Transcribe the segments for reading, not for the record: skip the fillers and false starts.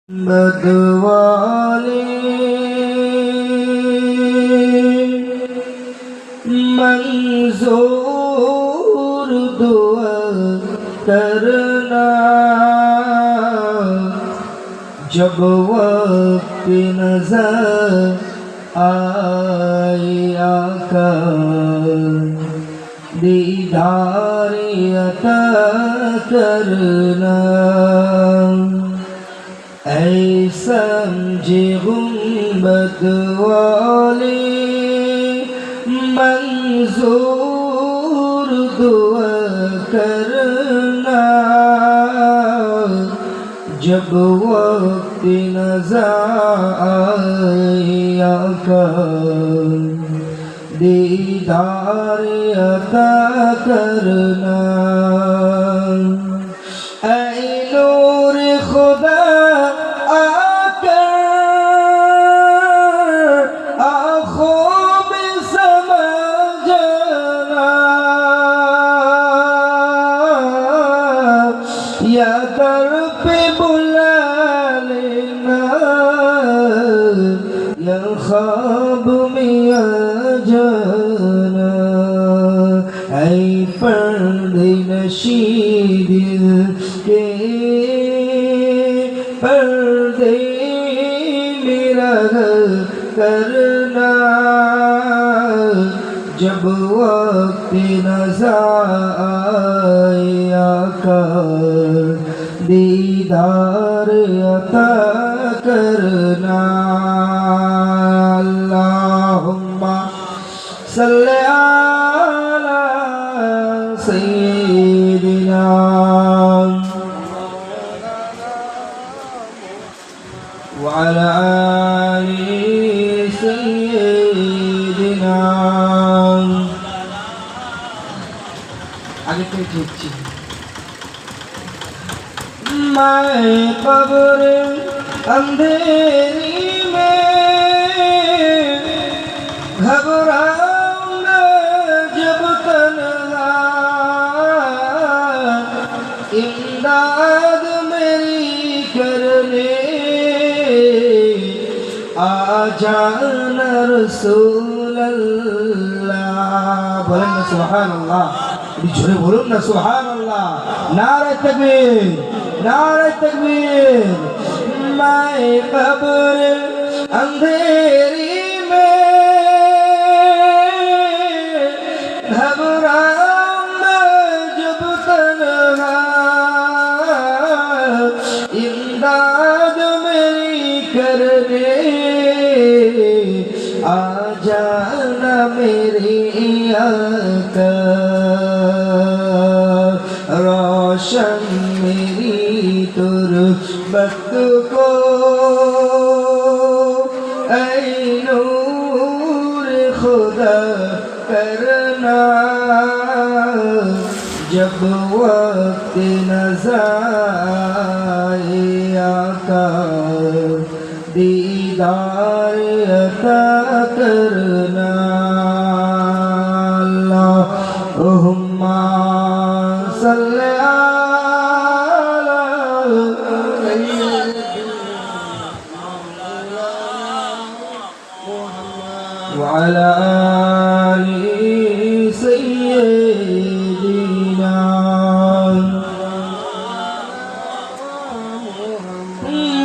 बदवाले मंजूर दुआ करना जब वक्त नजर आए आका दीदार अता करना ऐ समझे गुंबद वाले मंजूर दुआ करना जब वक्त नज़र आए आका दीदार अता करना ऐ नूर खुदा या दर पे बुला लेना या ख्वाब में आ जाना ऐ पर्दे नशी दिल के पर्दे मेरा करना जब वक्त नज़र आए आका दीदार अता करना अल्लाहुम्मा सल्ली अला सय्यिदिना व अला आलि सय्यिदिना आगे के ठीक मैं कब्र अंधेरी में घबराऊंगा जब तन्हा इमदाद मेरी करने आ जाना रसूल अल्लाह बोलें ना सुभान अल्लाह झुरे बोलूं ना सुभान अल्लाह नारे तकबीर नारे तकबीर मैं कब्र अंधेरी में घबराऊंगा जब तन्हा इमदाद मेरी करने आ जाना मेरी आका रोशन मेरी तुरबत को ऐ नूर खुदा करना जब वक्त नज़र आए आका दीदार अता करना अल्लाहुम्मा सल्ली अला व अला आलि सय्यिदिना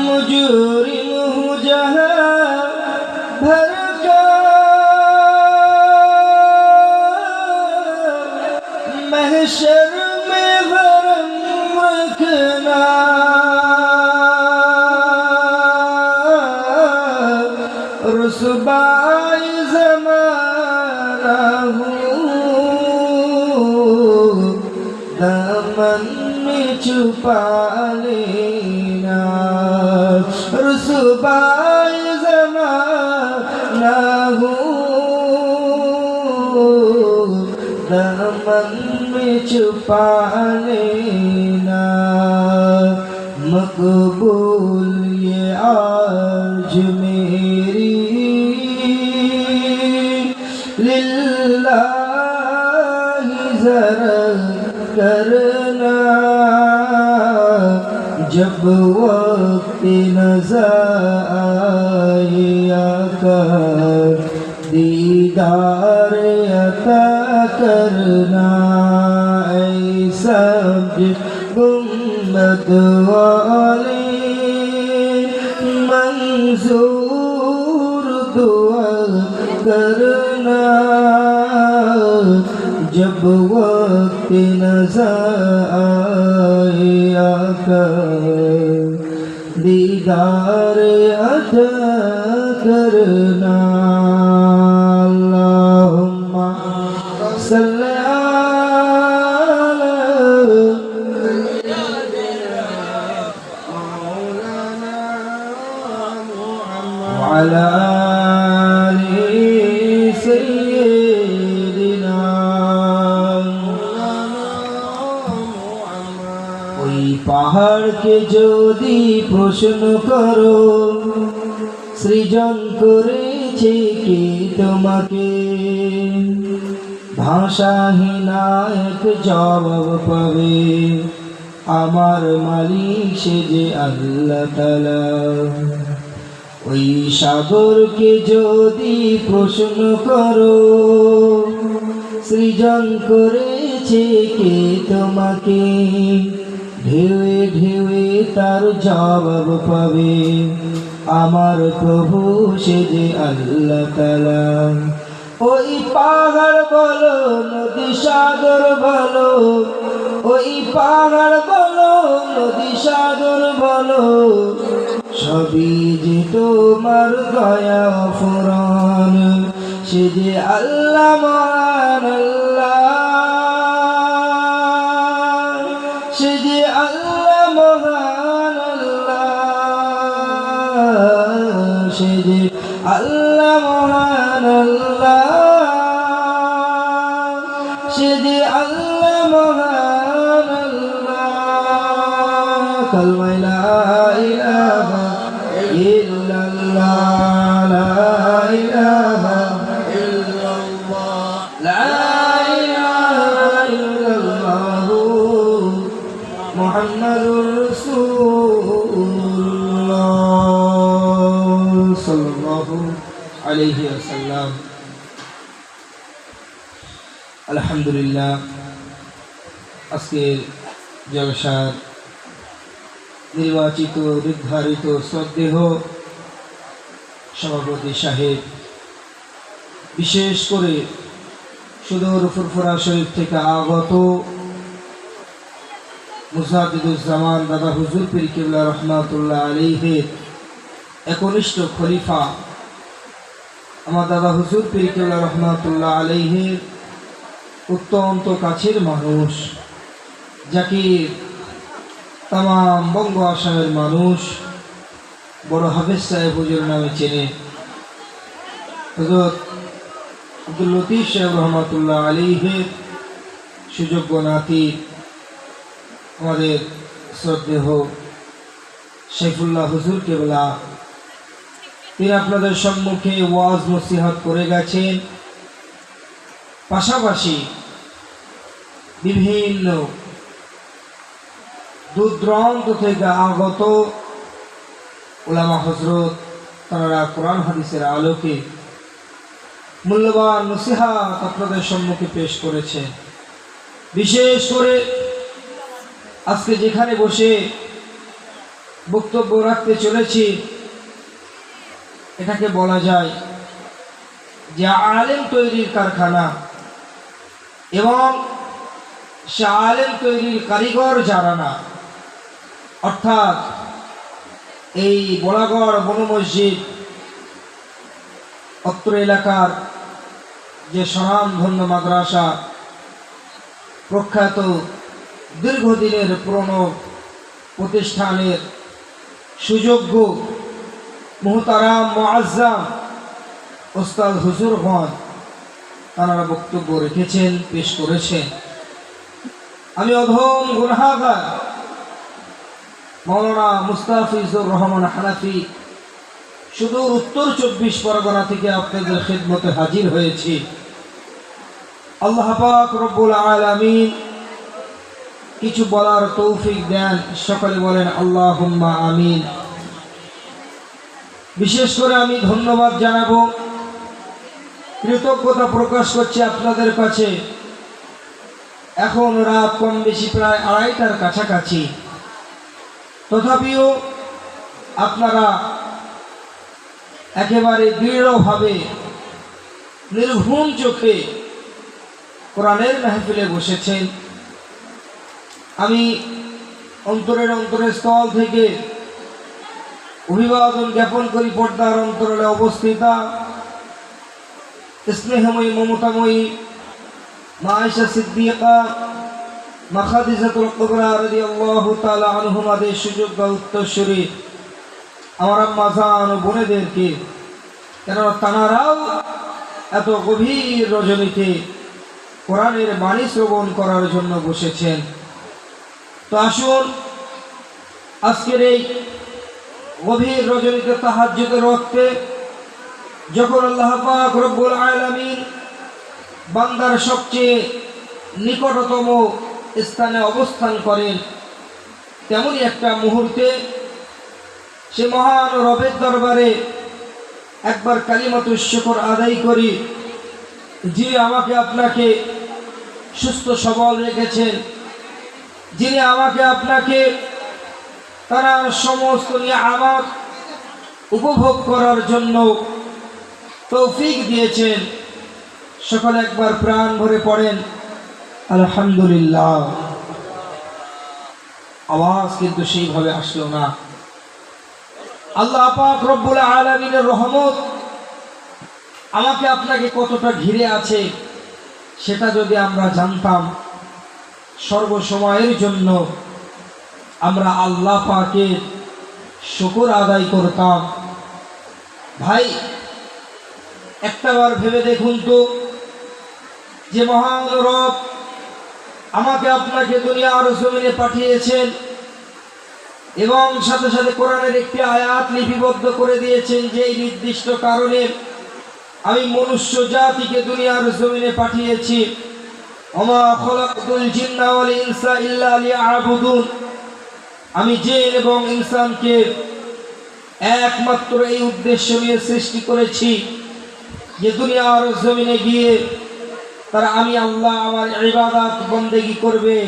मुजरिम हूँ जहाँ भर का महशर में भरम रखना रुसवाई ज़माना हूँ दामन में छुपा लेना रुसवाई ज़माना हूँ दामन में छुपा लेना मकबूल ये आज मेरी लिल्लाही ज़रा करना जब वक्त नजर आकर दीदार अता करना सब गुम्बद वाले मंजूर दुआ करना जब वक्त नजर आकर दीदार अता करना अल्लाहुम्मा सल्ली अला सय्यिदिना ওই পাহাড়কে যদি প্রশ্ন করো সৃজন করেছে কে তোমাকে ভাষাহীন এক জবাব পাবে আমার মালিক সে যে আল্লাহ তাআলা ওই সাগরকে যদি প্রশ্ন করো সৃজন করেছে কে তোমাকে ঢেউে ঢেউে তার জবাব পাবে আমার প্রভু সে যে আল্লাহ তাআলা ওই পাহাড় বলো নদী সাগর বলো ওই পাহাড় বলো নদী সাগর বলো সবই যে তোমার দয়া ফুরান সে যে আল্লাহ মহান আল্লাহ সে যে আল্লাহ মহান আল্লাহ সে যে আল্লাহ মহান আল্লাহ সে যে আল্লাহ মহান আল্লাহ কালমা লা ইলাহা ইল্লাল্লাহ লা ইলাহা ইল্লাল্লাহ লা ইলাহা ইল্লাল্লাহ মুহাম্মাদুর রাসূলুল্লাহ সাল্লাল্লাহু আলাইহি ওয়াসাল্লাম। আলহামদুলিল্লাহ, আজকের জলসার নির্বাচিত নির্ধারিত শ্রদ্ধেয় সভাপতি সাহেব, বিশেষ করে সুদূর ফুরফুরা শরীফ থেকে আগত মুজাদ্দিদুজ্জামান দাদা হুজুর পীর কিবলা রহমাতুল্লাহ আলাইহির একনিষ্ঠ খলিফা আমার দাদা হুজুর পীর কিবলা রহমাতুল্লাহ আলাইহির অত্যন্ত কাছের মানুষ, যাকে তামাম বঙ্গ আসামের মানুষ বড় হাফেজ সাহেব হুজুর নামে চেনে। হযরত আব্দুল লতিফ সাহেব রহমাতুল্লাহ আলাইহির সুযোগ্য নাতি আমাদের শ্রদ্ধেয় সাইফুল্লাহ হুজুর কেবলা, তিনি আপনাদের সম্মুখে ওয়াজ নসিহত করে গেছেন। পাশাপাশি বিভিন্ন দূর দূরান্ত থেকে আগত উলামা হযরত তারা কোরআন হাদিসের আলোকে মূল্যবান নসিহত আপনাদের সম্মুখে পেশ করেছেন। বিশেষ করে আজকে যেখানে বসে বক্তব্য রাখতে চলেছি, এটাকে বলা যায় যে আলেম তৈরির কারখানা এবং সে আলেম তৈরির কারিগর যারা না, অর্থাৎ এই বড়াগড় বন মসজিদ অত্র এলাকার যে স্বনামধন্য মাদ্রাসা, প্রখ্যাত দীর্ঘদিনের পুরনো প্রতিষ্ঠানের সুযোগ্য মুহতারাম মুআজ্জাম ওস্তাদ হুজুরগণ তারা বক্তব্য রেখেছেন, পেশ করেছেন। আমি অধম গুনাহগার মাওলানা মুস্তাফিজুর রহমান হানাফি সুদূর উত্তর 24 পরগনা থেকে আপনাদের খিদমতে হাজির হয়েছি। আল্লাহ পাক রব্বুল আলামিন কিছু বলার তৌফিক দেন, সকলে বলেন আল্লাহুম্মা আমিন। বিশেষ করে আমি ধন্যবাদ জানাবো, কৃতজ্ঞতা প্রকাশ করছি আপনাদের কাছে। এখন রাত কম বেশি প্রায় 2:30টার কাছাকাছি, তথাপিও আপনারা একেবারে দৃঢ়ভাবে নির্ঘুম চোখে কোরআনের মাহফিলে বসেছেন। আমি অন্তরের স্থল থেকে অভিবাদন জ্ঞাপন করি পর্দার অন্তরালে অবস্থিতা স্নেহময়ী মমতাময়ী মা আয়েশা সিদ্দিকা, মা খাদিজাতুল কুবরা রাদিয়াল্লাহু তাআলা আনহুমাদের সুযোগ্য উত্তরসূরি আমার আম্মা জান ও বোনেদেরকে, কেন তানারাও এত গভীর রজনীতে কোরআনের বাণী শ্রবণ করার জন্য বসেছেন। তো আসুন, আজকের এই গভীর রজনীতে তাহাজ্জুদের ওয়াক্তে যখন আল্লাহ পাক রব্বুল আলামিন বান্দার সবচেয়ে নিকটতম স্থানে অবস্থান করেন, তেমনই একটা মুহূর্তে সে মহান রবের দরবারে একবার কালিমাতুশ শুকর আদায় করি, যিনি আমাকে আপনাকে সুস্থ সবল রেখেছেন, যিনি আমাকে আপনাকে তারা সমস্ত নিয়ামত উপভোগ করার জন্য তৌফিক দিয়েছেন। সকলে একবার প্রাণ ভরে পড়েন আলহামদুলিল্লাহ। আওয়াজ কিন্তু সেইভাবে আসলো না। আল্লাহ পাক রব্বুল আলামিনের রহমত আমাকে আপনাকে কতটা ঘিরে আছে সেটা যদি আমরা জানতাম, সর্বসময়ের জন্য আমরা আল্লাহ পাকের শুকর আদায় করতাম। ভাই, একটাবার ভেবে দেখুন তো, যে মহান রব আমাকে আপনাকে দুনিয়ার জমিনে পাঠিয়েছেন এবং সাথে সাথে কোরআনের একটি আয়াত লিপিবদ্ধ করে দিয়েছেন যে এই নির্দিষ্ট কারণে আমি মনুষ্য জাতিকে দুনিয়ার জমিনে পাঠিয়েছি। ওমা খলাকতুল জিন্না ওয়াল ইনসা ইল্লা লিয়াবুদুন, আমি জিন এবং ইনসানকে একমাত্র এই উদ্দেশ্য নিয়ে সৃষ্টি করেছি যে দুনিয়ার জমিনে গিয়ে তারা আমি আল্লাহ আমার ইবাদত বন্দেগী করবে,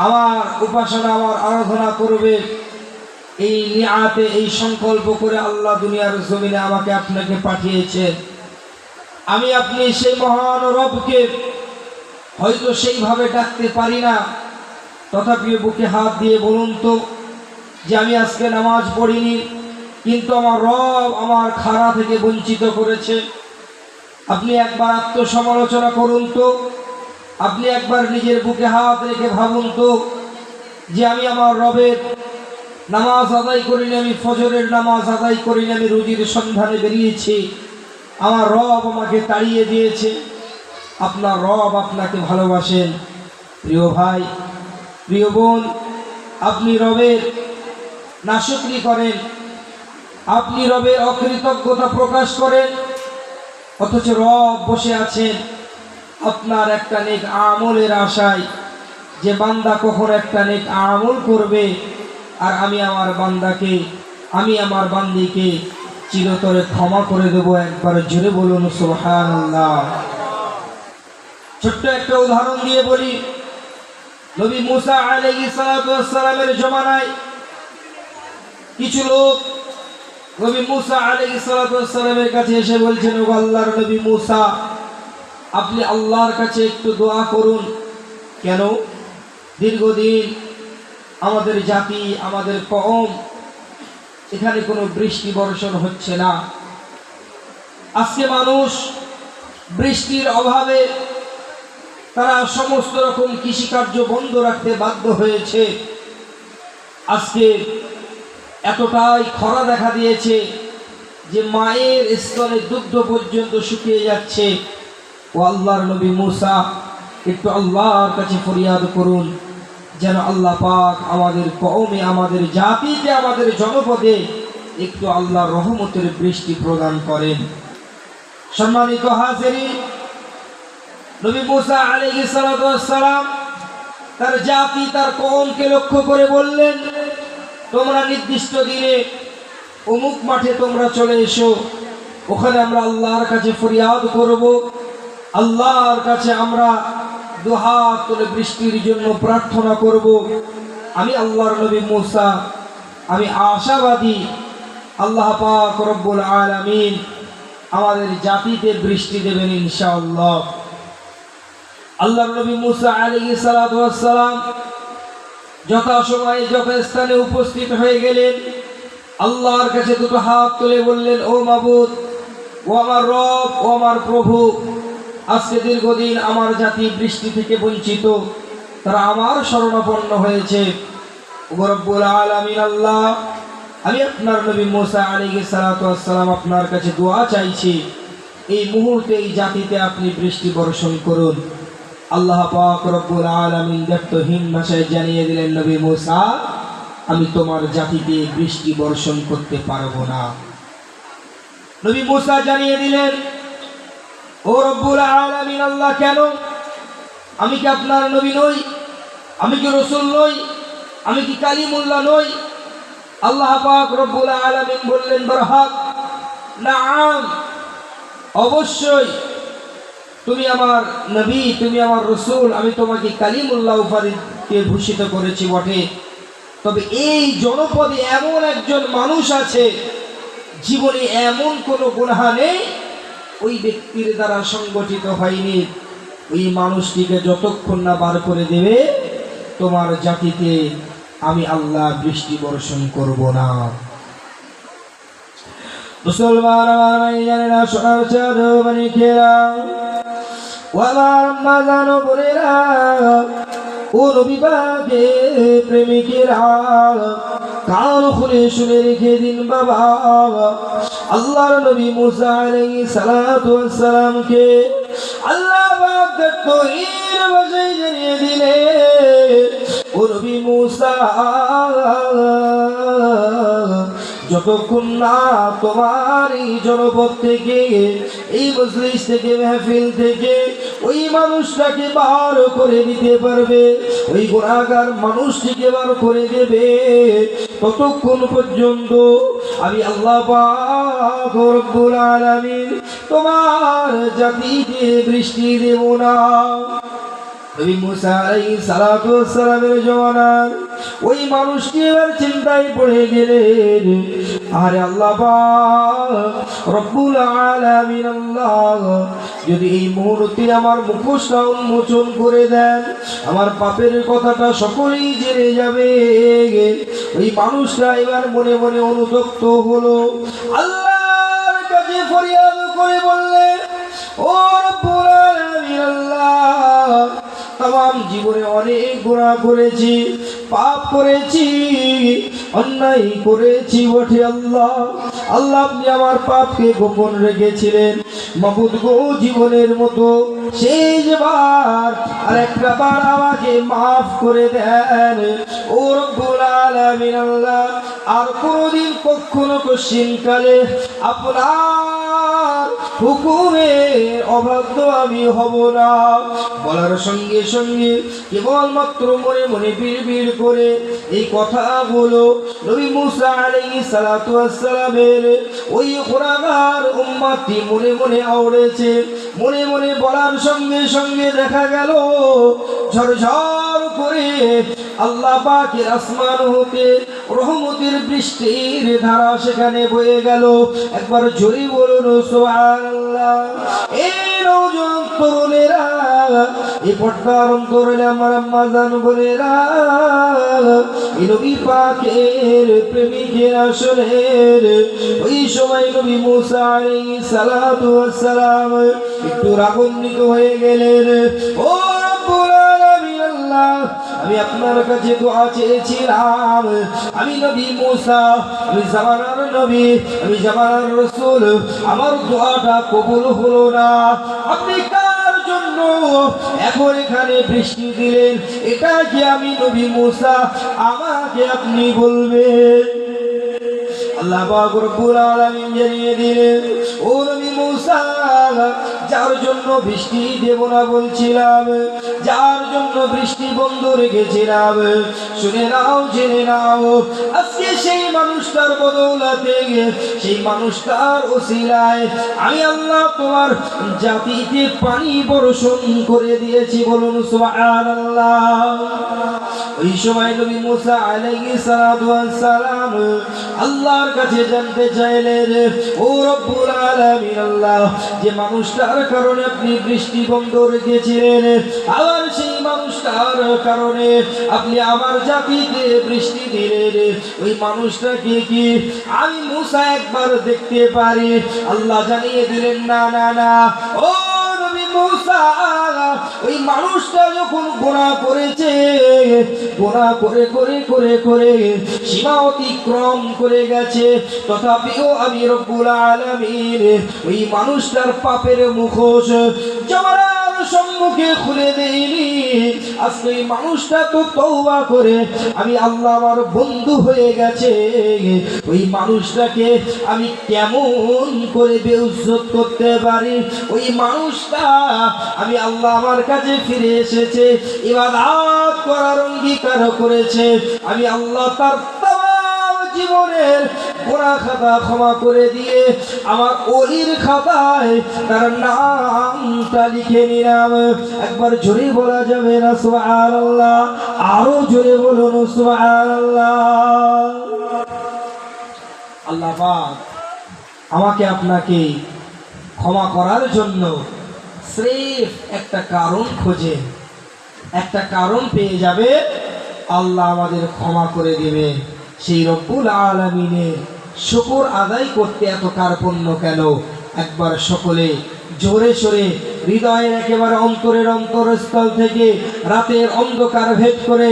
আমার উপাসনা আমার আরাধনা করবে। এই নিয়াতে এই সংকল্প করে আল্লাহ দুনিয়ার জমিনে আমাকে আপনাকে পাঠিয়েছেন। আমি আপনি সেই মহান রবকে হয়তো সেইভাবে ডাকতে পারি না, তথাপি বুকে হাত দিয়ে বলুন তো যে আমি আজকে নামাজ পড়িনি, কিন্তু আমার রব আমার খানা থেকে বঞ্চিত করেছে। আপনি একবার আত্মসমালোচনা করুন তো, আপনি একবার নিজের বুকে হাত রেখে ভাবুন তো যে আমি আমার রবের নামাজ আদায় করিনি, আমি ফজরের নামাজ আদায় করিনি, আমি রুজির সন্ধানে বেরিয়েছি, আমার রব আমাকে তাড়িয়ে দিয়েছে। আপনার রব আপনাকে ভালোবাসেন। প্রিয় ভাই, প্রিয় বোন, আপনি রবের নাশুকরি করেন, আপনি রবের অকৃতজ্ঞতা প্রকাশ করেন, অথচ রব বসে আছেন আপনার একটা নেক আমলের আশায়, যে বান্দা কখন একটা নেক আমল করবে আর আমি আমার বান্দাকে, আমি আমার বান্দিকে চিরতরে ক্ষমা করে দেব। একবার জোরে বলুন সুবহানাল্লাহ। ছোট্ট একটা উদাহরণ দিয়ে বলি, নবী মুসা আলাইহিস সালাতু ওয়াস সালামের জমানায় কিছু লোক নবী মুসা আলাইহিস সালাতু ওয়াস সালামের কাছে এসে বলছেন, ও আল্লাহর নবী মুসা, আপনি আল্লাহর কাছে একটু দোয়া করুন। কেন? দীর্ঘদিন আমাদের জাতি, আমাদের কওম, এখানে কোনো বৃষ্টি বর্ষণ হচ্ছে না। আজকে মানুষ বৃষ্টির অভাবে তারা সমস্ত রকম কৃষিকার্য বন্ধ রাখতে বাধ্য হয়েছে। আজকে এতটাই খরা দেখা দিয়েছে যে মায়ের স্তনে দুগ্ধ পর্যন্ত শুকিয়ে যাচ্ছে। ও আল্লাহর নবী মুসা, একটু আল্লাহর কাছে ফরিয়াদ করুন যেন আল্লাহ পাক আমাদের কওমে, আমাদের জাতিতে, আমাদের জনপদে একটু আল্লাহর রহমতের বৃষ্টি প্রদান করেন। সম্মানিত হাজিরিন, নবী মুসা আলাইহিস সালাতু ওয়াস সালাম তার জাতি, তার কওমকে লক্ষ্য করে বললেন, তোমরা নির্দিষ্ট দিনে অমুক মাঠে তোমরা চলে এসো, ওখানে আমরা আল্লাহর কাছে ফরিয়াদ করব, আল্লাহর কাছে আমরা দুহাত তুলে বৃষ্টির জন্য প্রার্থনা করব। আমি আল্লাহর নবী মুসা, আমি আশাবাদী আল্লাহ পাক রব্বুল আলামিন আমাদের জাতিতে বৃষ্টি দেবেন ইনশাআল্লাহ। আল্লাহর নবী মুসা আলাইহিস সালাতু ওয়াস সালাম যথাসময়ে যথাস্থানে উপস্থিত হয়ে গেলেন। আল্লাহর কাছে দুটো হাত তুলে বললেন, ও মাবুদ, ও আমার রব, ও আমার প্রভু, আজকে দীর্ঘদিন আমার জাতি বৃষ্টি থেকে বঞ্চিত, তারা আমার শরণাপন্ন হয়েছে। ও রব্বুল আলামিন আল্লাহ, আমি আপনার নবী মুসা আলাইহিস সালাতু ওয়াস সালাম আপনার কাছে দোয়া চাইছি, এই মুহূর্তে এই জাতিতে আপনি বৃষ্টি বর্ষণ করুন। আল্লাহ পাক রব্বুল আলামিন ব্যক্তহীন ভাষায় জানিয়ে দিলেন, নবী মুসা, আমি তোমার জাতিতে বৃষ্টি বর্ষণ করতে পারবো না। নবী মুসা জানিয়ে দিলেন, ও রব্বুল আলামিন আল্লাহ, কেন? আমি কি আপনার নবী নই? আমি কি রাসূল নই? আমি কি কালিমুল্লাহ নই? আল্লাহ পাক রব্বুল আলামিন বললেন, বরহাক, নাআম, অবশ্যই তুমি আমার নবী, তুমি আমার রাসূল, আমি তোমাকে কালিমুল্লাহ উপাধিতে ভূষিত করেছি বটে, তবে এই জনপদে এমন একজন মানুষ আছে জীবনে এমন কোনো গুনাহ নেই ওই ব্যক্তির দ্বারা সংগঠিত হয়নি। ওই মানুষটিকে যতক্ষণ না বার করে দেবে তোমার জাতিতে আমি আল্লাহ বৃষ্টি বর্ষণ করব না। মুসলমান আমার ভাইজানেরা, সোনার চাঁদ মানিকেরা, ও আমার আম্মা জানো বোনেরা, ও নবী পাকের প্রেমিকেরা, কান খুলে শুনে রেখে দিন বাবা। আল্লাহর নবী মুসা আলাইহিস সালাতু ওয়াস সালামকে আল্লাহ পাক তৌহিদ ভাষায় জানিয়ে দিলেন, ও নবী মুসা, যতক্ষণ না তোমার এই জনপদ থেকে, এই মজলিস থেকে, মেহফিল থেকে ওই মানুষটাকে বার করে দিতে পারবে, ওই গুনাহগার মানুষটিকে বার করে দেবে, ততক্ষণ পর্যন্ত আমি আল্লাহ পাক রব্বুল আলামিন তোমার জাতিতে বৃষ্টি দেব না। নবী মুসা আলাইহিস সালাতু ওয়াস সালামের জমানার ওই মানুষটি এবার চিন্তায় পড়ে গেলেন, আরে আল্লাহ পাক রব্বুল আলামিন আল্লাহ, যদি এই মুহূর্তে আমার মুখোশটা উন্মোচন করে দেন, আমার পাপের কথাটা সকলেই জেনে যাবে। ওই মানুষটা এবার মনে মনে অনুতপ্ত হলো, আল্লাহর কাছে ফরিয়াদ করে বললেন, ও রব্বুল আলামিন আল্লাহ, তাম জীবনে অনেক গুনাহ করেছি, পাপ করেছি, অন্যায় করেছি বটে আল্লাহ। আল্লাহ, আপনি আমার পাপকে গোপন রেখেছিলেন। মাবুদ গো, জীবনের মতো শেষবার আর একটা বার আমাকে মাফ করে দেন। ও রব্বুল আলামিন আল্লাহ, আর কোনদিন কখনো কশিনকালে আপনার হুকুমের অবাধ্য আমি হব না। বলার সঙ্গে সঙ্গে কেবলমাত্র মনে মনে বিড়বিড় করে এই কথাগুলো নবী মুসা আলাইহিস সালাতু ওয়াস সালামের ওই গুনাহগার উম্মতটি মনে মনে আওড়েছে। মনে মনে বলার সঙ্গে সঙ্গে দেখা গেল ঝরঝর করে আল্লাহ পাকের আসমান হতে রহমতের বৃষ্টির ধারা সেখানে বয়ে গেল। একবার জোরে বলুন সুবহানাল্লাহ। এই নওজোয়ান তরুণেরা, এই পর্দার অন্তরে আমার আম্মা জান বোনেরা, এই নবী পাকের প্রেমিকের আসলের ওই সময় নবী মুসা আলাইহিস সালাতু ওয়াস সালাম একটু রাগান্বিত হয়ে গেলেন। ও রব্বুল আলামিন আল্লাহ, আমি আপনার কাছে দোয়া চেয়েছিলাম, আমি নবী মুসা, আমি জামানার নবী, আমি জামানার রাসূল, আমার দোয়াটা কবুল হলো না। আপনি কার জন্য এখন এখানে বৃষ্টি দিলেন, এটা কি আমি নবী মুসা? আমাকে আপনি বলবেন। আল্লাহ পাক রব্বুল আলামিন জানিয়ে দিলেন, ও নবী মুসা, যার জন্য বৃষ্টি দেব না বলছিলাম, যার জন্য বৃষ্টি বন্ধ রেখেছিলাম, শুনে নাও জেনে নাও, আজকে সেই মানুষটার বদৌলতে, সেই মানুষটার ওসিলায় আমি আল্লাহ তোমার জাতিতে পানি বর্ষণ করে দিয়েছি। বলুন সুবহানাল্লাহ। ওই সময় নবী মুসা আলাইহিস সালাতু ওয়াস সালাম আল্লাহর কাছে জানতে চাইলেন, ও রব্বুল আলামিন আল্লাহ, যে মানুষটার কারণে আপনি বৃষ্টি বন্ধ রেখেছিলেন, আবার সেই মানুষটার কারণে আপনি আমার জাতিতে বৃষ্টি দিলেন, ওই মানুষটাকে কি আমি মুসা একবার দেখতে পারি? আল্লাহ জানিয়ে দিলেন, না না না, ও নবী মুসা, ওই মানুষটা যখন গুনাহ করেছে, গুনাহ করে করে করে করে সীমা অতিক্রম করে গেছে, তথাপিও আমি রব্বুল আলামিন ওই মানুষটার পাপের মুখোশ জমানার সম্মুখে খুলে দেইনি। আজকে ওই মানুষটা তো তওবা করে আমি আল্লাহ আমার বন্ধু হয়ে গেছে, ওই মানুষটাকে আমি কেমন করে বেইজ্জত করতে পারি? ওই মানুষটা আমি আল্লাহ আমার কাছে ফিরে এসেছে, ইবাদত করার অঙ্গীকার করেছে, আমি আল্লাহ তার তামাম জীবনের গুনাহ খাতা ক্ষমা করে দিয়ে আমার ওলির খাতায় তার নামটা লিখে নিলাম। একবার জোরে বলা যাবে না সুবহানাল্লাহ? আরো জোরে বলুন সুবহানাল্লাহ। আল্লাহ পাক আমাকে আপনাকে ক্ষমা করার জন্য স্রেফ একটা কারণ খোঁজে, একটা কারণ পেয়ে যাবে, আল্লাহ আমাদের ক্ষমা করে দেবে। সেই রব্বুল আলামিনের শুকর আদায় করতে এত কার্পণ্য কেন? একবার সকলে জোরে সোরে হৃদয়ের একেবারে অন্তরের অন্তরস্থল থেকে রাতের অন্ধকার ভেদ করে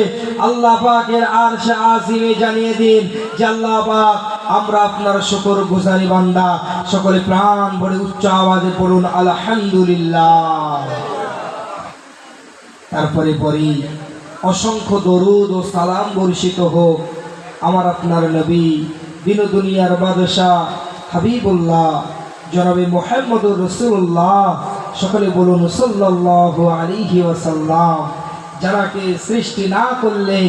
আল্লাহ পাকের আরশে আজিমে জানিয়ে দিন যে আল্লাহ পাক, আমরা আপনার শুকর গুজারি বান্দা। সকলে প্রাণ ভরে উচ্চ আওয়াজে পড়ুন আলহামদুলিল্লাহ। তারপরে পরই অসংখ্য দরুদ ও সালাম বর্ষিত হোক আমার আপনার নবী, দিন দুনিয়ার বাদশাহ হাবিবুল্লাহ জনাবে মুহাম্মদুর রাসূলুল্লাহ। সকলে বলুন সাল্লাল্লাহু আলাইহি ওয়াসাল্লাম। যারাকে সৃষ্টি না করলে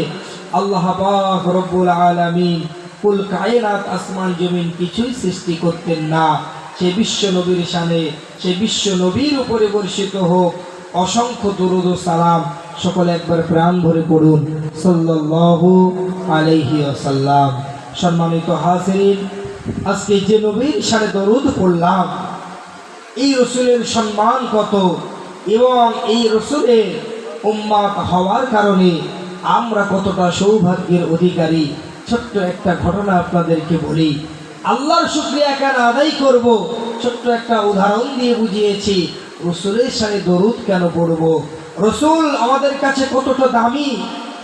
আল্লাহ পাক রব্বুল আলামিন কুল কায়নাত আসমান জমিন কিছুই সৃষ্টি করতেন না, সেই বিশ্ব নবীর শানে, সেই বিশ্ব নবীর উপরে বর্ষিত হোক অসংখ্য দরুদ ও সালাম। সকলে একবার প্রাণ ভরে পড়ুন সাল্লাল্লাহু আলাইহি ওয়াসাল্লাম। সম্মানিত হাজিরিন, আজকে যে নবীর শানে দরুদ পড়লাম, এই রসুলের সম্মান কত এবং এই রসুলের উম্মত হওয়ার কারণে আমরা কতটা সৌভাগ্যের অধিকারী। ছোট্ট একটা ঘটনা আপনাদেরকে বলি, আল্লাহর শুকরিয়া কেন আদায় করব, ছোট্ট একটা উদাহরণ দিয়ে বুঝিয়েছি। রসুলের শানে দরুদ কেন পড়ব, রসুল আমাদের কাছে কতটা দামি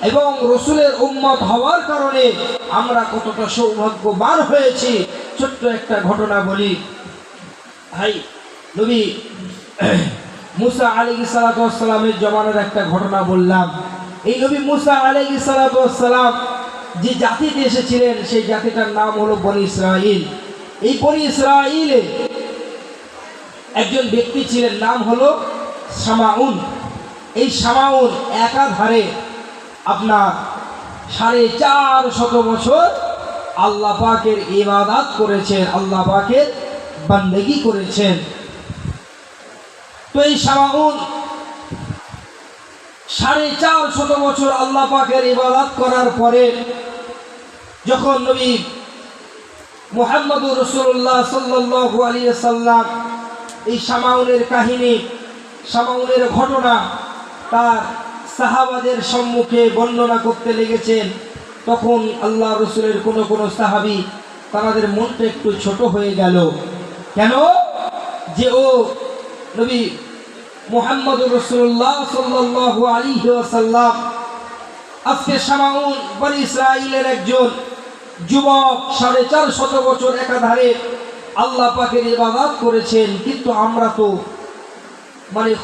এবং রসুলের উম্মত হওয়ার কারণে আমরা কতটা সৌভাগ্যবান হয়েছি। ছোট্ট একটা ঘটনা বলি। ভাই নবী মুসা আলাইহিস সালাতু ওয়াস সালামের জমানার একটা ঘটনা বললাম। এই নবী মুসা আলাইহিস সালাতু ওয়াস সালাম যে জাতিতে এসেছিলেন, সেই জাতিটার নাম হলো বনি ইসরাইল। এই বনি ইসরাইলে একজন ব্যক্তি ছিলেন, নাম হলো শামাউন। এই শামাউন একাধারে আপনার 450 বছর আল্লাহ পাকের ইবাদত করেছেন, আল্লাহ পাকের বান্দেগি করেছেন। তো এই শামাউন 450 বছর আল্লাহ পাকের ইবাদত করার পরে যখন নবী মুহাম্মদুর রাসূলুল্লাহ সাল্লাল্লাহু আলাইহি ওয়াসাল্লাম এই শামাউনের কাহিনী, শামাউনের ঘটনা তার সাহাবাদের সম্মুখে বর্ণনা করতে লেগেছেন, তখন আল্লাহ রসুলের কোনো কোনো সাহাবী তাদের মনটা একটু ছোট হয়ে গেল। কেন? যে ও নবী মুহাম্মদুর রাসূলুল্লাহ সাল্লাল্লাহু আলাইহি ওয়াসাল্লাম আজকে শামাউন বনি ইসরাইলের একজন যুবক 450 বছর একাধারে আল্লাহ পাকের ইবাদত করেছেন, কিন্তু আমরা তো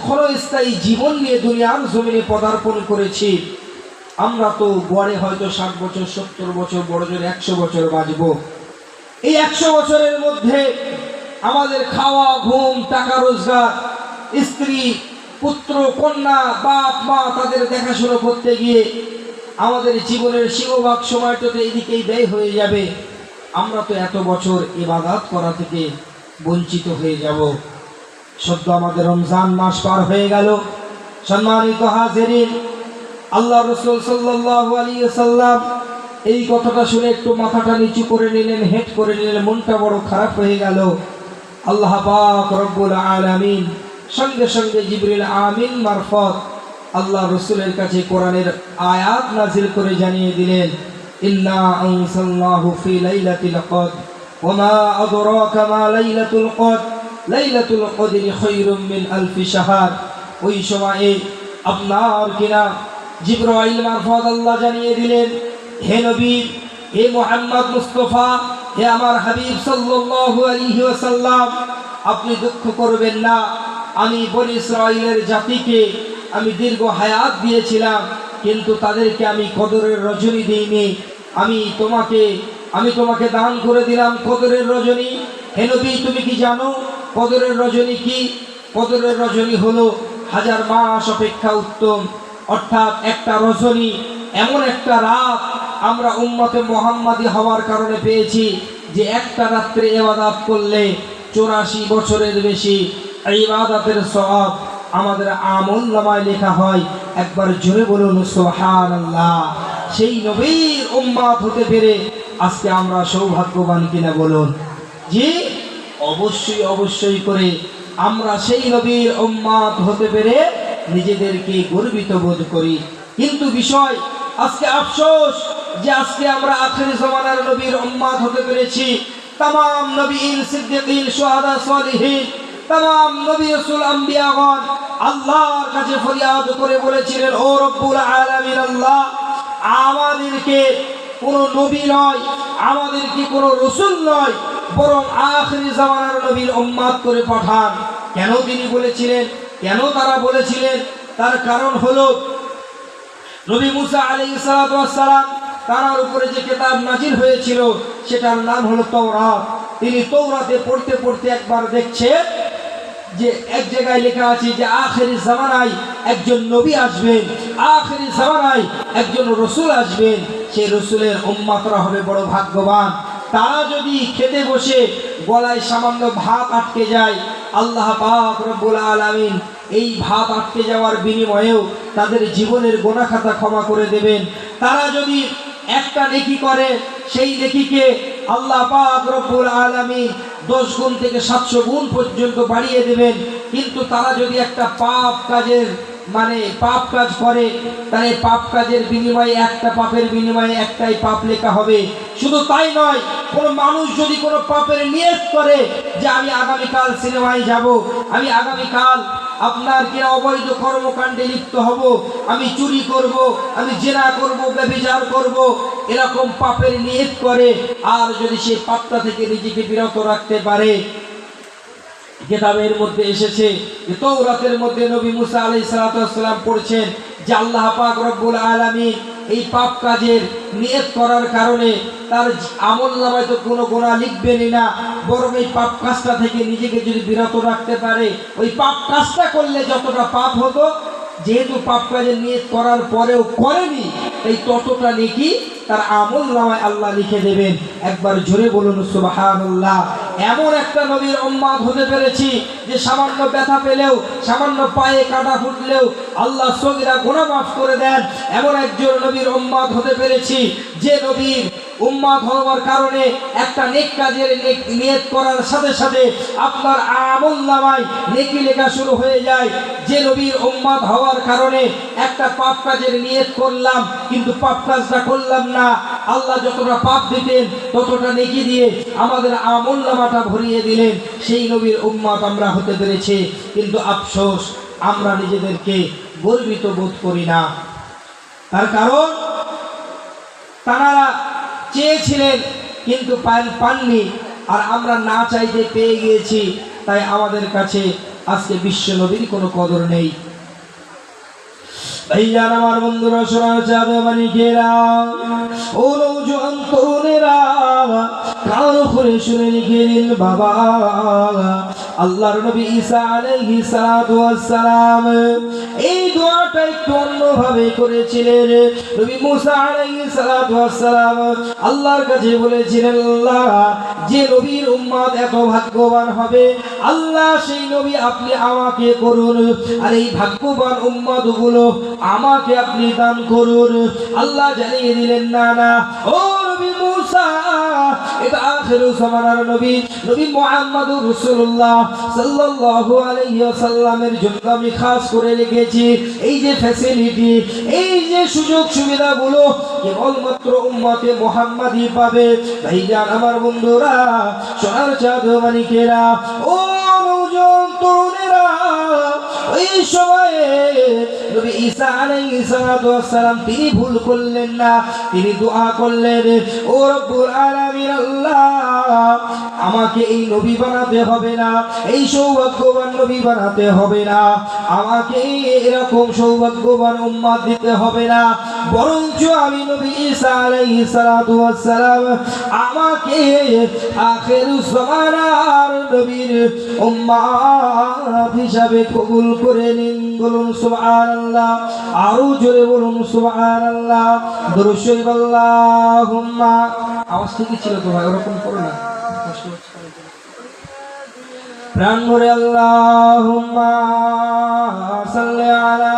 ক্ষণস্থায়ী জীবন নিয়ে দুনিয়ার জমিনে পদার্পণ করেছি। আমরা তো গড়ে হয়তো 60 বছর 70 বছর, বড় জোর 100 বছর বাঁচব। এই 100 বছরের মধ্যে আমাদের খাওয়া, ঘুম, টাকা রোজগার স্ত্রী, পুত্র, কন্যা, বাপ মা তাদের দেখাশোনা করতে গিয়ে আমাদের জীবনের সিংহভাগ সময়টাতে এদিকেই ব্যয় হয়ে যাবে। আমরা তো এত বছর ইবাদত করা থেকে বঞ্চিত হয়ে যাব। সদ্য আমাদের রমজান মাস পার হয়ে গেল। সম্মানিত হাজিরিন, আল্লাহ রাসূল সাল্লাল্লাহু আলাইহি ওয়াসাল্লাম এই কথাটা শুনে একটু মাথাটা নিচু করে নিলেন, হেট করে নিলেন, মনটা বড় খারাপ হয়ে গেল। আল্লাহ পাক রব্বুল আলামিন সঙ্গে সঙ্গে জিবরিল আমিন মারফত আল্লাহ রাসূলের কাছে কোরআনের আয়াত নাজিল করে জানিয়ে দিলেন, ইন্না আনসালনাহু ফি লাইলাতিল কদর ওয়া মা আদরাকা মা লাইলাতুল কদর লাইলাতুল কদরি খায়রুম মিন আলফি শাহর। ওই সময়ে আপনার কিনা জিবরাইল মারফত আল্লাহ জানিয়ে দিলেন, হে নবী, হে মুহাম্মদ মুস্তাফা, হে আমার হাবিব সাল্লাল্লাহু আলাইহি ওয়াসাল্লাম, আপনি দুঃখ করবেন না। আমি বনি ইসরাইলের জাতিকে আমি দীর্ঘ হায়াত দিয়েছিলাম, কিন্তু তাদেরকে আমি কদরের রজনী দিইনি। আমি তোমাকে দান করে দিলাম কদরের রজনী। হে নবী, তুমি কি জানো কদরের রজনী কি? কদরের রজনী হলো 1000 মাস অপেক্ষা উত্তম। অর্থাৎ একটা রজনী, এমন একটা রাত আমরা উম্মতে মুহাম্মাদি হওয়ার কারণে পেয়েছি যে একটা রাত্রে ইবাদত করলে 84 বছরের বেশি ইবাদতের সওয়াব আমাদের আমলনামায় লেখা হয়। একবার জোরে বলুন সুবহানাল্লাহ। সেই নবীর উম্মত হতে পেরে আজকে আমরা সৌভাগ্যবান কিনা বলুন? জি, অবশ্যই করে আমরা সেই নবীর উম্মত হতে পেরে নিজেদেরকে গর্বিত বোধ করি। কিন্তু বিষয় আজকে আফসোস যে আজকে আমরা আখিরি জামানার নবীর উম্মত হতে পেরেছি। तमाम নবীন, সিদ্দিকিন, শুহাদা, সালিহিন, तमाम নবী রাসূল, আম্বিয়াগণ আল্লাহর কাছে ফরিয়াদ করে বলেছিলেন, ও রব্বুল আলামিন, আল্লাহ আমাদেরকে কোনো নবী নয়, আমাদেরকে কোনো রাসূল নয়, বরং আখিরি জামানার নবীর উম্মত করে পাঠান। কেন তিনি বলেছিলেন? কেন তারা বলেছিলেন? তার কারণ হলো নবী মুসা আলাইহিস সালাতু ওয়াস সালাম, তার উপরে যে কিতাব নাজিল হয়েছিল সেটার নাম হলো তাওরাত। তিনি তাওরাতে পড়তে পড়তে একবার দেখছেন যে এক জায়গায় লেখা আছে যে আখিরি জামানায় একজন নবী আসবেন, আখিরি জামানায় একজন রাসূল আসবেন। সেই রাসূলের উম্মতরা হবে বড় ভাগ্যবান। তারা যদি খেতে বসে গলায় সামান্য ভাত আটকে যায়, আল্লাহ পাক রব্বুল আলামিন এই ভাত আটকে যাওয়ার বিনিময়েও তাদের জীবনের গুনাহ খাতা ক্ষমা করে দেবেন। তারা যদি একটা নেকি করে, সেই নেকিকে আল্লাহ পাক রব্বুল আলামিন 10 গুণ থেকে 700 গুণ পর্যন্ত বাড়িয়ে দেবেন। কিন্তু তারা যদি একটা পাপ কাজ করে, তাহলে পাপ কাজের বিনিময়ে একটা পাপের বিনিময়ে একটাই পাপ লেখা হবে। শুধু তাই নয়, কোনো মানুষ যদি কোনো পাপের নিয়ত করে যে আমি আগামীকাল সিনেমায় যাব, আমি আগামীকাল আপনার কি অবৈধ কর্মকাণ্ডে লিপ্ত হব, আমি চুরি করব, আমি জেনা করব, ব্যভিচার করব, এরকম পাপের নিয়ত করে, আর যদি সে পাপটা থেকে নিজেকে বিরত রাখতে পারে, কিতাবের মধ্যে এসেছে যে তাওরাতের মধ্যে নবী মুসা আলাইহিস সালাতু ওয়াস সালাম পড়ছেন যে আল্লাহ পাক রব্বুল আলামিন এই পাপ কাজের নিয়ত করার কারণে তার আমলনামায় তো কোনো গুনাহ লিখবেনই না, বরং এই পাপ কাজটা থেকে নিজেকে যদি বিরত রাখতে পারে, ওই পাপ কাজটা করলে যতটা পাপ হতো, যেহেতু পাপ কাজের নিয়ত করার পরেও করেনি, এই ততটা নেকি তার আমলনামায় আল্লাহ লিখে দেবেন। একবার জোরে বলুন সুবহানাল্লাহ। এমন একটা নবীর উম্মত হতে পেরেছি যে সামান্য ব্যথা পেলেও, সামান্য পায়ে কাঁটা ফুটলেও আল্লাহ সগীরা গুনাহ মাফ করে দেন। এমন একজন নবীর উম্মত হতে পেরেছি যে নবীর উম্মত হওয়ার কারণে একটা নেক কাজের নিয়ত করার সাথে সাথে আপনার আমলনামায় নেকি লেখা শুরু হয়ে যায়। যে নবীর উম্মত হওয়ার কারণে একটা পাপ কাজের নিয়ত করলাম কিন্তু পাপ কাজটা করলাম না, আল্লাহ যতটা পাপ দিতেন ততটা নেকি দিয়ে আমাদের আমলনামাটা ভরিয়ে দিলেন। সেই নবীর উম্মত আমরা হতে পেরেছি। কিন্তু আফসোস, আমরা নিজেদেরকে গর্বিত বোধ করি না। তার কারণ তারা চেয়েছিলেন কিন্তু পাননি, আর আমরা না চাইতে পেয়ে গিয়েছি। তাই আমাদের কাছে আজকে বিশ্ব নবীর কোনো কদর নেই। ভাইজান আমার বন্ধুরা, শোনা চাঁদে মানিকেরা, ও নৌজওয়ান তরুণেরা, কারো করে শুনে লিখে নিন বাবা। আল্লাহর নবী ঈসা আলাইহিস সালাতু ওয়াস সালাম এই দোয়াটা একটু অন্যভাবে করেছিলেন। নবী মুসা আলাইহিস সালাতু ওয়াস সালাম আল্লাহর কাছে বলেছিলেন, আল্লাহ যে নবীর উম্মত এত ভাগ্যবান হবে, আল্লাহ সেই নবী আপনি আমাকে করুন, আর এই ভাগ্যবান উম্মতগুলো আমাকে আপনি দান করুন। আল্লাহ জানিয়ে দিলেন, না না ও নবী মুসা, এটা আখিরু জামানার নবী, নবী মুহাম্মদুর রাসূলুল্লাহ সাল্লাল্লাহু আলাইহি ওয়াসাল্লামের জন্য আমি খাস করে রেখেছি এই যে ফ্যাসিলিটি, এই যে সুযোগ সুবিধাগুলো কেবলমাত্র উম্মতে মুহাম্মাদই পাবে। ভাইজান আমার বন্ধুরা, সোনার চাঁদ মানিকেরা, ও নওজোয়ান তরুণেরা, ওই সময়ে নবী ঈসা আলাইহিস সালাতু ওয়াস সালাম তিনি ভুল করলেন না, তিনি দোয়া করলেন, ও রব্বুল আলামিন, আল্লাহ আমাকে এই নবী বানাতে হবে না, এই সৌভাগ্যবান নবী বানাতে হবে না, আমাকে এরকম সৌভাগ্যবান উম্মত দিতে হবে না, বরঞ্চ আমি নবী ঈসা আলাইহিস সালাতু ওয়াস সালাম আমাকে আখিরুজ জামানার নবীর উম্মত হিসাবে কবুল করে নিন। বলুন সুবহানাল্লাহ, আরো জোরে বলুন সুবহানাল্লাহ। দরুদ শরীফ আল্লাহুম্মা, আওয়াজ ঠিকই ছিল তো ভাই, ওরকম করো না, প্রাণ ভরে আল্লাহুম্মা সাল্লি আলা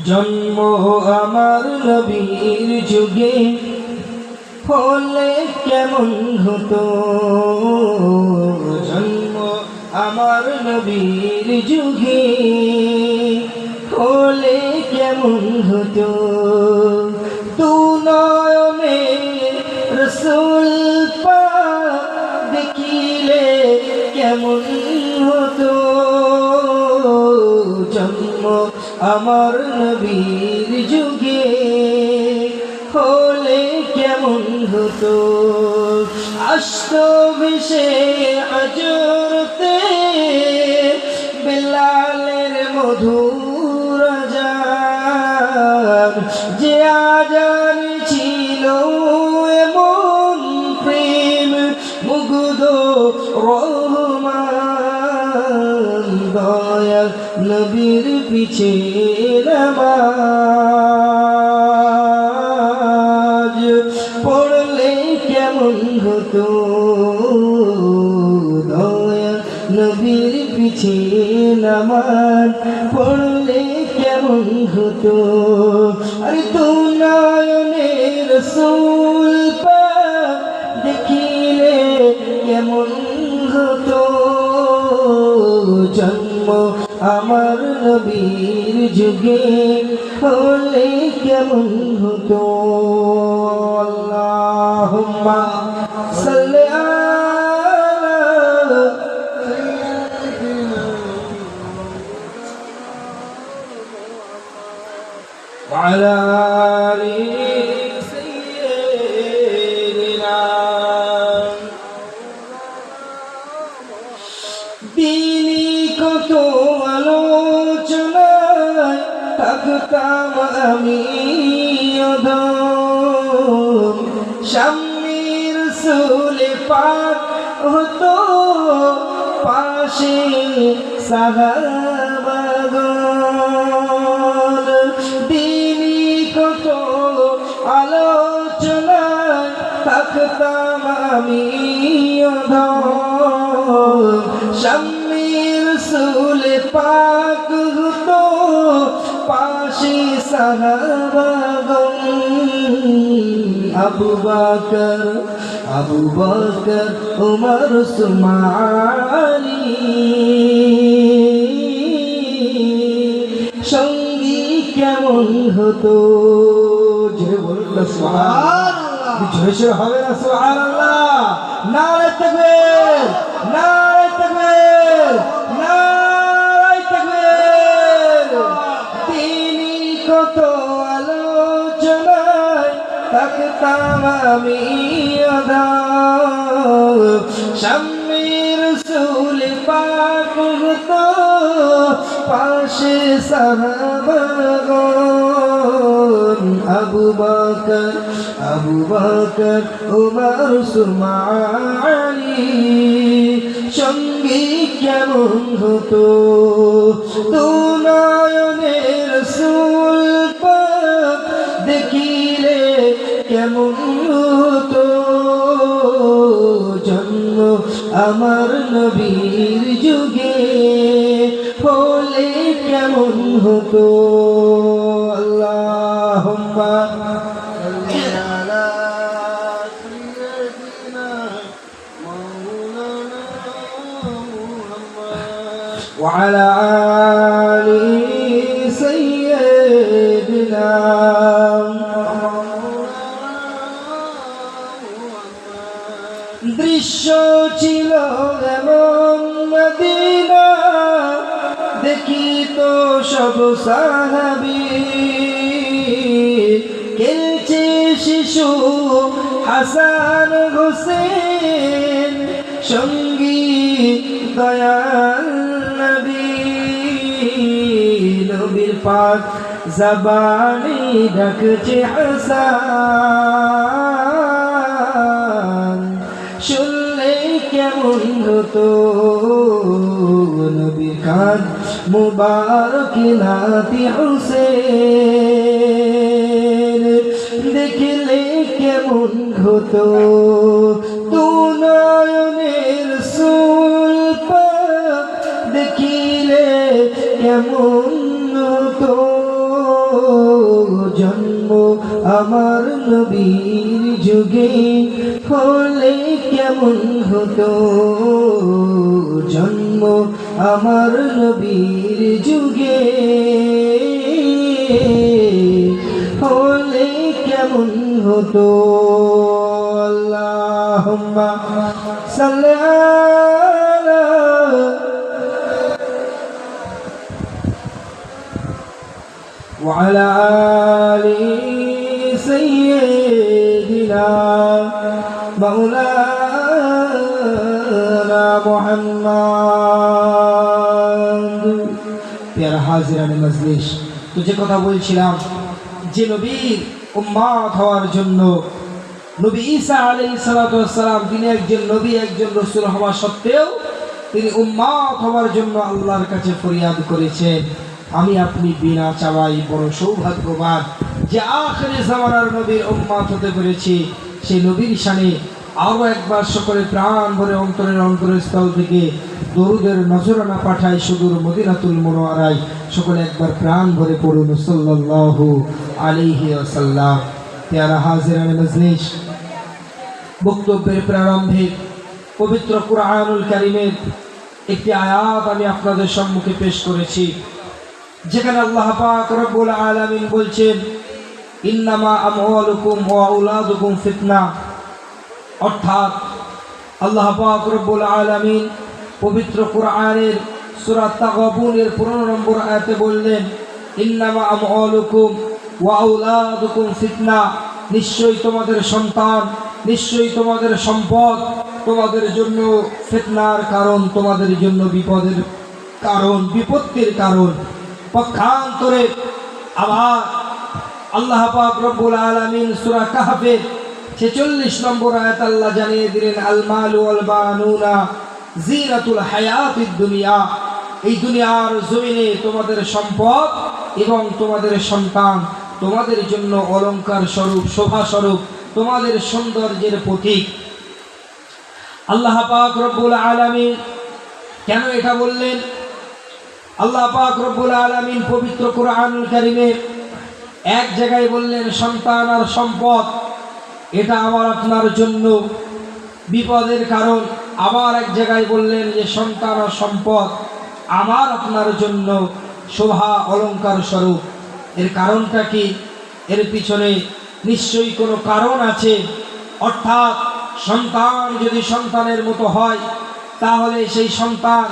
জন্ম আমার নবীর যুগে হলে কেমন হতো, জন্ম আমার নবীর যুগে হলে কেমন হতো, তু নয়নে রাসূল পাক দেখিলে কেমন হতো, জন্ম আমার নবীর যুগে হলে কেমন হতো, আসতো ভেসে হযরতে বেলালের মধুর আযান, যে আযান ছিল এমন প্রেম মুগ্ধ রহমান, দয়াল নবীর পিছে নামাজ পড়লে কেমন হতো, দয়াল নবীর পিছে নামাজ পড়লে কেমন হতো, আরে তু নয়নে রাসূল পাক দেখিলে কেমন হতো, জন্ম আমার নবীর যুগে হলে কেমন হতো। আল্লাহুম্মা সাল্লি আলা ওয়া আলা আলি সাইয়্যিদিনা। দিনী কত আলোচনায় থাকতাম আমি অধম, সামনে রাসূল পাক হতো পাশে সাহাবাগণ, দিনী কত আলোচনায় থাকতাম আমি অধম, সামনে রাসূল পাক হতো পাশে সাহাবাগণ, আবু বকর উমর উসমান আলী, সঙ্গী কেমন হতো, জোরে বলুন না সুবহানাল্লাহ, জোরে হবে না সুবহানাল্লাহ, নারে তাকবীর, নারে তাকবীর, নারে তাকবীর। তিনি কত আলোচনায় থাকতেন তামামি আদা শামির রসুল পাক তো পাশে সাহাবাগণ আবু বকর উমর সুমানি সঙ্গী কেমন হতো দুনয়নের রসুল পাক দেখিলে কেমন হতো জন্ম আমার নবীর যুগে হলে কেমন হতো আল্লাহুম্মা সাল্লি আলা সাইয়্যিদিনা মাওলানা মুহাম্মদ ওয়া আলা আলি সাইয়্যিদিনা দৃশ্য ছিল এমন মদিনা দেখি তো সব সাহাবী খেলছে শিশু হাসান হোসেন সঙ্গী দয়াল নবী নবীর পাক জবানি ডাকছে হাসান শুনলে কেমন হতো নবীর কাঁধ মুবারক নাতি হুসেন দেখলে কেমন হতো দুনয়নের রসুল পাক দেখিলে কেমন হতো জন্ম আমার নবীর যুগে হলে কেমন হতো জন্ম আমার নবীর যুগে হলে কেমন হতো আল্লাহুম্মা সাল্লি আলা وعلى آل سيدنا مولانا محمد প্যারা হাজিরানে মজলিস তো যে কথা বলছিলাম যে নবীর উম্মত হওয়ার জন্য নবী ঈসা আলাইহিস সালাতু ওয়াস সালাম তিনি একজন নবী একজন রাসূল হওয়া সত্ত্বেও তিনি উম্মত হওয়ার জন্য আল্লাহর কাছে ফরিয়াদ করেছেন আমি আপনি বিনা চাওয়াই বড় সৌভাগ্যবান যে আখিরি জামানার নবীর উম্মত হতে পেরেছি সেই নবীর শানে আরো একবার সকলে প্রাণ ভরে অন্তরের অন্তরস্থল থেকে দরুদের নজরানা পাঠায় সুদূর মদিনাতুল মুনাওয়ারায় সকলে একবার প্রাণ ভরে পড়ুন সাল্লাল্লাহু আলাইহি ওয়াসাল্লাম প্যারা হাজিরানে মজলিস বক্তব্যের প্রারম্ভে পবিত্র কুরআনুল কারীমের একটি আয়াত আমি আপনাদের সম্মুখে পেশ করেছি যেখানে আল্লাহ পাক রব্বুল আলামিন বলছেন ইন্নামা আমওয়ালুকুম ওয়া আওলাদুকুম ফিতনা অর্থাৎ আল্লাহ পাক রব্বুল আলামিন পবিত্র কোরআনের সূরা তাগাবুনের 15 নম্বর আয়াতে বললেন ইন্নামা আমওয়ালুকুম ওয়া আওলাদুকুম ফিতনা নিশ্চয়ই তোমাদের সন্তান নিশ্চয়ই তোমাদের সম্পদ তোমাদের জন্য ফিতনার কারণ তোমাদের জন্য বিপদের কারণ বিপত্তির কারণ পক্ষান্তরে আবার আল্লাহ পাক রব্বুল আলামিন সূরা কাহফের 46 নম্বর আয়াত আল্লাহ জানিয়ে দিলেন আল মালু ওয়াল বানুনা জিনাতুল হায়াতিদ দুনিয়া এই দুনিয়ার জমিনে তোমাদের সম্পদ এবং তোমাদের সন্তান তোমাদের জন্য অলংকার স্বরূপ শোভা স্বরূপ তোমাদের সৌন্দর্যের প্রতীক আল্লাহ পাক রব্বুল আলামিন কেন এটা বললেন আল্লাহ পাক রব্বুল আলামিন পবিত্র কোরআনুল কারীমে এক জায়গায় বললেন সন্তান আর সম্পদ এটা আমার আপনার জন্য বিপদের কারণ আবার এক জায়গায় বললেন যে সন্তান আর সম্পদ আমার আপনার জন্য শোভা অলংকার স্বরূপ এর কারণটা কি এর পিছনে নিশ্চয়ই কোনো কারণ আছে অর্থাৎ সন্তান যদি সন্তানের মতো হয় তাহলে সেই সন্তান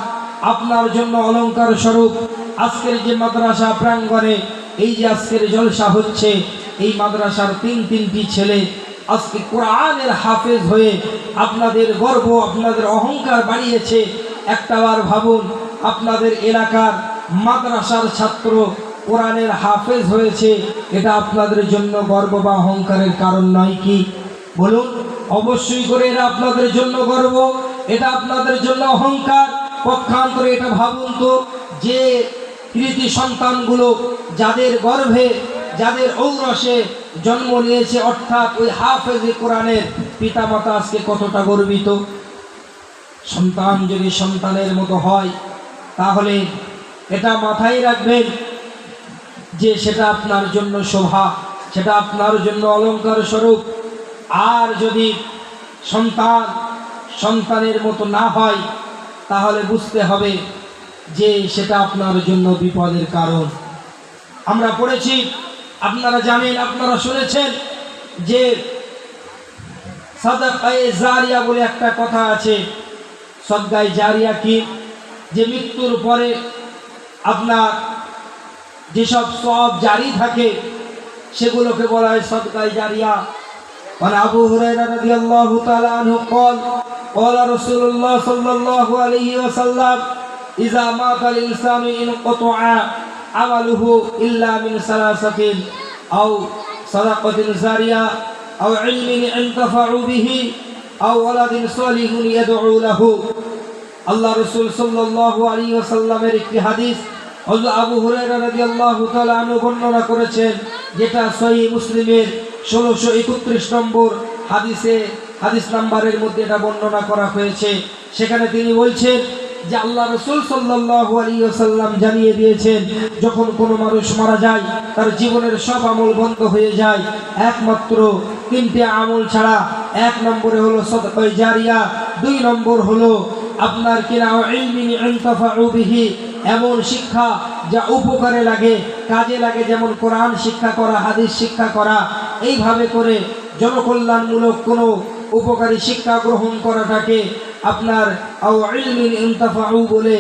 আপনার জন্য অলংকার স্বরূপ আজকের যে মাদ্রাসা প্রাঙ্গণে এই যে আজকের জলসা হচ্ছে এই মাদ্রাসার তিনটি ছেলে আজকে কোরআনের হাফেজ হয়ে আপনাদের গর্ব, আপনাদের অহংকার বাড়িয়েছে। একটাবার ভাবুন, আপনাদের এলাকার মাদ্রাসার ছাত্র কোরআনের হাফেজ হয়েছে, এটা আপনাদের জন্য গর্ব বা অহংকারের কারণ নয় কি? বলুন। অবশ্যই করে এটা আপনাদের জন্য গর্ব, এটা আপনাদের জন্য অহংকার। পক্ষান্তরে এটা ভাবুন তো, যে কৃতি সন্তানগুলো যাদের গর্ভে, যাদের ঔরসে জন্ম নিয়েছে, অর্থাৎ ওই হাফেজে কোরআনের পিতামাতা আজকে কতটা গর্বিত। সন্তান যদি সন্তানের মতো হয়, তাহলে এটা মাথায় রাখবেন যে সেটা আপনার জন্য শোভা, সেটা আপনার জন্য অলংকার স্বরূপ। আর যদি সন্তানের মতো না হয়, তাহলে বুঝতে হবে যে সেটা আপনার জন্য বিপদের কারণ। আমরা পড়েছি, আপনারা জানেন, আপনারা শুনেছেন যে সাদাকায়ে জারিয়া বলে একটা কথা আছে। সদকায়ে জারিয়া কি? যে মৃত্যুর পরে আপনার যেসব সওয়াব জারি থাকে সেগুলোকে বলা হয় সদকায়ে জারিয়া। وعن أبو هريرة رضي الله تعالى عنه قال قال رسول الله صلى الله عليه وسلم إذا مات الإنسان انقطع عمله إلا من ثلاثة أو صدقة جارية أو علم ينتفع به أو ولد صالح يدعو له। আল্লাহ রাসূল সাল্লাল্লাহু আলাইহি ওয়াসাল্লামের একটি হাদিস হযরত আবু হুরায়রা রাদিয়াল্লাহু তাআলা আনহু বর্ণনা করেছেন, যেটা সহিহ মুসলিমের 1631 নম্বর হাদিস নাম্বারের মধ্যে এটা বর্ণনা করা হয়েছে। সেখানে তিনি বলছেন যে আল্লাহ রাসূল সাল্লাল্লাহু আলাইহি ওয়াসাল্লাম জানিয়ে দিয়েছেন, যখন কোনো মানুষ মারা যায় তার জীবনের সব আমল বন্ধ হয়ে যায় একমাত্র তিনটে আমল ছাড়া। এক নম্বরে হলো সাদাকায়ে জারিয়া, দুই নম্বর হলো আপনার কিনা ইলমিন ইনতাফাউ বিহি, এমন শিক্ষা যা উপকারে লাগে, কাজে লাগে, যেমন কোরআন শিক্ষা করা, হাদিস শিক্ষা করা। এইভাবে করে জনকল্যাণমূলক কোনো উপকারী শিক্ষা গ্রহণ করাটাকে আপনার আও ইলমিন ইনতাফাউ বলে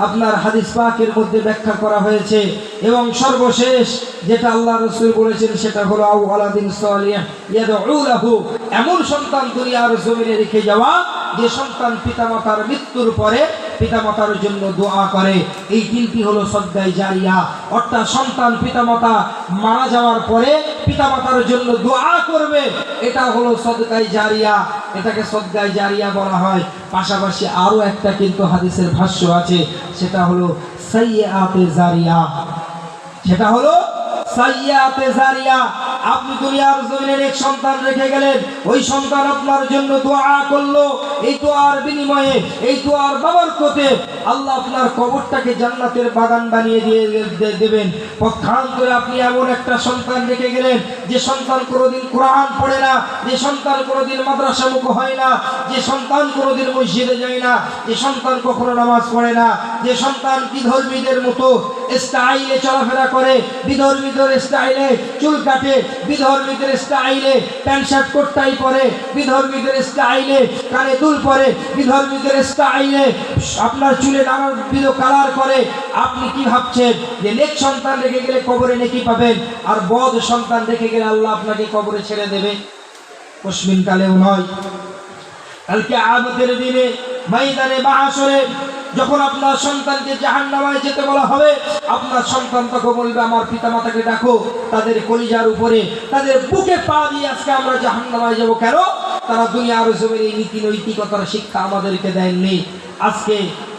আপনার হাদিস পাকের মধ্যে ব্যাখ্যা করা হয়েছে। এবং সর্বশেষ যেটা আল্লাহ রাসূল বলেছেন সেটা হলো আও ওয়ালাদিন সালিহ ইয়াদউ লাহু, এমন সন্তান দুনিয়ার জমিনে রেখে যাওয়া যে সন্তান পিতামাতার মৃত্যুর পরে পিতামাতার জন্য দোয়া করে। এই তিনটি হলো সদকায়ে জারিয়া, অর্থাৎ সন্তান পিতামাতা মারা যাওয়ার পরে পিতামাতার জন্য দোয়া করবে, এটা হলো সদকায়ে জারিয়া। এটাকে সদকায়ে জারিয়া বলা হয়। পাশাপাশি আরো একটা কিন্তু হাদিসের ভাষ্য আছে, সেটা হলো সাইয়্যাতে জারিয়া। সেটা হলো সাইয়্যাতে জারিয়া। আপনি দুনিয়ার জমিনে এক সন্তান রেখে গেলেন, ওই সন্তান আপনার জন্য দোয়া করলো, এই দোয়ার বিনিময়ে, এই দোয়ার বাবরকতে আল্লাহ আপনার কবরটাকে জান্নাতের বাগান বানিয়ে দিয়ে দেবেন। পক্ষান্তরে আপনি এমন একটা সন্তান রেখে গেলেন যে সন্তান কোনোদিন কোরআন পড়ে না, যে সন্তান কোনোদিন মাদ্রাসামুখ হয় না, যে সন্তান কোনোদিন মসজিদে যায় না, যে সন্তান কখনো নামাজ পড়ে না, যে সন্তান বিধর্মীদের মতো স্টাইলে চলাফেরা করে, বিধর্মীদের স্টাইলে চুল কাটে, বিধর্মীদের স্টাইলে প্যান্ট শার্ট কোটটাই পরে, বিধর্মীদের স্টাইলে কানে দুল পরে, বিধর্মীদের স্টাইলে আপনার চুলে নানাবিধ কালার করে। আপনি কি ভাবছেন যে নেক সন্তান রেখে গেলে কবরে নেকি পাবেন, আর বদ সন্তান রেখে গেলে আল্লাহ আপনাকে কবরে ছেড়ে দেবে? কসমিন কালেও নয়। কালকে কিয়ামতের দিনে ময়দানে মাহশরে যখন আপনার সন্তানকে জাহান্নামে যেতে বলা হবে, আপনার সন্তান তখন বলবে, আমার পিতামাতাকে ডাকো। তাদের কলিজার উপরে, তাদের বুকে পা দিয়ে আজকে আমরা জাহান্নামে যাব। কেন? তারা দুনিয়ার জমিনে এই নীতি নৈতিকতার শিক্ষা আমাদেরকে দেননি। আজকে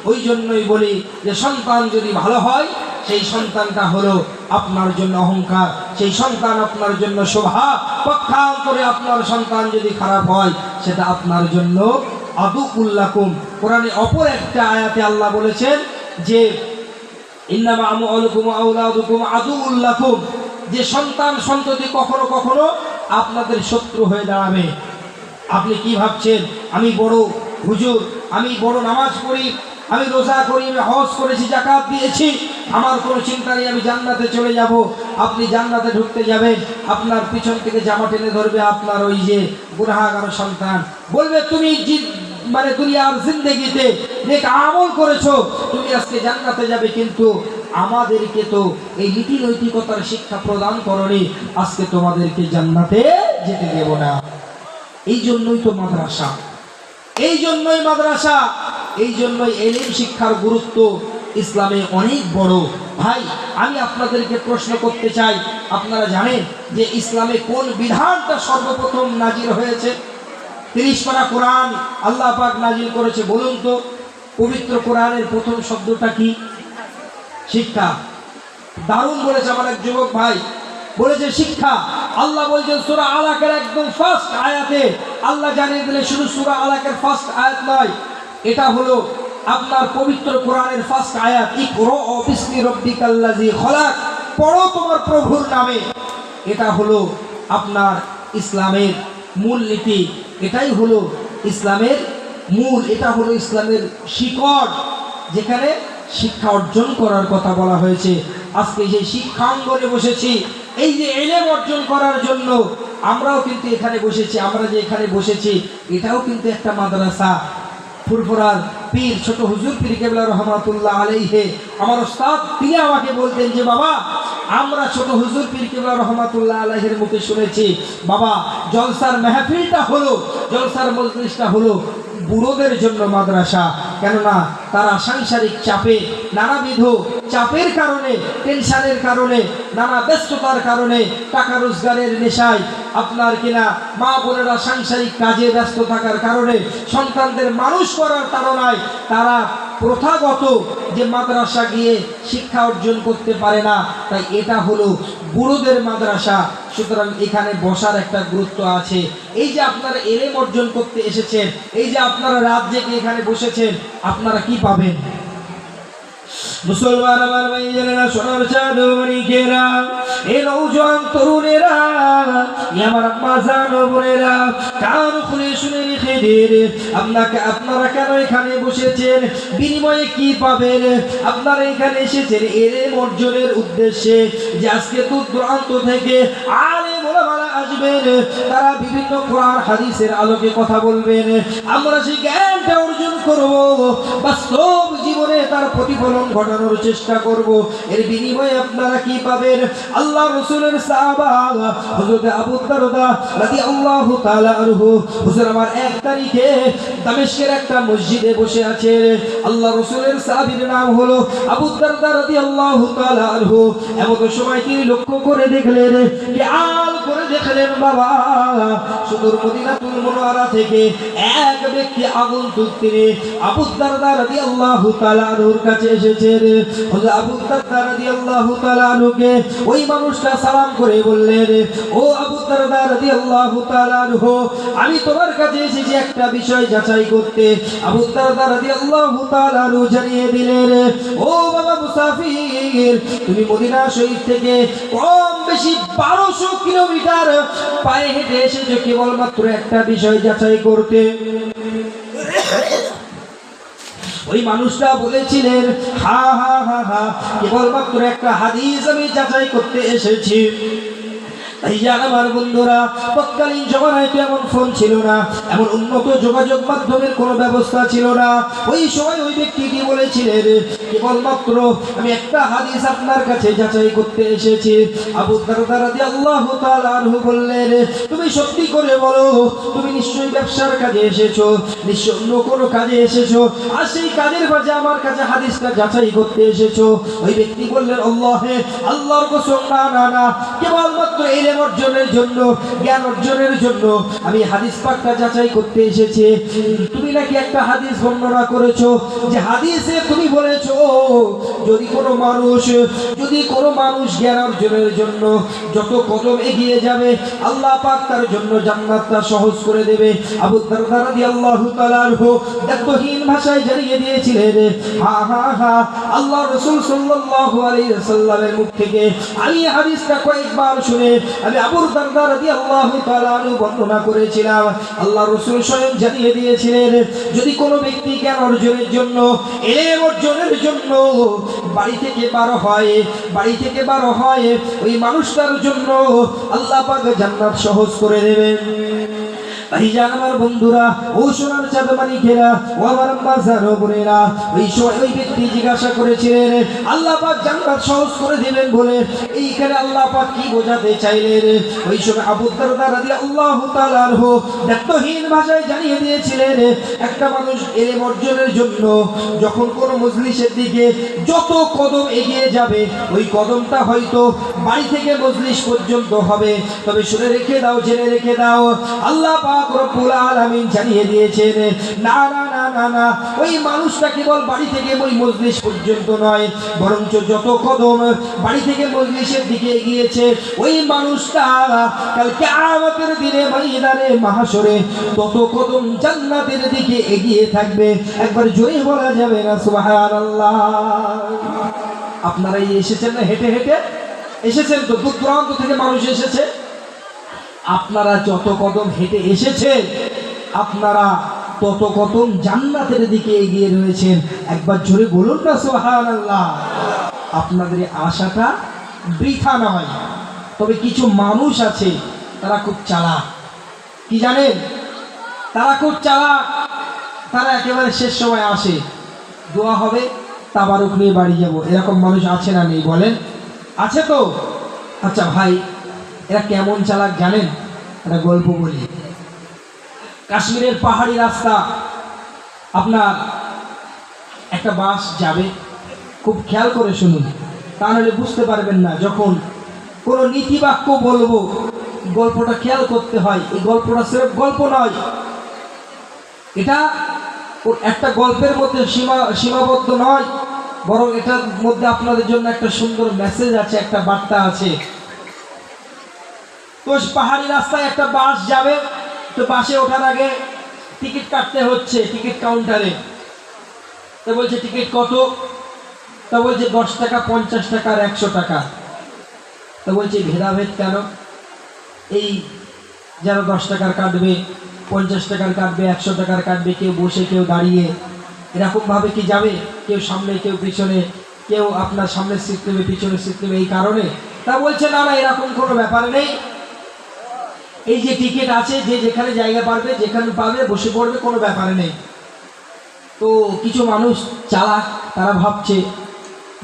ওই জন্যই বলি যে সন্তান যদি ভালো হয়, সেই সন্তানটা হলো আপনার জন্য অহংকার, সেই সন্তান আপনার জন্য শোভা। পক্ষান্তরে আপনার সন্তান যদি খারাপ হয়, সেটা আপনার জন্য আদুউল্লাকুম। কোরআনে অপর একটা আয়াতে আল্লাহ বলেছেন যে ইন্নামা আমওয়ালুকুম ওয়া আওলাদুকুম আদুউল্লাকুম, যে সন্তান সন্ততি কখনো কখনো আপনাদের শত্রু হয়ে দাঁড়াবে। আপনি কি ভাবছেন, আমি বড় হুজুর, আমি বড় নামাজ পড়ি, আমি রোজা করি, আমি হজ করেছি, যাকাত দিয়েছি, আমার কোনো চিন্তা নেই, আমি জান্নাতে চলে যাব। আপনি জান্নাতে ঢুকতে যাবেন, আপনার পিছন থেকে জামা টেনে ধরবে আপনার ওই যে গুনাহগার সন্তান, বলবে তুমি মানে দুনিয়ার জিন্দেগিতে নেক আমল করেছো, তুমি আজকে জান্নাতে যাবে, কিন্তু আমাদেরকে তো এই নীতি নৈতিকতার শিক্ষা প্রদান করনি, আজকে তোমাদেরকে জান্নাতে যেতে দেব না। এই জন্যই তো মাদ্রাসা, এই জন্যই মাদ্রাসা, এই জন্যই এলিম শিক্ষার গুরুত্ব ইসলামে অনেক বড়। ভাই, আমি আপনাদেরকে প্রশ্ন করতে চাই, আপনারা জানেন যে ইসলামে কোন বিধানটা সর্বপ্রথম নাজিল হয়েছে? 30 পারা কোরআন আল্লাহ পাক নাজিল করেছে। বলুন তো, পবিত্র কোরআনের প্রথম শব্দটা কি? শিক্ষা। দারুণ বলেছে আমার এক যুবক ভাই, বলেছে শিক্ষা। আল্লাহ বলছেন সূরা আলাকের একদম ফার্স্ট আয়াতে, আল্লাহ জানিয়ে দিলে শুধু সূরা আলাকের ফার্স্ট আয়াত নয়, এটা হলো আপনার পবিত্র কোরআনের ফার্স্ট আয়াত। ইকরা বিসমি রাব্বিকাল্লাযী খলাক, পড়ো তোমার প্রভুর নামে। এটা হলো আপনার ইসলামের মূল নীতি, এটাই হলো ইসলামের মূল, এটা হলো ইসলামের শিকড়, যেখানে শিক্ষা অর্জন করার কথা বলা হয়েছে। আজকে যে শিক্ষাঙ্গনে বসেছি, এই যে ইলম অর্জন করার জন্য আমরাও কিন্তু এখানে বসেছি, আমরা যে এখানে বসেছি এটাও কিন্তু একটা মাদ্রাসা। ফুরফুরার পীর ছোট হুজুর পীর কেবলা রহমাতুল্লাহ আলাইহি, আমার ওস্তাদ, তিনি আমাকে বলতেন যে বাবা, আমরা ছোট হুজুর পীর কেবলা রহমাতুল্লাহ আলাইহির মুখে শুনেছি, বাবা জলসার মেহফিলটা হলো, জলসার মজলিসটা হলো বুড়োদের জন্য মাদ্রাসা। কেননা তারা সাংসারিক চাপে, নানাবিধ চাপের কারণে, টেনশনের কারণে, নানা ব্যস্ততার কারণে, টাকা রোজগারের নেশায় আপনার কিনা মা বোনেরা সাংসারিক কাজে ব্যস্ত থাকার কারণে, সন্তানদের মানুষ করার তাড়নায় তারা প্রথাগত যে মাদ্রাসা গিয়ে শিক্ষা অর্জন করতে পারে না। তাই এটা হলো বুড়োদের মাদ্রাসা। সুতরাং এখানে বসার একটা গুরুত্ব আছে। এই যে আপনারা ইলম অর্জন করতে এসেছেন, এই যে আপনারা রাত জেগে এখানে বসেছেন, আপনারা কি পাবেন? মুসলমান আমার ভাইয়েরা, সোনার চাঁদমণিকেরা, এই নওজোয়ান তরুণেরা, আমার আম্মা জান বোনেরা, কান খুলে শুনে রেখে দিন, আপনারা কেন এখানে বসেছেন, বিনিময়ে কি পাবেন? আপনারা এখানে এসেছেন ইলম অর্জনের উদ্দেশ্যে, যে আজকে দূর দূরান্ত থেকে আলেম ওলামারা আসবেন, তারা বিভিন্ন কোরআন হাদিসের আলোকে কথা বলবেন, আমরা সেই জ্ঞানটা অর্জন করব, বাস্তব জীবনে তার প্রতিফলন ঘটানোর চেষ্টা করব। এর বিনিময়ে আপনারা কি পাবেন? আল্লাহ রাসূলের সাহাবা হযরত আবু দারদা রাদিয়াল্লাহু তাআলা আনহু, হুজুর আমার 1 তারিখে দামেস্কের একটা মসজিদে বসে আছে। আল্লাহ রাসূলের সাহাবীর নাম হলো আবু দারদা রাদিয়াল্লাহু তাআলা আনহু। এমন সময় তিনি লক্ষ্য করে দেখলেন, খেয়াল করে দেখলেন, বাবা সুদূর মদিনাতুল মুনাওয়ারা থেকে এক ব্যক্তি আগন্তুক, তিনি আবু দারদা রাদিয়াল্লাহু তাআলা আনহুর কাছে এসেছেন। হযরত আবু দারদা রাদিয়াল্লাহু তাআলা আনহুকে ওই মানুষটা সালাম করে বললেন, ও আবু দারদা রাদিয়াল্লাহু তাআলা আনহু, আমি তোমার কাছে এসেছি একটা বিষয় যাচাই করতে। আবু দারদা রাদিয়াল্লাহু তাআলা আনহু জানিয়ে দিলেন, ও বাবা মুসাফির, তুমি মদিনা শরীফ থেকে কম বেশি 1200 কিলোমিটার পায়ে হেঁটে এসেছো কেবলমাত্র একটা বিষয় যাচাই করতে। ওই মানুষটা বলেছিলেন, হা হা হা হা, কেবলমাত্র একটা হাদিস আমি যাচাই করতে এসেছি। তাই আমার বন্ধুরা, তৎকালীন জমানায় তো এমন ফোন ছিল না, এমন উন্নত যোগাযোগ মাধ্যমের কোনো ব্যবস্থা ছিল না। ওই সময় ওই ব্যক্তি কি বলেছিলেন, কেবলমাত্র আমি একটা হাদিস আপনার কাছে যাচাই করতে এসেছি। আবু দারদা রাদিয়াল্লাহু তাআলা আনহু বললেন, তুমি সত্যি করে বলো, তুমি নিশ্চয়ই ব্যবসার কাজে এসেছো, নিশ্চয় অন্য কোনো কাজে এসেছো, আর সেই কাজের মাঝে আমার কাছে হাদিসটা যাচাই করতে এসেছো? ওই ব্যক্তি বললেন, আল্লাহর কসম, না না না, কেবলমাত্র ইলম অর্জনের জন্য, জ্ঞান অর্জনের জন্য আমি হাদিস পাকটা যাচাই করতে এসেছি। তুমি নাকি একটা হাদিস বর্ণনা করেছো, যে হাদিসে তুমি বলেছো যদি কোনো মানুষ জ্ঞান অর্জনের জন্য যত কদম এগিয়ে যাবে, আল্লাহ পাক তার জন্য জান্নাতটা সহজ করে দেবে। আবু দারদা রাদিয়াল্লাহু তাআলা আনহু দায়িত্বহীন ভাষায় জানিয়ে দিয়েছিলেন, হা হা হা, আল্লাহ রাসূল সাল্লাল্লাহু আলাইহি ওয়াসাল্লামের মুখ থেকে আমি হাদিসটা কয়েকবার শুনে আমি আবু দারদা রাদিয়াল্লাহু তাআলা আনহু বর্ণনা করেছিলাম। আল্লাহ রাসূল স্বয়ং জানিয়ে দিয়েছিলেন, যদি কোনো ব্যক্তি জ্ঞান অর্জনের জন্য, ইলম অর্জনের জন্য বাড়ি থেকে বার হয়, ওই মানুষটার জন্য আল্লাহ পাক জান্নাত সহজ করে দেবেন। ভাইজান আমার বন্ধুরা, ও সোনার চাঁদ মানিকেরা, ও আমার বাজার বোনেরা, ওই সময় ওই ব্যক্তি জিজ্ঞাসা করেছিলেন আল্লাহ পাক জান্নাত সহজ করে দিবেন বলে এইখানে আল্লাহ পাক কি বোঝাতে চাইলেন। ওই সময় আবু দারদা রাদিয়াল্লাহু তাআলা আনহু দায়িত্বহীন ভাষায় জানিয়ে দিয়েছিলেন, একটা মানুষ ইলম অর্জনের জন্য যখন কোনো মজলিসের দিকে যত কদম এগিয়ে যাবে, ওই কদমটা হয়তো বাড়ি থেকে মজলিস পর্যন্ত হবে, তবে শুনে রেখে দাও, জেনে রেখে দাও, আল্লাহ পাক রব্বুল আলামিন জানিয়ে দিয়েছেন না না না না না, ওই মানুষটা কেবল বাড়ি থেকে ওই মজলিস পর্যন্ত নয়, বরঞ্চ যত কদম বাড়ি থেকে মজলিসের দিকে এগিয়েছে, ওই মানুষটা কাল কিয়ামতের দিনে ময়দানে মাহশরে তত কদম জান্নাতের দিকে এগিয়ে থাকবে। একবার জোরে বলা যাবে না সুবহানাল্লাহ? আপনারা এই এসেছেন না, হেঁটে হেঁটে এসেছেন তো, দূর দূরান্ত থেকে মানুষ এসেছে। আপনারা যত কদম হেঁটে এসেছেন, আপনারা তত কদম জান্নাতের দিকে এগিয়ে রয়েছেন। একবার জোরে বলুন না সুবহানাল্লাহ? আপনাদের আশাটা বৃথা নয়। তবে কিছু মানুষ আছে তারা খুব চালাক। কি জানেন? তারা খুব চালাক। তারা একেবারে শেষ সময় আসে, দোয়া হবে তাবারুক নিয়ে বাড়ি যাব। এরকম মানুষ আছে না নেই বলেন? আছে তো? আচ্ছা ভাই, এরা কেমন চালাক জানেন? একটা গল্প বলি। কাশ্মীরের পাহাড়ি রাস্তা, আপনার একটা বাস যাবে, খুব খেয়াল করে শুনুন, তা নাহলে বুঝতে পারবেন না। যখন কোনো নীতিবাক্য বলবো, গল্পটা খেয়াল করতে হয়। এই গল্পটা সির্ফ গল্প নয়, এটা একটা গল্পের মধ্যে সীমাবদ্ধ নয়, বরং এটার মধ্যে আপনাদের জন্য একটা সুন্দর মেসেজ আছে, একটা বার্তা আছে। তো পাহাড়ি রাস্তায় একটা বাস যাবে, তো বাসে ওঠার আগে টিকিট কাটতে হচ্ছে টিকিট কাউন্টারে। তো বলছে টিকিট কত? তা বলছে 10 টাকা, 50 টাকা আর 100 টাকা। তো বলছে ভেদাভেদ কেন? এই যারা 10 টাকার কাটবে, 50 টাকার কাটবে, 100 টাকার কাটবে, কেউ বসে কেউ দাঁড়িয়ে, এরকমভাবে কি যাবে? কেউ সামনে কেউ পিছনে, কেউ আপনার সামনের সিট নেবে, পিছনের সিট নেবে, এই কারণে? তা বলছে না না, এরকম কোনো ব্যাপার নেই। এই যে টিকিট আছে, যে যেখানে জায়গা পারবে, যেখানে পাবে বসে পড়বে, কোনো ব্যাপার নেই। তো কিছু মানুষ চালাক, তারা ভাবছে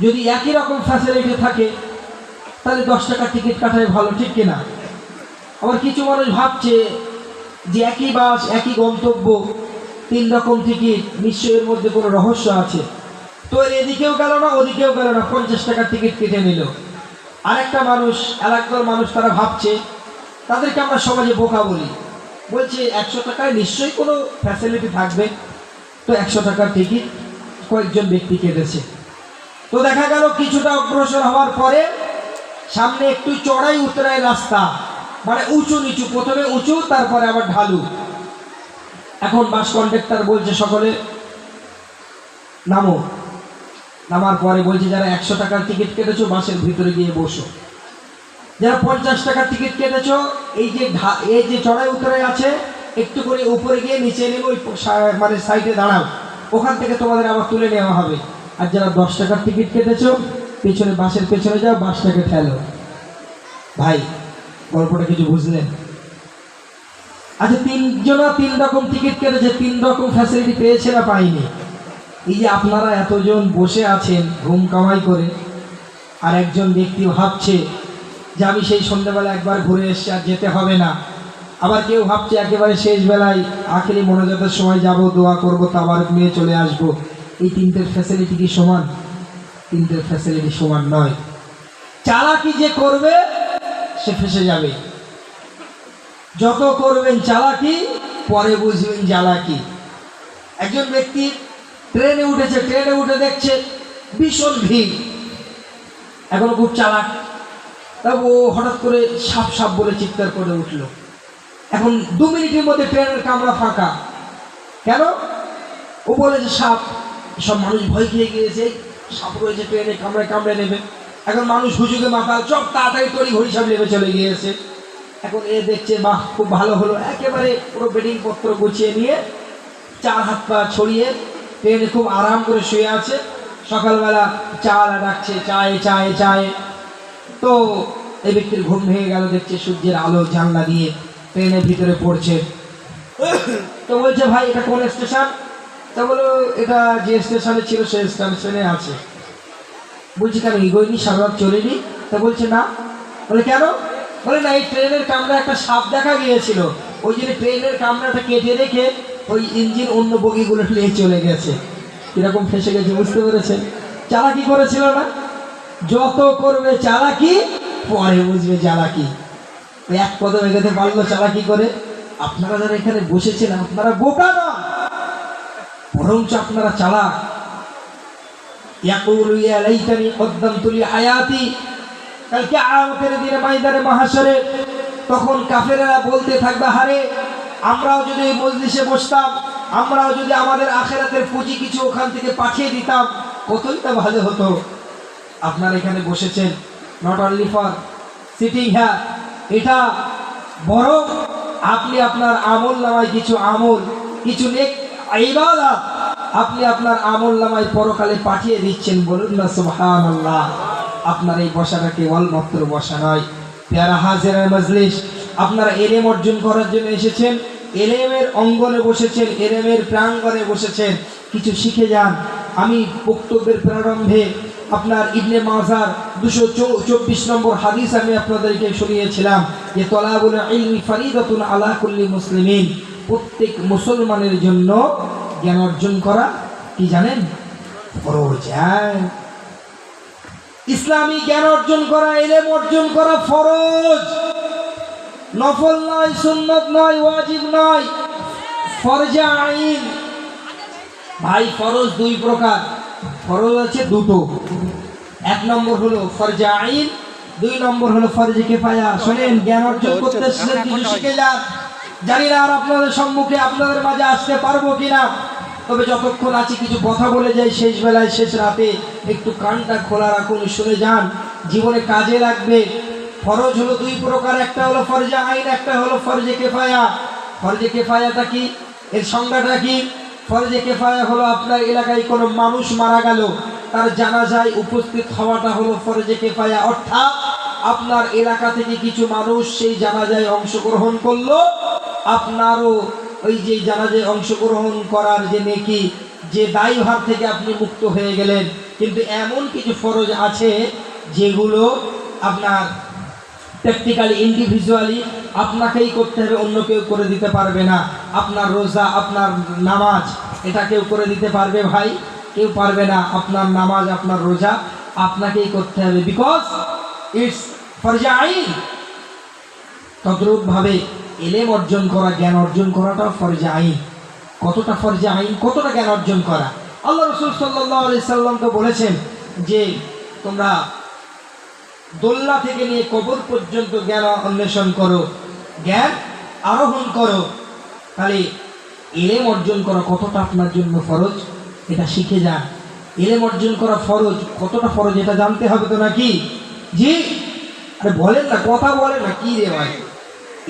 যদি একই রকম ফ্যাসিলিটি থাকে তাহলে 10 টাকার টিকিট কাটাই ভালো, ঠিক কিনা? আবার কিছু মানুষ ভাবছে যে একই বাস, একই গন্তব্য, 3 রকম টিকিট, নিশ্চয়ই এর মধ্যে কোনো রহস্য আছে। তো এদিকেও গেল না, ওদিকেও গেল না, 50 টাকার টিকিট কেটে নিল। আরেকটা মানুষ, এলাকার মানুষ, তারা ভাবছে, তাদেরকে আমরা সমাজে বোকা বলি, বলছে 100 টাকায় নিশ্চয়ই কোনো ফ্যাসিলিটি থাকবে। তো 100 টাকার টিকিট কয়েকজন ব্যক্তি কেটেছে। তো দেখা গেল কিছুটা অগ্রসর হওয়ার পরে সামনে একটু চড়াই উতরাই রাস্তা, মানে উঁচু নিচু, প্রথমে উঁচু তারপরে আবার ঢালু। এখন বাস কন্ডাক্টর বলছে সকলে নামো। নামার পরে বলছে যারা 100 টাকার টিকিট কেটেছো বাসের ভিতরে গিয়ে বসো, যারা 50 টাকার টিকিট কেটেছো এই যে চড়াই উতরাই আছে, একটু করে উপরে গিয়ে নিচে নেমে ওই মানে সাইডে দাঁড়াও, ওখান থেকে তোমাদের আবার তুলে নেওয়া হবে। আর যারা 10 টাকার টিকিট কেটেছো পেছনে, বাসের পেছনে যাও, বাসটাকে ঠেলো। ভাই, গল্পটা কিছু বুঝলেন? আচ্ছা, 3 জনা 3 রকম টিকিট কেটেছে, 3 রকম ফ্যাসিলিটি পেয়েছে না পাইনি? এই যে আপনারা এতজন বসে আছেন ঘুম কামাই করে, আর একজন ব্যক্তি ভাবছে যে আমি সেই সন্ধ্যাবেলা একবার ঘুরে এসে আর যেতে হবে না। আবার কেউ ভাবছে একেবারে শেষ বেলায় আখেরি মোনাজাতের সময় যাব, দোয়া করব, তাবারুক নিয়ে চলে আসব। এই 3টের ফ্যাসিলিটি কি সমান? 3টের ফ্যাসিলিটি সমান নয়। চালাকি যে করবে সে ফেসে যাবে। যত করবেন চালাকি, পরে বুঝবেন জ্বালাকি। একজন ব্যক্তি ট্রেনে উঠেছে, ট্রেনে উঠে দেখছে ভীষণ ভিড়, এখন খুব চালাক। তবে ও হঠাৎ করে সাপ সাপ বলে চিৎকার করে উঠল। এখন 2 মিনিটের মধ্যে ট্রেনের কামরা ফাঁকা। কেন? ও বলে যে সাপ। সব মানুষ ভয় খেয়ে গিয়েছে, সাপ রয়েছে ট্রেনে, কামড়ে কামড়ে নেবে। এখন মানুষ হুজুগে মাতাল, সব তাড়াতাড়ি তড়ি ঘড়ি সব নেমে চলে গিয়েছে। এখন এ দেখছে বাহ, খুব ভালো হলো, একেবারে পুরো বেডিং পত্র গুছিয়ে নিয়ে 4 হাত পা ছড়িয়ে ট্রেনে খুব আরাম করে শুয়ে আছে। সকালবেলা চা ডাকছে, চায়ে চায়ে চায়ে। তো এই ব্যক্তির ঘুম ভেঙে গেল, দেখছে সূর্যের আলো জানলা দিয়ে ট্রেনের ভিতরে পড়ছে। তো বলছে ভাই এটা কোন স্টেশন? তা বলো এটা যে স্টেশনে ছিল সেই স্টেশনে আছে। বলছি কেন ইগোইনি সারা রাত চলেনি? তা বলছে না। বলে কেন? বলে না এই ট্রেনের কামরা একটা সাপ দেখা গিয়েছিল, ওই জন্য ট্রেনের কামরাটা কেটে রেখে ওই ইঞ্জিন অন্য বগিগুলো নিয়ে চলে গেছে। কিরকম ফেসে গেছে বুঝতে পেরেছেন? চালাকি করেছিল না? যত করবে চালাকি পরে বুঝবে চালাকি। ওই এক কদম এগোতে পারলো চালাকি করে। আপনারা যারা এখানে বসেছেন আপনারা বোকা না, বরঞ্চ আপনারা চালাক। ইয়াকুলু ইয়া লাইতানি কদ্দামতু লি হায়াতি, কালকে কিয়ামতের দিনে ময়দানে মাহশরে তখন কাফেররা বলতে থাকবে, হারে আমরাও যদি এই মজলিসে বসতাম, আমরাও যদি আমাদের আখিরাতের পুঁজি কিছু ওখান থেকে পাঠিয়ে দিতাম কতই তা ভালো হতো। আপনারা এখানে বসেছেন not only for sitting here, এটা বরং আপনি আপনার আমল নামায় কিছু আমল, কিছু নেক ইবাদত আপনি আপনার আমল নামায় পরকালে পাঠিয়ে দিচ্ছেন। বলুন না সুবহানাল্লাহ। আপনার এই বসাটা কেবলমাত্র বসা নয়, প্যারা হাজিরের মজলিস। আপনারা এলেম অর্জন করার জন্য এসেছেন, এলেমের অঙ্গনে বসেছেন, এলেমের প্রাঙ্গণে বসেছেন, কিছু শিখে যান। আমি বক্তব্যের প্রারম্ভে আপনার ইবনে মাজার 224 নম্বর হাদিস আমি আপনাদেরকে শুনিয়েছিলাম যে তলাবুল ইলমি ফরিদাতুন আলা কুল্লি মুসলিমিন, প্রত্যেক মুসলমানের জন্য জ্ঞান অর্জন করা কি জানেন? ফরজ। ইসলামী জ্ঞান অর্জন করা, ইলম অর্জন করা ফরজ, নফল নয়, সুন্নত নয়, ওয়াজিব নয়, ফরজে আইন। ভাই ফরজ দুই প্রকার, ফরজ আছে দুটো। এক নম্বর হলো ফরজে আইন, দুই নম্বর হলো ফরজে কিফায়া। শোনেন, জ্ঞান অর্জন করতে কিছু শিখে যান। জানি না আর আপনাদের সম্মুখে আপনাদের মাঝে আসতে পারবো কিনা, তবে যতক্ষণ আছি কিছু কথা বলে যাই শেষ বেলায়, শেষ রাতে একটু কানটা খোলা রাখুন, শুনে যান, জীবনে কাজে লাগবে। ফরজ হলো দুই প্রকার, একটা হলো ফরজে আইন, একটা হলো ফরজে কিফায়া। ফরজে কিফায়াটা কি, এর সংজ্ঞাটা কি? ফরজে কিফায়া হলো আপনার এলাকায় কোনো মানুষ মারা গেল, তার জানাজায় উপস্থিত হওয়াটা হলো ফরজে কিফায়া। অর্থাৎ আপনার এলাকা থেকে কিছু মানুষ সেই জানাজায় অংশগ্রহণ করলো, আপনারও ওই যে জানাজায় অংশগ্রহণ করার যে নেকি, যে দায়ভার থেকে আপনি মুক্ত হয়ে গেলেন। কিন্তু এমন কিছু ফরজ আছে যেগুলো আপনার প্র্যাকটিক্যালি ইন্ডিভিজুয়ালি আপনাকেই করতে হবে, অন্য কেউ করে দিতে পারবে না। আপনার রোজা, আপনার নামাজ, এটা কেউ করে দিতে পারবে? ভাই কেউ পারবে না। আপনার নামাজ, আপনার রোজা আপনাকেই করতে হবে, বিকজ ইটস ফরজে আইন। তদ্রূপভাবে ইলম অর্জন করা, জ্ঞান অর্জন করাটাও ফরজে আইন। কতটা ফরজে আইন, কতটা জ্ঞান অর্জন করা। আল্লাহ রাসূল সাল্লাল্লাহু আলাইহি সাল্লাম তো বলেছেন যে তোমরা দোলনা থেকে নিয়ে কবর পর্যন্ত জ্ঞান অন্বেষণ করো, জ্ঞান আরোহণ করো। তাহলে ইলম অর্জন করা কতটা আপনার জন্য ফরজ, এটা শিখে যান। ইলম অর্জন করা ফরজ, কতটা ফরজ এটা জানতে হবে তো নাকি? জি, আরে বলেন না, কথা বলেন না, কি রে ভাই?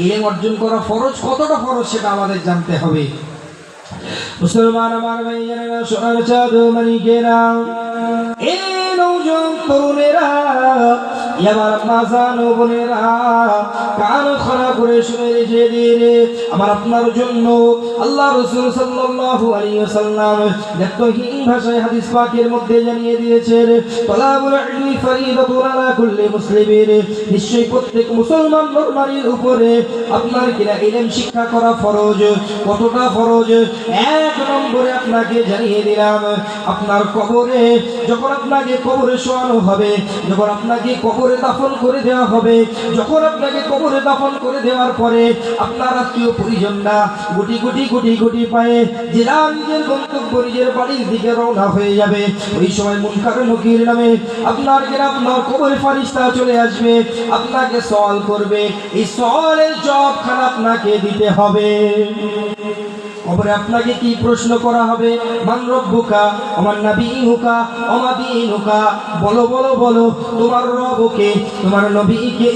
ইলম অর্জন করা ফরজ, কতটা ফরজ সেটা আমাদের জানতে হবে। মুসলমান আমার ভাইয়েরা, সোনার চাঁদ মানিকেরা, এই নওজোয়ান তরুণেরা, এবার মাজান বোনেরা, কান খোলা করে শুনে রেখে আমার আপনার জন্য আল্লাহ রাসূল সাল্লাল্লাহু আলাইহি ওয়াসাল্লাম ব্যক্তহীন ভাষায় হাদিস পাকের মধ্যে জানিয়ে দিয়েছেন, তলাবুল ইলমি ফরিদাতুন আলা কুল্লি মুসলিমিন, নিশ্চয়ই প্রত্যেক মুসলমান নারীর উপরে আপনার কিনা ইলম শিক্ষা করা ফরজ। কতটা ফরজ? এক নম্বরে আপনাকে জানিয়ে দিলাম, আপনার কবরে যখন আপনাকে কবরে শোয়ানো হবে, যখন আপনাকে কবরে দাফন করে দেওয়া হবে, যখন আপনাকে কবরে দাফন করে দেওয়ার পরে আপনার আত্মীয় পরিজনরা গুটি গুটি গুটি গুটি পায়ে যারা নিজের গন্তব্য, নিজের বাড়ির দিকে রওনা হয়ে যাবে, ওই সময় মুনকার নকির নামে আপনার কবরে ফারিস্তা চলে আসবে, আপনাকে সওয়াল করবে। এই সওয়ালের জবাবখানা আপনাকে দিতে হবে। কবরে আপনাকে কি প্রশ্ন করা হবে? মান রব্বুকা, আমার নাবিয়ুকা, ওমা দীনুকা, বলো বলো বলো তোমার রব কে, তোমার নবী কে,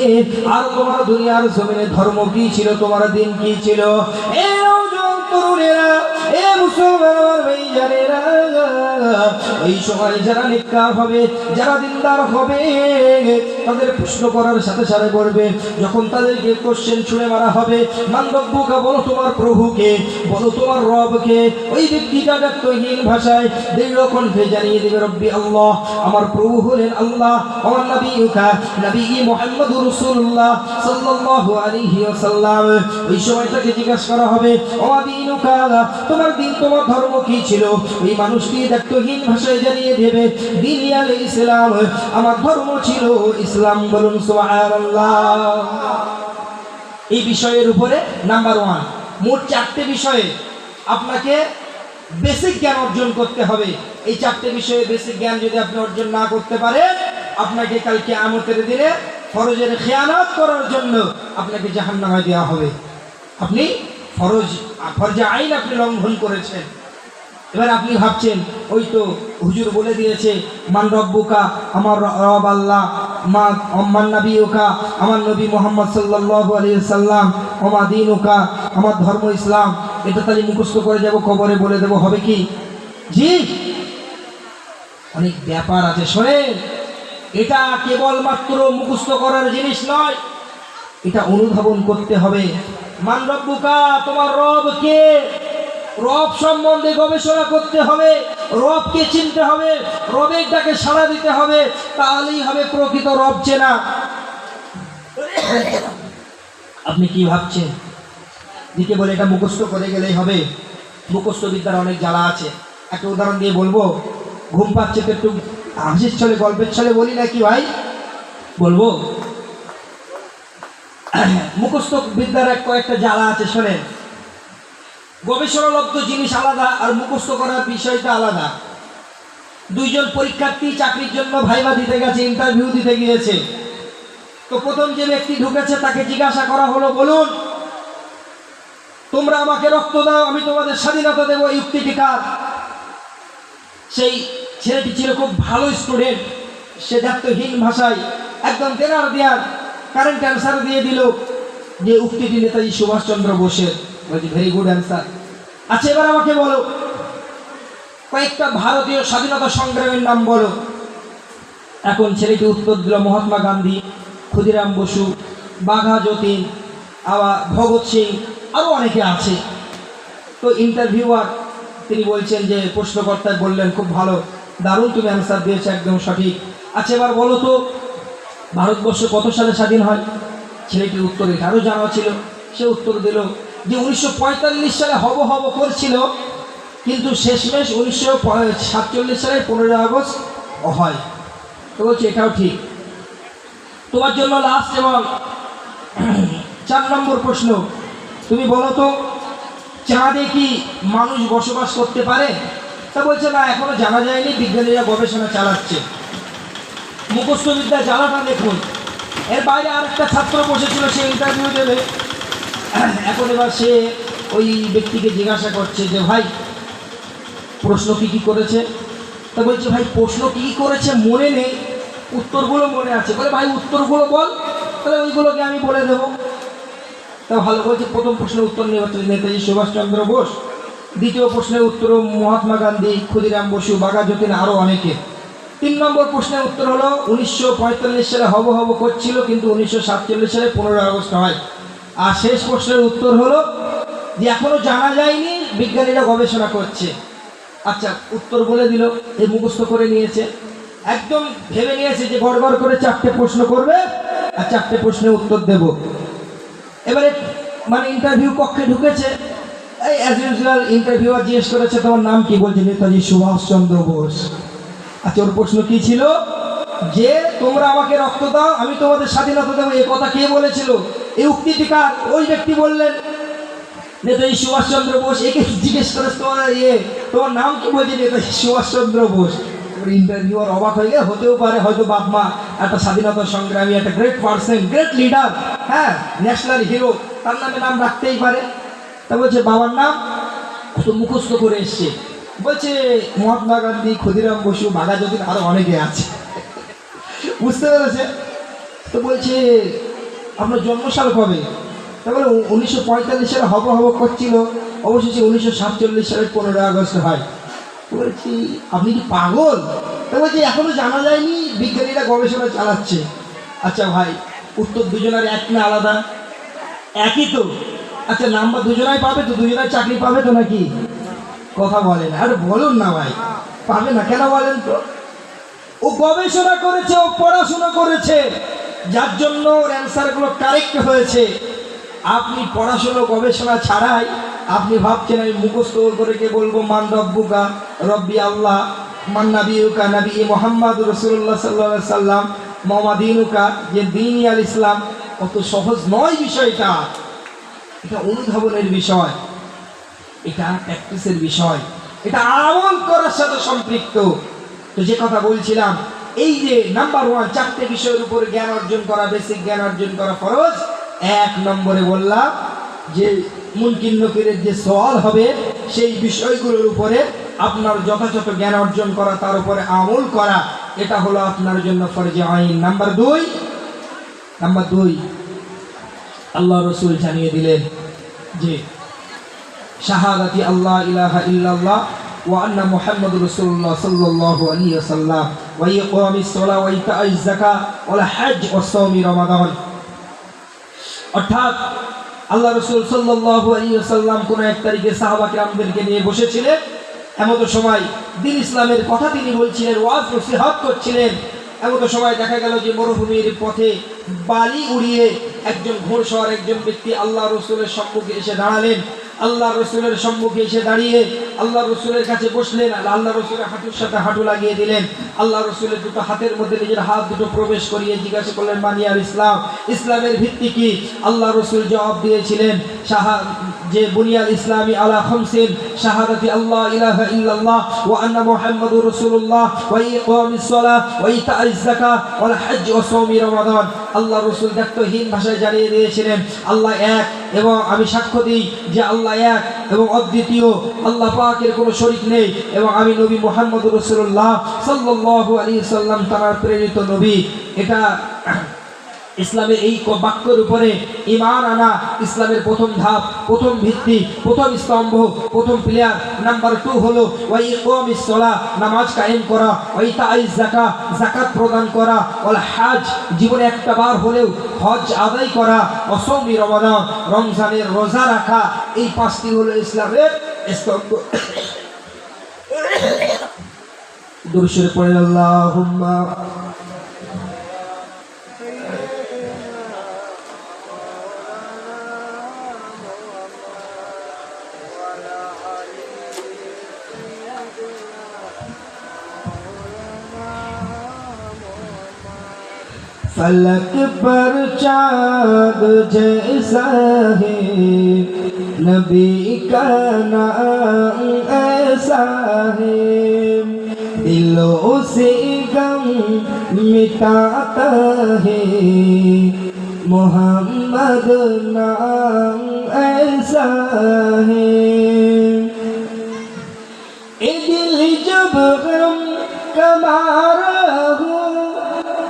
আর তোমার দুনিয়ার জমিনে ধর্ম কি ছিল, তোমার দিন কি ছিল। এ নওজোয়ান তরুণেরা, এ মুসলমান আমার ভাইজানেরা, ওই সময় যারা নেককার হবে, যারা দিনদার হবে, তাদের প্রশ্ন করার সাথে সাথে বলবে, যখন তাদেরকে কোশ্চেন ছুড়ে মারা হবে, মান রব্বুকা, বলো তোমার প্রভুকে, বলো তোমার রবকে, ওই ব্যক্তিটা ব্যক্তহীন ভাষায় দৃঢ় কণ্ঠে জানিয়ে দেবে, রব্বি আল্লাহ, আমার প্রভু হলেন আল্লাহ, আমার নবিয়ুকা, নবী মুহাম্মদুর রাসূলুল্লাহ সাল্লাল্লাহু আলাইহি ওয়াসাল্লাম। ওই সময়টাকে জিজ্ঞাসা করা হবে, ওয়া দীনুকা, তোমার দিন, তোমার ধর্ম কি ছিল? ওই মানুষটি ব্যক্তহীন ভাষায় জানিয়ে দেবে, দীন আল ইসলাম, আমার ধর্ম ছিল ইসলাম। বলুন সুবহানাল্লাহ। এই বিষয়ের উপরে নাম্বার 1, মোট 4টে বিষয়ে আপনাকে বেসিক জ্ঞান অর্জন করতে হবে। এই 4টে বিষয়ে বেসিক জ্ঞান যদি আপনি অর্জন না করতে পারেন, আপনাকে কালকে কিয়ামতের দিনে ফরজের খেয়ানত করার জন্য আপনাকে জাহান্নামে দেওয়া হবে। আপনি ফরজে আইন আপনি লঙ্ঘন করেছেন। এবার আপনি ভাবছেন, ওই তো হুজুর বলে দিয়েছে, মান রব্বুকা, আমার রব আল্লাহ, মান নবিয়ুকা, আমার নবী মুহাম্মদ সাল্লাল্লাহু আলাইহি ওয়াসাল্লাম, ওমা দীনুকা, আমার ধর্ম ইসলাম। এটা তাহলে মুখস্থ করে যাব, কবরে বলে দেব, হবে কি? জি, অনেক ব্যাপার আছে। শোনেন, এটা কেবলমাত্র মুখস্থ করার জিনিস নয়, এটা অনুধাবন করতে হবে। মান রব্বুকা, তোমার রব কে? রব সম্বন্ধে গবেষণা করতে হবে, রবকে চিনতে হবে, রবের ডাকে সাড়া দিতে হবে, তাহলেই হবে প্রকৃত রব চেনা। আপনি কি ভাবছেন দিকে বলে এটা মুখস্থ করে গেলেই হবে? মুখস্থ বিদ্যার অনেক জ্বালা আছে। একটা উদাহরণ দিয়ে বলবো, ঘুম পাচ্ছে তো একটু হাসির ছলে, গল্পের ছলে বলি নাকি ভাই? বলবো। মুখস্থ বিদ্যার কয়েকটা জ্বালা আছে, শোনেন। গবেষণালব্ধ জিনিস আলাদা আর মুখস্থ করার বিষয়টা আলাদা। দুইজন পরীক্ষার্থী চাকরির জন্য ভাইবা দিতে গেছে, ইন্টারভিউ দিতে গিয়েছে। তো প্রথম যে ব্যক্তি ঢুকেছে তাকে জিজ্ঞাসা করা হলো, বলুন তোমরা আমাকে রক্ত দাও, আমি তোমাদের স্বাধীনতা দেবো, এই উক্তিটি কার? সেই ছেলেটি ছিল খুব ভালো স্টুডেন্ট, সে দায়িত্বহীন ভাষায় একদম দেনার দেয়ার কারেন্ট অ্যান্সার দিয়ে দিল যে উক্তিটি নেতাজি সুভাষচন্দ্র বোসের। বলছি ভেরি গুড অ্যান্সার। আচ্ছা, এবার আমাকে বলো কয়েকটা ভারতীয় স্বাধীনতা সংগ্রামের নাম বলো। এখন ছেলেটি উত্তর দিল মহাত্মা গান্ধী, ক্ষুদিরাম বসু, বাঘা যতীন, আবার ভগৎ সিং, আরও অনেকে আছে। তো ইন্টারভিউয়ার তিনি বলছেন যে, প্রশ্নকর্তা বললেন খুব ভালো, দারুণ তুমি অ্যান্সার দিয়েছো, একদম সঠিক। আচ্ছা, এবার বলো তো ভারতবর্ষ কত সালে স্বাধীন হয়? ছেলেটির উত্তর এটারও জানা ছিল। সে উত্তর দিল যে 1945 সালে হব করছিল, কিন্তু শেষমেশ 1947 সালে 15 আগস্ট হয়। তো বলছি এটাও ঠিক। তোমার জন্য লাস্ট এবং 4 নম্বর প্রশ্ন, তুমি বলো তো চাঁদে কি মানুষ বসবাস করতে পারে? তা বলছে না, এখনো জানা যায়নি, বিজ্ঞানীরা গবেষণা চালাচ্ছে। মুখস্থ বিদ্যা জ্বালাটা দেখুন। এর বাইরে আরেকটা ছাত্র বসেছিল, সে ইন্টারভিউ দেবে। এখন এবার সে ওই ব্যক্তিকে জিজ্ঞাসা করছে যে, ভাই প্রশ্ন কি করেছে? তা বলছে, ভাই প্রশ্ন কি করেছে মনে নেই, উত্তরগুলো মনে আছে। বলে, ভাই উত্তরগুলো বল, তাহলে ওইগুলোকে আমি বলে দেবো। তা ভালো। বলছে, প্রথম প্রশ্নের উত্তর নিয়ে হচ্ছে নেতাজি সুভাষচন্দ্র বোস, দ্বিতীয় প্রশ্নের উত্তর মহাত্মা গান্ধী, ক্ষুদিরাম বসু, বাঘা যতীন, আরও অনেকে। 3 নম্বর প্রশ্নের উত্তর হলো 1945 সালে হব করছিল, কিন্তু 1947 সালে 15 আগস্ট হয়। আর শেষ প্রশ্নের উত্তর হলো যে এখনো জানা যায়নি, বিজ্ঞানীরা গবেষণা করছে। আচ্ছা, উত্তর বলে দিল, এই মুখস্থ করে নিয়েছে, একদম ভেবে নিয়েছে যে গড়গড় করে 4টে প্রশ্ন করবে আর 4টে প্রশ্নের উত্তর দেব। এবারে মানে ইন্টারভিউ কক্ষে ঢুকেছে, এই অ্যাজ ইউজুয়াল ইন্টারভিউয়ার জিজ্ঞেস করেছে, তোমার নাম কি? বলছে নেতাজি সুভাষচন্দ্র বোস। আচ্ছা, ওর প্রশ্ন কি ছিল? যে তোমরা আমাকে রক্ত দাও, আমি তোমাদের স্বাধীনতা দেবো, এ কথা কে বলেছিল? এই উক্তিটি কার? ওই ব্যক্তি বললেন নেতাজি সুভাষচন্দ্র বোস। একে জিজ্ঞেস করে তোমার নাম কি? বলছে নেতাজি সুভাষচন্দ্র বোস। ইন্টারভিউয়ার অবাক হয়ে গেলে, হতেও পারে হয়তো বাপ মা একটা স্বাধীনতা সংগ্রামী, একটা গ্রেট পার্সন, গ্রেট লিডার, হ্যাঁ, ন্যাশনাল হিরো, তার নাম রাখতেই পারে। তা বলছে বাবার নাম তো মুখস্থ করে এসছে। বলছে মহাত্মা গান্ধী, ক্ষুদিরাম বসু, বাঘা যতীন, আরো অনেকে আছে। বুঝতে পেরেছে? তো বলছে আপনার জন্মসাল কবে? তা বলে 1945 সালে হব করছিল, অবশেষে 1947 সালের 15 আগস্ট হয়। বলছি আপনি কি পাগল? তো বলছি এখনো জানা যায়নি, বিজ্ঞানীরা গবেষণা চালাচ্ছে। আচ্ছা ভাই, উত্তর দুজনের এক না আলাদা? একই তো। আচ্ছা নাম্বার দুজনাই পাবে তো, দুজনাই চাকরি পাবে তো নাকি? কথা বলেন, আরে বলুন না ভাই, পাবে না কেন বলেন তো? ও গবেষণা করেছে, ও পড়াশোনা করেছে, যার জন্য ওর অ্যান্সারগুলো কারেক্ট হয়েছে। আপনি পড়াশোনা গবেষণা ছাড়াই আপনি ভাবছেন আমি মুখস্থ করে কে বলবো মান রব্বুকা, রব্বি আল্লাহ, মান নাবিউকা, নবী মোহাম্মদ রসুল্লাহ সাল্লাল্লাহু আলাইহি সাল্লাম, মোহাম্মদিনুকা, যে দিন আল ইসলাম। অত সহজ নয় বিষয়টা। এটা অনুধাবনের বিষয়, এটা প্র্যাকটিসের বিষয়, এটা আমল করার সাথে সম্পৃক্ত। তো যে কথা বলছিলাম, এই যে নাম্বার 1 চারটে বিষয়ের উপরে জ্ঞান অর্জন করা, বেসিক জ্ঞান অর্জন করা ফরজ। 1 নম্বরে বললাম যে মুনকির নকিরের যে সওয়াল হবে সেই বিষয়গুলোর উপরে আপনার যথাযথ জ্ঞান অর্জন করা, তার উপরে আমল করা, এটা হলো আপনার জন্য ফরজে আইন। নাম্বার 2 আল্লাহ রসুল জানিয়ে দিলেন যে শাহাদাতি আল্লাহ ইলাহা ইল্লাল্লাহ ওয়া আন্না মুহাম্মাদুর রাসূলুল্লাহ সাল্লাল্লাহু আলাইহি ওয়াসাল্লাম ওয়া ইকামিস সালাহ ওয়া ইতাইজ যাকাত ওয়াল হজ ওয়া সাওমি রমাদান। অর্থাৎ আল্লাহ রসুল সাল্লাল্লাহু আলাইহি ওয়াসাল্লাম কোন এক তারিখে সাহাবা কিরামদেরকে নিয়ে বসেছিলেন। এমতো সময় দ্বীন ইসলামের কথা তিনি বলছিলেন, ওয়াজ নসিহত করছিলেন। এমতো সময় দেখা গেল যে মরুভূমির পথে বালি উড়িয়ে একজন ঘোড়সওয়ার একজন ব্যক্তি আল্লাহ রসুলের সম্মুখে এসে দাঁড়ালেন। আল্লাহ রসুলের সম্মুখে এসে দাঁড়িয়ে আল্লাহ রসুলের কাছে বসলেন। আল্লাহ রসুলের হাঁটুর সাথে হাঁটু লাগিয়ে দিলেন। আল্লাহ রসুলের দুটো হাতের মধ্যে নিজের হাত দুটো প্রবেশ করিয়ে জিজ্ঞাসা করলেন, মানিয়ার ইসলাম, ইসলামের ভিত্তি কি? আল্লাহ রসুল জবাব দিয়েছিলেন যে বুনিয়াল ইসলামী আলা খামসিন, শাহাদাতি আল্লাহ ইলাহা ইল্লাল্লাহ ওয়া আন্না মুহাম্মাদুর রাসূলুল্লাহ ওয়া ইকামিস সালাহ ওয়া ইতাইজ যাকাত ওয়াল হজ ওয়া সাওমি রমাদান। আল্লাহ রসুল দায়িত্বহীন ভাষায় জানিয়ে দিয়েছিলেন আল্লাহ এক, এবং আমি সাক্ষ্য দিই যে আল্লাহ এক এবং অদ্বিতীয়, আল্লাহ পাকের কোনো শরীক নেই, এবং আমি নবী মুহাম্মদুর রাসূলুল্লাহ সাল্লাল্লাহু আলাইহি সাল্লাম তার প্রেরিত নবী। এটা ইসলামের এই বাক্যের উপরে ঈমান আনা ইসলামের প্রথম ধাপ, প্রথম ভিত্তি, প্রথম স্তম্ভ, প্রথম প্লেয়ার। নাম্বার 2 হলো ওয়া ইকামিস সালাহ, নামাজ কায়েম করা, ওয়া ইতাইজ যাকাত, যাকাত প্রদান করা, ওয়াল হজ, জীবনে একটা বার হলেও হজ আদায় করা, ওয়া সাওমি রমাদান, রমজানের রোজা রাখা। এই 5টি হলো ইসলামের স্তম্ভ। দুরূদ শরীফ পড়েন আল্লাহুম্মা फलक पर चाँद जैसा है, नबी का नाम ऐसा है, दिलों से गम मिटाता है, मोहम्मद नाम ऐसा है। ए दिल जब गम का मारा हो,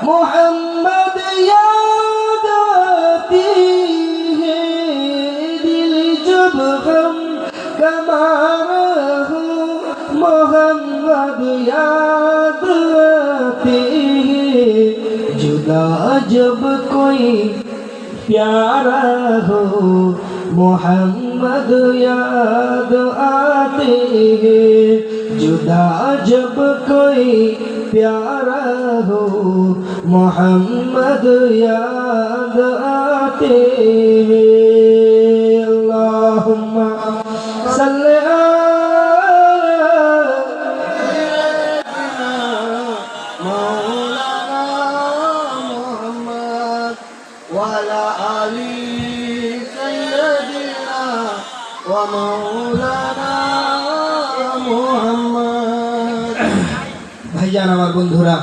मोहम्मद याद आती है, दिल जब गम का मारा हो, मोहम्मद याद आती है, जुदा जब कोई प्यारा हो, मोहम्मद याद आते हैं, जुदा जब कोई प्यारा हो, मोहम्मद याद आते हैं। अल्लाहुम्मा सल्ली मौलाना मुहम्मद वाला अली सय्यदना व मौलाना मुहम्मद। ভাইজান আমার বন্ধুরা,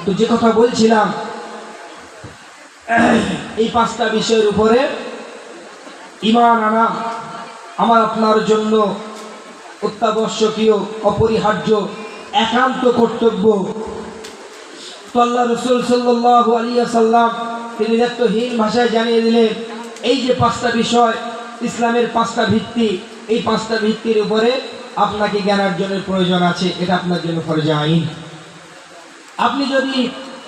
তো যে কথা বলছিলাম, এই 5টা বিষয়ের উপরে ঈমান আনা আমার আপনার জন্য অত্যাবশ্যকীয়, অপরিহার্য, একান্ত কর্তব্য। তো আল্লাহ রসুল সাল্লাল্লাহু আলাইহি ওয়াসাল্লাম তিনি দায়িত্বহীন ভাষায় জানিয়ে দিলেন এই যে 5টা বিষয়, ইসলামের 5টা ভিত্তি, এই 5টা ভিত্তির উপরে আপনাকে জ্ঞানার্জনের প্রয়োজন আছে, এটা আপনার জন্য ফরজে আইন। আপনি যদি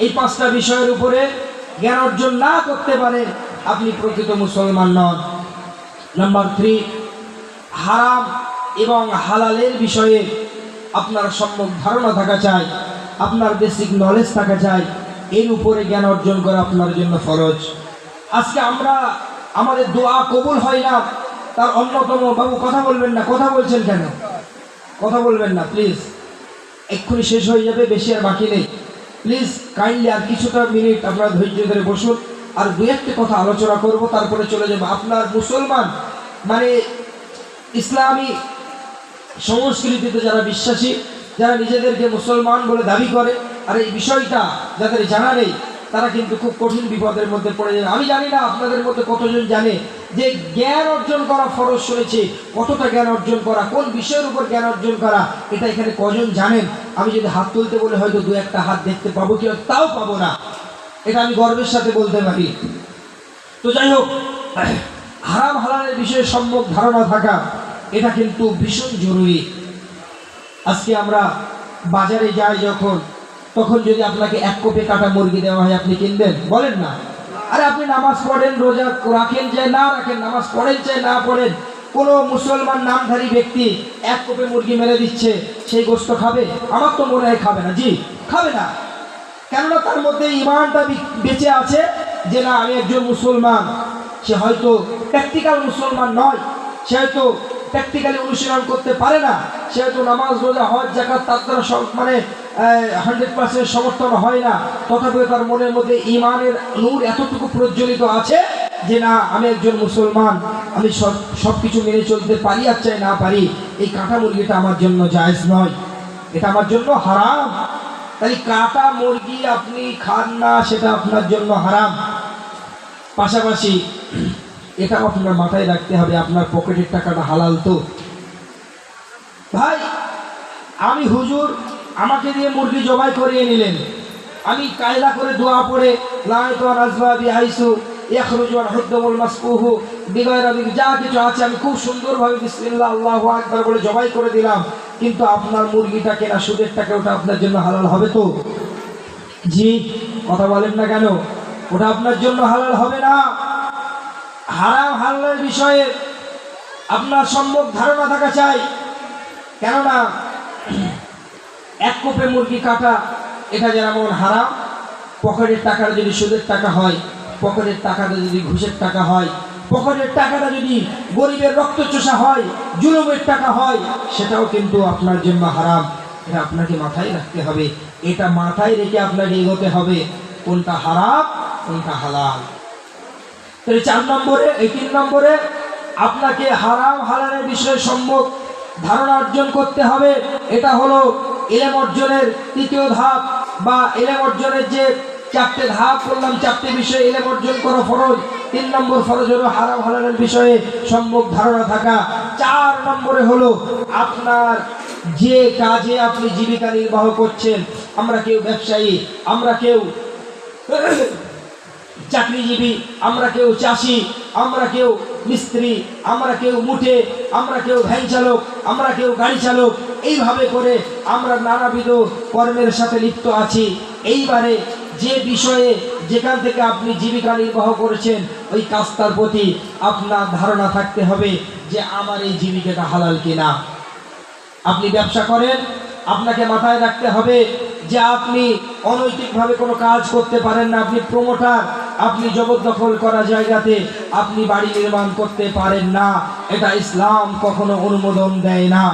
এই 5টা বিষয়ের উপরে জ্ঞান অর্জন না করতে পারেন, আপনি প্রকৃত মুসলমান নন। নাম্বার 3, হারাম এবং হালালের বিষয়ে আপনার সম্যক ধারণা থাকা চাই, আপনার বেসিক নলেজ থাকা চাই, এর উপরে জ্ঞান অর্জন করা আপনার জন্য ফরজ। আজকে আমরা আমাদের দোয়া কবুল হয় না, তার অন্যতম, বাবু কথা বলবেন না, কথা বলছেন কেন? কথা বলবেন না প্লিজ, এক্ষুনি শেষ হয়ে যাবে, বেশি আর বাকি নেই। প্লিজ কাইন্ডলি আর কিছুটা মিনিট আপনারা ধৈর্য ধরে বসুন, আর 2-1টি কথা আলোচনা করব, তারপরে চলে যাব। আপনার মুসলমান মানে ইসলামী সংস্কৃতিতে যারা বিশ্বাসী, যারা নিজেদেরকে মুসলমান বলে দাবি করে, আর এই বিষয়টা যাদের জানা নেই, তারা কিন্তু খুব কঠিন বিপদের মধ্যে পড়ে যাবে। আমি জানি না আপনাদের মধ্যে কতজন জানে যে জ্ঞান অর্জন করা ফরজ শুনেছি, কতটা জ্ঞান অর্জন করা, কোন বিষয়ের উপর জ্ঞান অর্জন করা, এটা এখানে কজন জানেন? আমি যদি হাত তুলতে বলে হয়তো 2-1টা হাত দেখতে পাবো, কি তাও পাবো না, এটা আমি গর্বের সাথে বলতে পারি। তো যাই হোক, হারাম হালালের বিষয়ে সম্যক ধারণা থাকা এটা কিন্তু ভীষণ জরুরি। আজকে আমরা বাজারে যাই যখন, তখন যদি আপনাকে 1 কোপে কাটা মুরগি দেওয়া হয়, আপনি কিনবেন? বলেন না। আরে আপনি নামাজ পড়েন, রোজা রাখেন চাই না রাখেন, নামাজ পড়েন চাই না পড়েন, কোনো মুসলমান নামধারী ব্যক্তি 1 কোপে মুরগি মেরে দিচ্ছে, সেই গোশত খাবে? আমার তো মনে হয় খাবে না। জি, খাবে না। কেননা তার মধ্যে ঈমানটা বেঁচে আছে যে না, আমি একজন মুসলমান। সে হয়তো প্র্যাকটিক্যাল মুসলমান নয়, সে হয়তো প্র্যাকটিক্যালি অনুশীলন করতে পারে না, সে হয়তো নামাজ, রোজা, হজ, যাকাত তার দ্বারা মানে 100% সমর্থন হয় না, তথাপিও তার মনের মধ্যে ঈমানের নূর এতটুকু প্রজ্বলিত আছে যে না, আমি একজন মুসলমান, আমি সব কিছু মেনে চলতে পারি আর চাই না পারি, এই কাঁটা মুরগিটা আমার জন্য জায়েজ নয়, এটা আমার জন্য হারাম। তাই কাঁটা মুরগি আপনি খান না, সেটা আপনার জন্য হারাম। পাশাপাশি এটাও আপনার মাথায় রাখতে হবে, আপনার পকেটের টাকাটা হালাল তো। ভাই, আমি হুজুর, আমাকে দিয়ে মুরগি জবাই করিয়ে নিলেন, আমি কায়দা করে দোয়া পড়ে যা কিছু আছে আমি খুব সুন্দরভাবে বিসমিল্লাহ আল্লাহু আকবার বলে জবাই করে দিলাম, কিন্তু আপনার মুরগিটা কেনা সুদের টাকা, ওটা আপনার জন্য হালাল হবে তো? জি, কথা বলেন না কেন? ওটা আপনার জন্য হালাল হবে না। হারাম হালালের বিষয়ে আপনার সম্যক ধারণা থাকা চাই, কেননা 1 কোপে মুরগি কাটা এটা যেমন হারাম, পকেটের টাকাটা যদি সুদের টাকা হয়, পকেটের টাকাটা যদি ঘুষের টাকা হয়, পকেটের টাকাটা যদি গরিবের রক্তচোষা হয়, জুলুমের টাকা হয়, সেটাও কিন্তু আপনার জন্য হারাম। এটা আপনাকে মাথায় রাখতে হবে, এটা মাথায় রেখে আপনাকে এগোতে হবে, কোনটা হারাম কোনটা হালাল। তাহলে 3 নম্বরে আপনাকে হারাম হালালের বিষয়ে সম্যক ধারণা অর্জন করতে হবে। এটা হলো ইলম অর্জনের 3য় ধাপ, বা ইলম অর্জনের যে 4টে ধাপ বললাম, 4টে বিষয়ে ইলম অর্জন করা ফরজ। 3 নম্বর ফরজ হলো হারাম হালালের বিষয়ে সম্যক ধারণা থাকা। 4 নম্বরে হলো আপনার যে কাজে আপনি জীবিকা নির্বাহ করছেন, আমরা কেউ ব্যবসায়ী, আমরা কেউ চাকরিজীবী, আমরা কেউ চাষি, আমরা কেউ মিস্ত্রি, আমরা কেউ মুঠে, আমরা কেউ ভ্যান চালক, আমরা কেউ গাড়ি চালক, এইভাবে করে আমরা নানাবিধ কর্মের সাথে লিপ্ত আছি। এইবারে যে বিষয়ে যেখান থেকে আপনি জীবিকা নির্বাহ করেছেন, ওই কাজটার প্রতি আপনার ধারণা থাকতে হবে যে আমার এই জীবিকাটা হালাল কিনা। আপনি ব্যবসা করেন, আপনাকে মাথায় রাখতে হবে যে আপনি অনৈতিকভাবে কোনো কাজ করতে পারেন না, আপনি প্রমোটার, আপনি জবরদখল করা জায়গাতে আপনি বাড়ি নির্মাণ করতে পারেন না, এটা ইসলাম কখনো অনুমোদন দেয় না।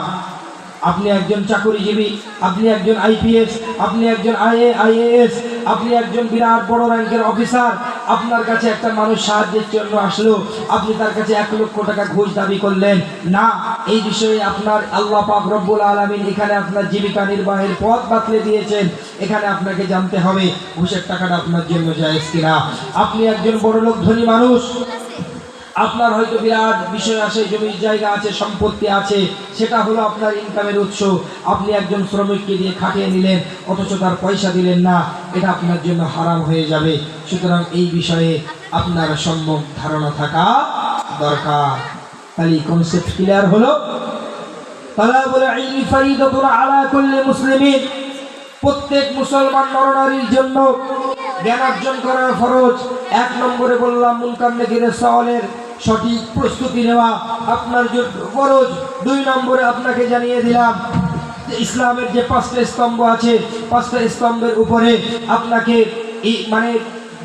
আপনি একজন চাকরিজীবী, আপনি একজন আইপিএস, আপনি একজন আইএএস, আপনি একজন বিরাট বড় র্যাঙ্কের অফিসার, আপনার কাছে একটা মানুষ সাহায্যের জন্য আসলো, আপনি তার কাছে 1 লক্ষ টাকা ঘুষ দাবি করলেন না, এই বিষয়ে আপনার আল্লাহ পাক রব্বুল আলামিন এখানে আপনার জীবিকা নির্বাহের পথ বাতলে দিয়েছেন। এখানে আপনাকে জানতে হবে ঘুষের টাকাটা আপনার জন্য জায়েজ কিনা। আপনি একজন বড়লোক ধনী মানুষ, আপনার হয়তো বিরাট বিষয় আছে, জমির জায়গা আছে, সম্পত্তি আছে, সেটা হলো আপনার ইনকামের উৎস, আপনি একজন শ্রমিককে দিয়ে খাটিয়ে নিলেন, অথচ তার পয়সা দিলেন না, এটা আপনার জন্য হারাম হয়ে যাবে। সুতরাং এই বিষয়ে আপনার সম্যক ধারণা থাকা দরকার। তাহলে কনসেপ্ট ক্লিয়ার হলো? তালাবুল ইলমি ফরিদাতুন আলা কুল্লি মুসলিমিন, প্রত্যেক মুসলমান নরনারীর জন্য জ্ঞান অর্জন করা ফরজ। 1 নম্বরে বললাম মুনকার নাকিরের সওয়ালের সঠিক প্রস্তুতি নেওয়া আপনার জন্য ফরজ। 2 নম্বরে আপনাকে জানিয়ে দিলাম যে ইসলামের যে 5টা স্তম্ভ আছে, 5টা স্তম্ভের উপরে আপনাকে মানে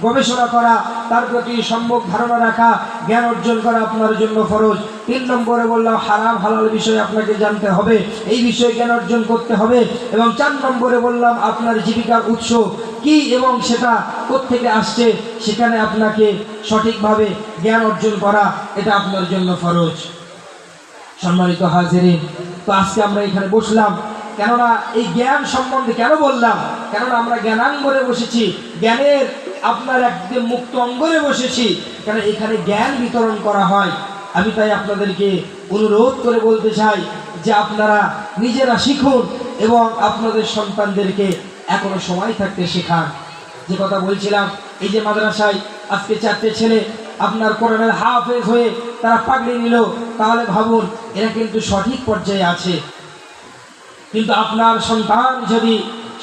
গবেষণা করা, তার প্রতি সম্যক ধারণা রাখা, জ্ঞান অর্জন করা আপনার জন্য ফরজ। 3 নম্বরে বললাম হারাম হালাল বিষয়ে আপনাকে জানতে হবে, এই বিষয়ে জ্ঞান অর্জন করতে হবে। এবং 4 নম্বরে বললাম আপনার জীবিকার উৎস কি এবং সেটা কোত্থেকে আসছে, সেখানে আপনাকে সঠিকভাবে জ্ঞান অর্জন করা, এটা আপনার জন্য ফরজ। সম্মানিত হাজিরিন, তো আজকে আমরা এখানে বসলাম কেননা এই জ্ঞান সম্বন্ধে কেন বললাম, কেননা আমরা জ্ঞানাঙ্গনে বসেছি, জ্ঞানের আপনার একদম মুক্ত অঙ্গনে বসেছি, কেন এখানে জ্ঞান বিতরণ করা হয়। আমি তাই আপনাদেরকে অনুরোধ করে বলতে চাই যে আপনারা নিজেরা শিখুন এবং আপনাদের সন্তানদেরকে এখনো সময় থাকতে শেখান। যে কথা বলছিলাম, এই যে মাদ্রাসায় আজকে 4টে ছেলে আপনার কোরআনের হাফেজ হয়ে তারা পাগড়ি নিল, তাহলে ভাবুন এরা কিন্তু সঠিক পর্যায়ে আছে। কিন্তু আপনার সন্তান যদি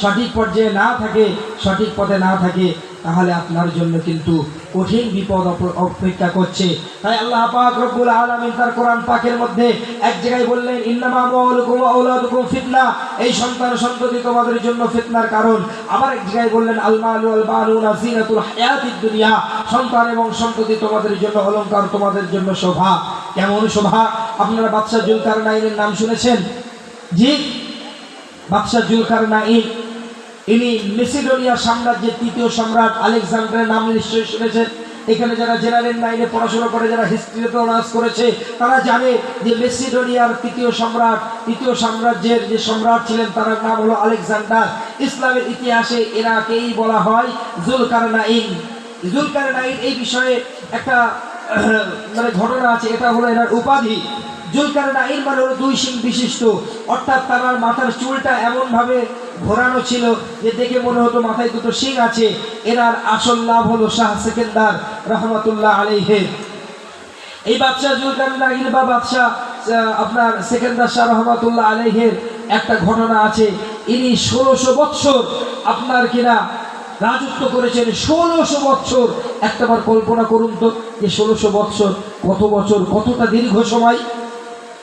সঠিক পর্যায়ে না থাকে, সঠিক পথে না থাকে, তাহলে আপনার জন্য কিন্তু কঠিন বিপদ অপেক্ষা করছে। তাই আল্লাহ পাক রব্বুল আলামিন তার কোরআন পাকের মধ্যে এক জায়গায় বললেন, ইন্নামা আমওয়ালুকুম ওয়া আওলাদুকুম ফিতনা, এই সন্তান সন্ততি তোমাদের জন্য ফিতনার কারণ। আবার এক জায়গায় বললেন, আল মালু ওয়াল বানুনা জিনাতুল হায়াতিদ দুনিয়া, সন্তান এবং সন্ততি তোমাদের জন্য অলংকার, তোমাদের জন্য শোভা। কেমন শোভা? আপনারা বাদশাহ জুলকারনাইনের নাম শুনেছেন? জি, বাদশাহ জুলকারনাইন, ইনি মেসিডোনিয়া সাম্রাজ্যের 3য় সম্রাট আলেকজান্ডারের নাম নিশ্চয়ই শুনেছেন। এখানে যারা জেনারেল লাইনে পড়াশোনা করে, যারা হিস্ট্রিতে অনার্স করেছে, তারা জানে যে মেসিডোনিয়ার 3য় সম্রাট, 3য় সাম্রাজ্যের যে সম্রাট ছিলেন তার নাম হলো আলেকজান্ডার। ইসলামের ইতিহাসে এনাকেই বলা হয় জুলকারনাইন। জুলকারনাইন এই বিষয়ে একটা মানে ঘটনা আছে, এটা হলো এনার উপাধি। জুলকারনাইন মানে হলো 2 শিং বিশিষ্ট, অর্থাৎ তার মাথার চুলটা এমনভাবে ঘোরানো ছিল যে দেখে মনে হতো মাথায় 2টো শিং আছে। এনার আসল নাম হলো শাহ সেকেন্দার রহমাতুল্লাহ আলাইহি। এই বাদশাহ জুলকারনাইন বা বাদশাহ আপনার সেকেন্দার শাহ রহমাতুল্লাহ আলাইহির একটা ঘটনা আছে। ইনি 1600 বছর আপনার কিনা রাজত্ব করেছেন। 1600 বছর, একটাবার কল্পনা করুন তো যে 1600 বছর কত বছর, কতটা দীর্ঘ সময়।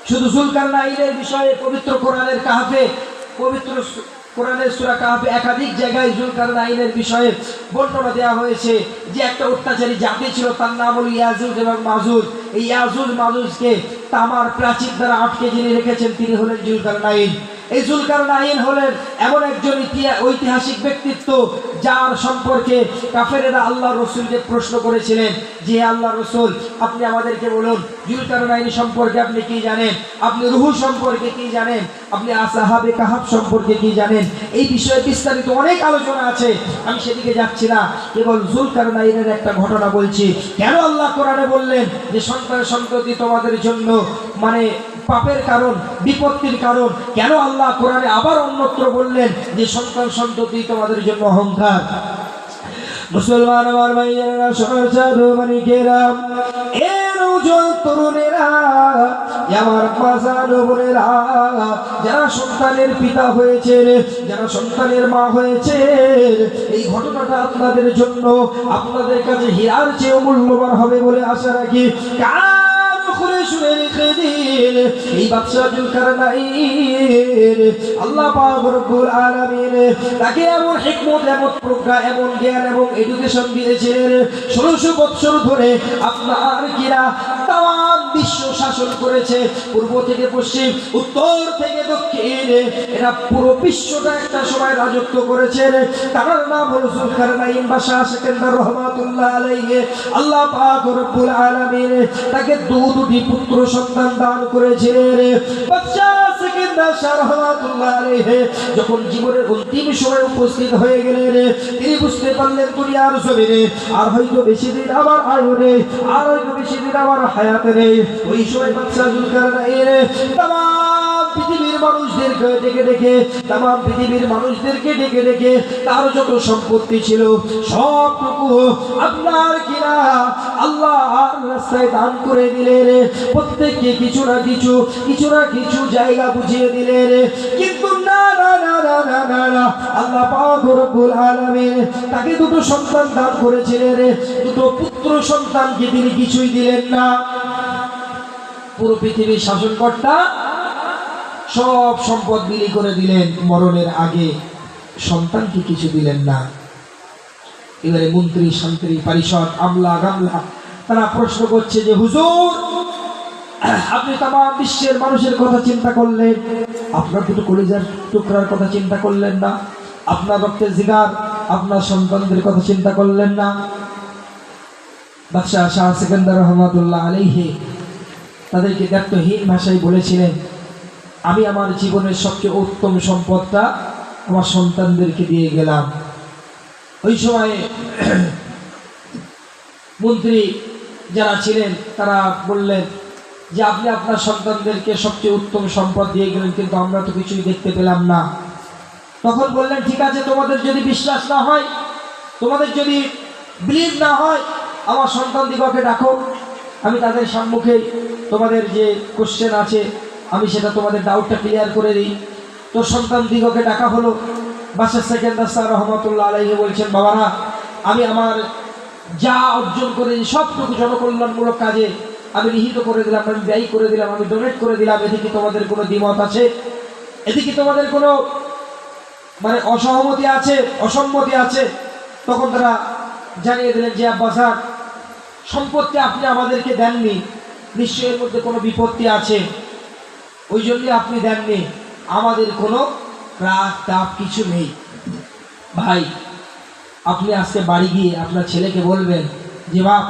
শুধু জুলকারনাইনের বিষয়ে পবিত্র কোরআনের কাহাফে, পবিত্র কোরআনের সূরা কাহাফে একাধিক জায়গায় জুলকারনাইনের বিষয়ে বর্ণনা দেওয়া হয়েছে যে একটা অত্যাচারী জাতি ছিল, তার নাম হলো ইয়াজুজ এবং মাজুজ। এই ইয়াজুজ মাজুজকে তামার প্রাচীর দ্বারা আটকে যিনি রেখেছেন তিনি হলেন জুলকারনাইন। এই জুলকারনাইন হলেন এমন একজন ঐতিহাসিক ব্যক্তিত্ব যার সম্পর্কে কাফেরেরা আল্লাহ রসুলকে প্রশ্ন করেছিলেন যে আল্লাহ রসুল, আপনি আমাদেরকে বলুন জুলকারনাইন সম্পর্কে আপনি কি জানেন, আপনি রুহ সম্পর্কে কি জানেন, আপনি আসহাবে কাহাফ সম্পর্কে কি জানেন। এই বিষয়ে বিস্তারিত অনেক আলোচনা আছে, আমি সেদিকে যাচ্ছি না, কেবল জুলকারনাইনের একটা ঘটনা বলছি। কেন আল্লাহ কোরআনে বললেন যে সন্তান সন্ততি তোমাদের জন্য মানে পাপের কারণ, বিপত্তির কারণ? কেন আল্লাহ কোরআনে আবার অন্যত্র বললেন যে সন্তান সন্ততি তোমাদের জন্য অহংকার? মুসলমান আমার ভাইয়েরা, সাধু মানিকেরা, তরুণেরা, আমার মাঝানো বোনেরা, যারা সন্তানের পিতা হয়েছে, যারা সন্তানের মা হয়েছে, এই ঘটনাটা আপনাদের জন্য, আপনাদের কাছে হীরার চেয়ে মূল্যবান হবে বলে আশা রাখি। শুনে রেখে দিন, এই বাদশাহ জুলকারনাইন আল্লাহ পাক রব্বুল আলামিন তাকে এমন হিকমত, এমন প্রজ্ঞা, এমন জ্ঞান এবং এডুকেশন দিয়েছিলেন। 1600 বছর ধরে আপনার কিরা তাম বিশ্ব শাসন করেছে, পূর্ব থেকে পশ্চিম, উত্তর থেকে দক্ষিণ, এরা পুরো বিশ্বটা একটা সময় রাজত্ব করেছেন। তার নাম হলো জুলকারনাইন বা শাহ সেকেন্দার রহমাতুল্লাহ আলাইহি। আল্লাহ পাক রব্বুল আলামিন তাকে দুটি পুত্র সন্তান দান করেছিলেন। বাদশাহ সেকেন্দার শাহ রহমাতুল্লাহ আলাইহি যখন জীবনের অন্তিম সময় উপস্থিত হয়ে গেলেন, তিনি বুঝতে পারলেন দুনিয়ার জমিনে আর হয়তো বেশি দিন আমার আয়ু নেই, আর হয়তো বেশি দিন আমার হায়াত নেই। ওই সময় বাদশাহ জুলকারনাইন তাম পৃথিবীর মানুষদেরকে ডেকে ডেকে তাম পৃথিবীর মানুষদেরকে ডেকে ডেকে তার যত সম্পত্তি ছিল সবটুকু আপনার কিনা আল্লাহর রাস্তায় দান করে দিলেন। প্রত্যেককে কিছু না কিছু জায়গা বুঝিয়ে দিলেন। কিন্তু না না না না না না না, আল্লাহ পাক রব্বুল আলামিন তাকে দুটো সন্তান দান করেছিলেন, দুটো পুত্র সন্তানকে তিনি কিছুই দিলেন না। পুরো পৃথিবীর শাসনকর্তা সব সম্পদ বিলি করে দিলেন, মরণের আগে সন্তানকে কিছু দিলেন না। এবারে মন্ত্রী শান্ত্রী পরিষদ আমলা গামলা তারা প্রশ্ন করছে যে হুজুর, আপনি তাম বিশ্বের মানুষের কথা চিন্তা করলেন, আপনার দুটো কলিজার টুকরার কথা চিন্তা করলেন না, আপনার রক্তের জিগার আপনার সন্তানদের কথা চিন্তা করলেন না। বাদশাহ শাহ সিকান্দার রহমাতুল্লাহ আলাইহি তাদেরকে দায়িত্বহীন ভাষায় বলেছিলেন, আমি আমার জীবনের সবচেয়ে উত্তম সম্পদটা আমার সন্তানদেরকে দিয়ে গেলাম। ওই সময়ে মন্ত্রী যারা ছিলেন তারা বললেন যে আপনি আপনার সন্তানদেরকে সবচেয়ে উত্তম সম্পদ দিয়ে গেলেন, কিন্তু আমরা তো কিছুই দেখতে পেলাম না। তখন বললেন, ঠিক আছে, তোমাদের যদি বিশ্বাস না হয়, তোমাদের যদি বিলিভ না হয়, আমার সন্তান দিগকে ডাকো, আমি তাদের সম্মুখে তোমাদের যে কোশ্চেন আছে আমি সেটা তোমাদের ডাউটটা ক্লিয়ার করে দিই। তো সন্তান দিগকে ডাকা হলো। বাদশাহ সেকেন্দার স্যার রহমতুল্লাহ আলাইহি বলছেন, বাবারা, আমি আমার যা অর্জন করে সবটুকু জনকল্যাণমূলক কাজে আমি নিহিত করে দিলাম, আমি ব্যয় করে দিলাম, আমি ডোনেট করে দিলাম। এদিকে তোমাদের কোনো দ্বিমত আছে? এদিকে তোমাদের কোনো মানে অসহমতি আছে, অসম্মতি আছে? তখন তারা জানিয়ে দিলেন যে আব্বা স্যার, সম্পত্তি আপনি আমাদেরকে দেননি, নিশ্চয়ই এর মধ্যে কোনো বিপত্তি আছে, ওই জন্যই আপনি দেননি, আমাদের কোনো রাগ তাপ কিছু নেই। ভাই, আপনি আজকে বাড়ি গিয়ে আপনার ছেলেকে বলবেন যে বাপ,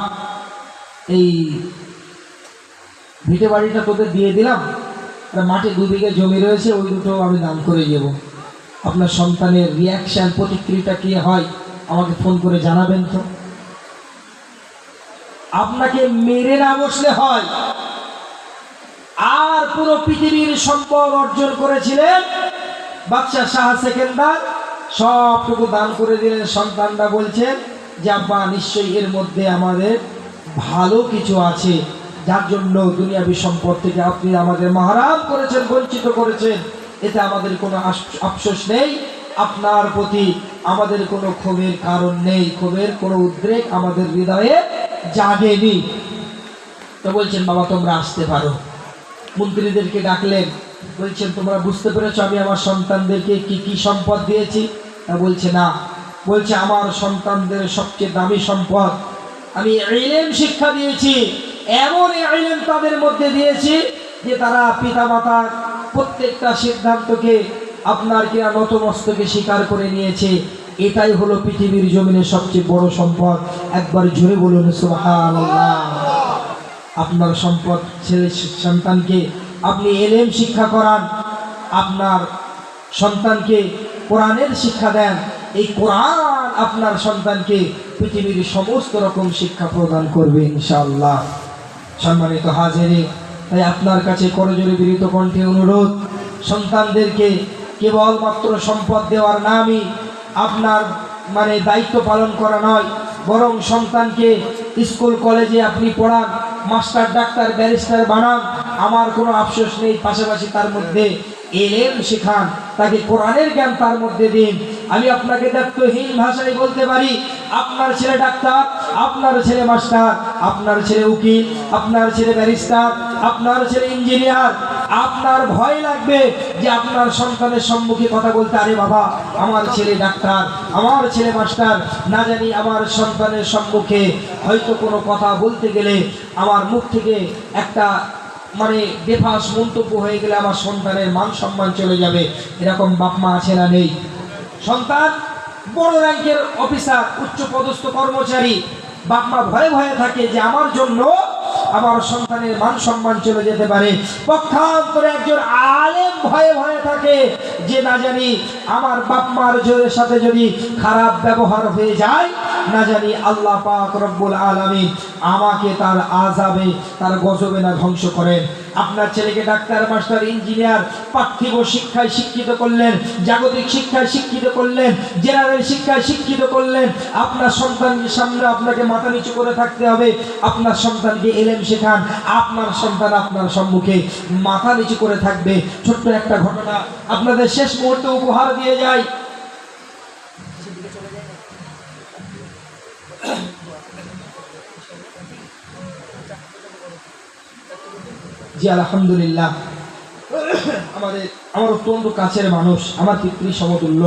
এই ভিটে বাড়িটা তোদের দিয়ে দিলাম, মাঠে 2 বিঘা জমি রয়েছে, ওই দুটো আমি দান করে দেব। আপনার সন্তানের রিয়াকশন, প্রতিক্রিয়াটা কি হয় আমাকে ফোন করে জানাবেন তো। আপনাকে মেরে না বসলে হয়। আর পুরো পৃথিবীর সম্পদ অর্জন করেছিলেন বাদশাহ শাহ সেকেন্দার, সবটুকু দান করে দিলেন। সন্তানরা বলছেন যে আব্বা, নিশ্চয়ই এর মধ্যে আমাদের ভালো কিছু আছে, যার জন্য দুনিয়াবী সম্পদ থেকে আপনি আমাদের মাহরাম করেছেন, বঞ্চিত করেছেন। এতে আমাদের কোনো আফসোস নেই, আপনার প্রতি আমাদের কোনো ক্ষোভের কারণ নেই, ক্ষোভের কোনো উদ্রেক আমাদের হৃদয়ে জাগেনি। তো বলছেন, বাবা তোমরা আসতে পারো। মন্ত্রীদেরকে ডাকলেন, বলছেন, তোমরা বুঝতে পেরেছো আমি আমার সন্তানদেরকে কি কি সম্পদ দিয়েছি? তা বলছে না। বলছে, আমার সন্তানদের সবচেয়ে দামি সম্পদ আমি ইলম শিক্ষা দিয়েছি। এমন ইলম তাদের মধ্যে দিয়েছি যে তারা পিতামাতার প্রত্যেকটা সিদ্ধান্তকে আপনার কিনা নতমস্তকে স্বীকার করে নিয়েছে। এটাই হলো পৃথিবীর জমিনের সবচেয়ে বড় সম্পদ। একবার জোরে বলুন সুবহানাল্লাহ। আপনার সম্পদ ছেলে সন্তানকে আপনি ইলম শিক্ষা করান, আপনার সন্তানকে কোরআনের শিক্ষা দেন। এই কোরআন আপনার সন্তানকে পৃথিবীর সমস্ত রকম শিক্ষা প্রদান করবে ইনশাআল্লাহ। সম্মানিত হাজিরিন, তাই আপনার কাছে করজোড়ে বিনীত কণ্ঠে অনুরোধ, সন্তানদেরকে কেবলমাত্র সম্পদ দেওয়ার নামই আপনার মানে দায়িত্ব পালন করা নয়, বরং সন্তানকে স্কুল কলেজে আপনি পড়ান, মাস্টার ডাক্তার ব্যারিস্টার বানান, আমার কোনো আফসোস নেই। পাশাপাশি তার মধ্যে ইলম শেখান, তাকে কোরআনের জ্ঞান তার মধ্যে দিন। আমি আপনাকে দায়িত্বহীন ভাষায় বলতে পারি, আপনার ছেলে ডাক্তার, আপনার ছেলে মাস্টার, আপনার ছেলে উকিল, আপনার ছেলে ব্যারিস্টার, আপনার ছেলে ইঞ্জিনিয়ার, আপনার ভয় লাগবে যে আপনার সন্তানের সম্মুখে কথা বলতে, আরে বাবা আমার ছেলে ডাক্তার, আমার ছেলে মাস্টার, না জানি আমার সন্তানের সম্মুখে হয়তো কোনো কথা বলতে গেলে আমার মুখ থেকে একটা মানে বেফাস মন্তব্য হয়ে গেলে আমার সন্তানের মান সম্মান চলে যাবে। এরকম বাপ মা আছে না নেই? সন্তান বড় র্যাঙ্কের অফিসার, উচ্চ পদস্থ কর্মচারী, বাপ মা ভয়ে ভয়ে থাকে যে আমার জন্য আমার সন্তানের মান সম্মান চলে যেতে পারে। পক্ষান্তরে একজন আলেম ভয়ে ভয়ে থাকে যে না জানি আমার বাপ মার জোরের সাথে যদি খারাপ ব্যবহার হয়ে যায়, না জানি আল্লাহ পাক রব্বুল আলামিন আমাকে তার আযাবে তার গজবে না ধ্বংস করেন। আপনার ছেলেকে ডাক্তার, মাস্টার, ইঞ্জিনিয়ার, পার্থিব শিক্ষায় শিক্ষিত করলেন, জাগতিক শিক্ষায় শিক্ষিত করলেন, জেনারেল শিক্ষায় শিক্ষিত করলেন। আপনার সন্তানকে সামনে আপনাকে মাথা নিচু করে থাকতে হবে। আপনার সন্তানকে এলেম শেখান, আপনার সন্তান আপনার সম্মুখে মাথা নিচু করে থাকবে। ছোট্ট একটা ঘটনা আপনাদের শেষ মুহূর্তে উপহার দিয়ে যায়। জি আলহামদুলিল্লাহ, আমার অত্যন্ত কাছের মানুষ, আমার পিতৃ সমতুল্য,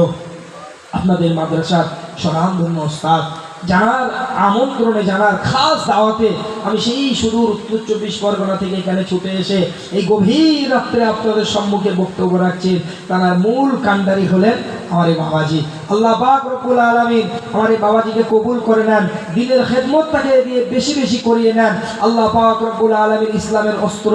আপনাদের মাদ্রাসার স্বনামধন্য ওস্তাদ, জানার আমন্ত্রণে, জানার খাস দাওয়াতে আমি সেই সুদূর উত্তর 24 পরগনা থেকে এখানে ছুটে এসে এই গভীর রাত্রে আপনাদের সম্মুখে বক্তব্য রাখছেন। তার মূল কান্ডারি হলেন আমার এই বাবাজি। আল্লাহ পাক রব্বুল আলামিন আমার এই বাবাজিকে কবুল করে নেন, দিনের খেদমত তাকে দিয়ে বেশি বেশি করিয়ে নেন। আল্লাহ পাক রব্বুল আলামিন ইসলামের অস্ত্র,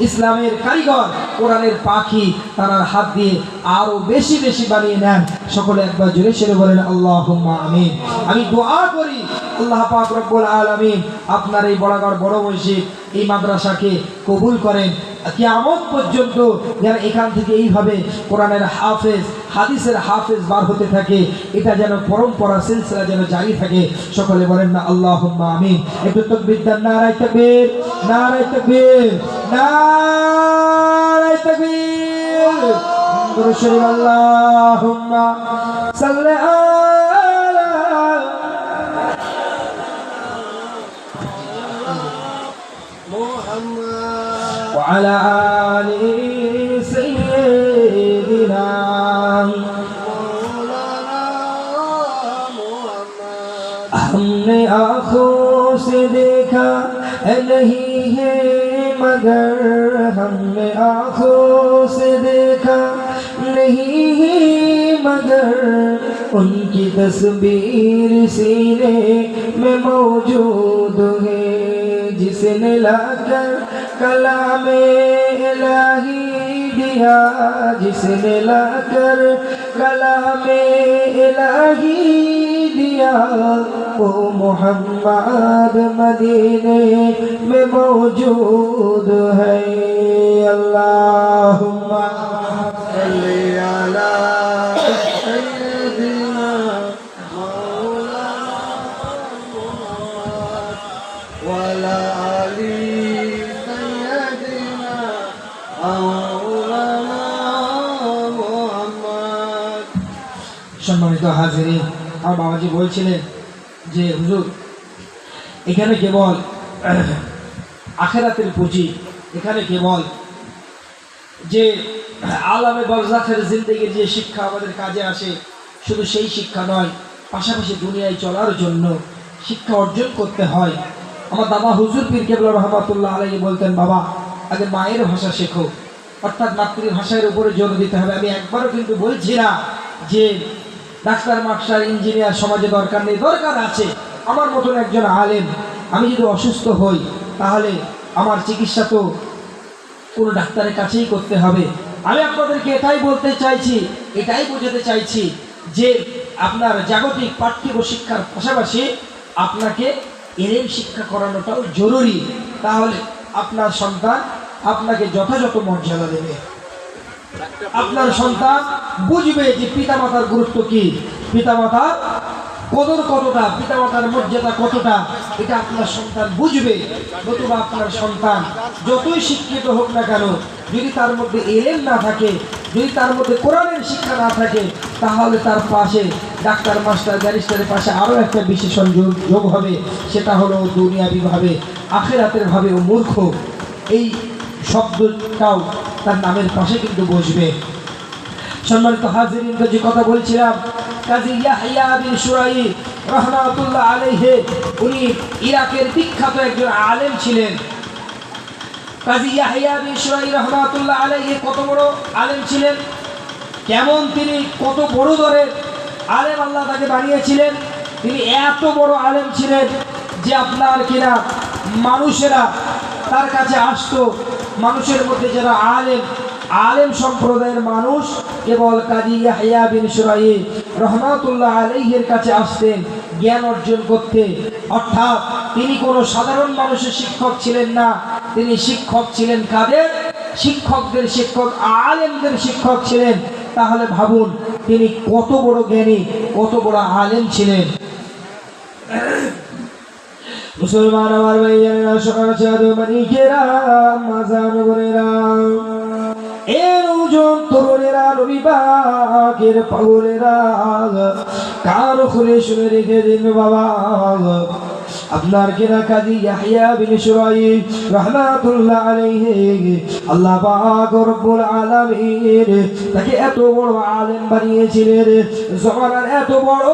ইসলামের কারিগর, কোরআনের পাখি তার হাত দিয়ে আরো বেশি বেশি বানিয়ে নেন। সকলে একবার জোরে সেরে বলেন আল্লাহুম্মা আমিন। আমি দোয়া করি আল্লাহ পাক রব্বুল আলামিন আপনার এই বড়াগড় বড় মসজিদ, এই মাদ্রাসাকে কবুল করেন। কিয়ামত পর্যন্ত যেন এখান থেকে এইভাবে কোরআনের হাফেজ, হাদিসের হাফেজ বার হতে থাকে, এটা যেন পরম্পরা সিলসিলা যেন জারি থাকে। সকলে বলেন না আল্লাহুম্মা আমিন। একটু তাকবীর দেন, নারায়ে তাকবীর, নারায়ে তাকবীর, নারায়ে তাকবীর। দুরূদ শরীফ আল্লাহুম্মা সাল্লি আলা মুহাম্মদ ওয়া আলা আলি সাইয়্যিদিনা মৌলানা মুহাম্মদ। हमने आँखों से देखा नहीं है मगर, हमने आँखों से देखा नहीं है मगर, उनकी तस्वीर सीने में मौजूद है। जिसने लाकर कलामे इलाही दिया, जिसने लाकर कलामे इलाही दिया, वो मोहम्मद मदीने में मौजूद है। अल्लाहुम्मा सल्ली अला सय्यिदिना मौलाना मुहम्मद वाला आली सय्यिदिना मौलाना मुहम्मद। সম্মানিত হাজিরিন, আমার বাবাজি বলছিলেন যে হুজুর এখানে কেবল আখেরাতের পুঁজি, এখানে কেবল যে আলামে বারজাখের জিন্দেগির যে শিক্ষা আমাদের কাজে আসে, শুধু সেই শিক্ষা নয়, পাশাপাশি দুনিয়ায় চলার জন্য শিক্ষা অর্জন করতে হয়। আমার দাদা হুজুর পীর কেবলা রহমাতুল্লাহ আলাইহি বলতেন, বাবা আগে মায়ের ভাষা শেখো, অর্থাৎ মাতৃভাষার উপরে জোর দিতে হবে। আমি একবারও কিন্তু বলছি না যে ডাক্তার, মাস্টার, ইঞ্জিনিয়ার সমাজে দরকার নেই, দরকার আছে। আমার মতন একজন আলেম, আমি যদি অসুস্থ হই তাহলে আমার চিকিৎসা তো কোনো ডাক্তারের কাছেই করতে হবে। আমি আপনাদেরকে এটাই বলতে চাইছি, এটাই বোঝাতে চাইছি যে আপনার জাগতিক পার্থিব শিক্ষার পাশাপাশি আপনাকে এলেম শিক্ষা করানোটাও জরুরি। তাহলে আপনার সন্তান আপনাকে যথাযথ মর্যাদা দেবে, আপনার সন্তান বুঝবে যে পিতামাতার গুরুত্ব কি, পিতামাতার কদর কতটা, পিতামাতার মর্যাদা কতটা, এটা আপনার সন্তান বুঝবে। নতুবা আপনার সন্তান যতই শিক্ষিত হোক না কেন, যদি তার মধ্যে এলেম না থাকে, যদি তার মধ্যে কোরআনের শিক্ষা না থাকে, তাহলে তার পাশে ডাক্তার, মাস্টার, ব্যারিস্টারের পাশে আরও একটা বিশেষণ যোগ হবে, সেটা হলো দুনিয়াবি ভাবে, আখিরাতের ভাবে ও মূর্খ। এই শব্দটাও তার নামের পাশে কিন্তু বসবে। সম্মানিত হাজিরিন, যে কথা বলছিলাম, কাজী ইয়াহইয়া বিন শুরাইহ রাহমাতুল্লাহ আলাইহি, উনি ইরাকের বিখ্যাত একজন আলেম ছিলেন। কাজী ইয়াহইয়া বিন শুরাইহ রাহমাতুল্লাহ আলাইহি কত বড় আলেম ছিলেন, কেমন তিনি কত বড় দরের আলেম আল্লাহ তাকে বানিয়েছিলেন। তিনি এত বড় আলেম ছিলেন যে আপনার কিনা মানুষেরা তার কাছে আসতো মানুষের মধ্যে যারা আলেম সম্প্রদায়ের মানুষ কেবল কাজী ইয়াহইয়া বিন শুরাইহ রহমাতুল্লাহ আলাইহির কাছে আসতেন জ্ঞান অর্জন করতে। অর্থাৎ তিনি কোনো সাধারণ মানুষের শিক্ষক ছিলেন না, তিনি শিক্ষক ছিলেন কাদের? শিক্ষকদের শিক্ষক, আলেমদের শিক্ষক ছিলেন। তাহলে ভাবুন তিনি কত বড় জ্ঞানী, কত বড় আলেম ছিলেন। মুসলমান আমার ভাইয়েরা, সকাল চাঁদ মানিকেরা, মাজান গোরেরা, এর ওজন তরুণেরা, নবী পাকের পাগলেরা, কান খুলে শুনে রেখে দিন বাবা। আপনার কিনা কাজী ইয়াহইয়া বিন শুরাইহ রাহমাতুল্লাহ আলাইহি আল্লাহ পাক রব্বুল আলামিন তাকে এত বড় আলেম বানিয়েছিলেন, জমানার এত বড়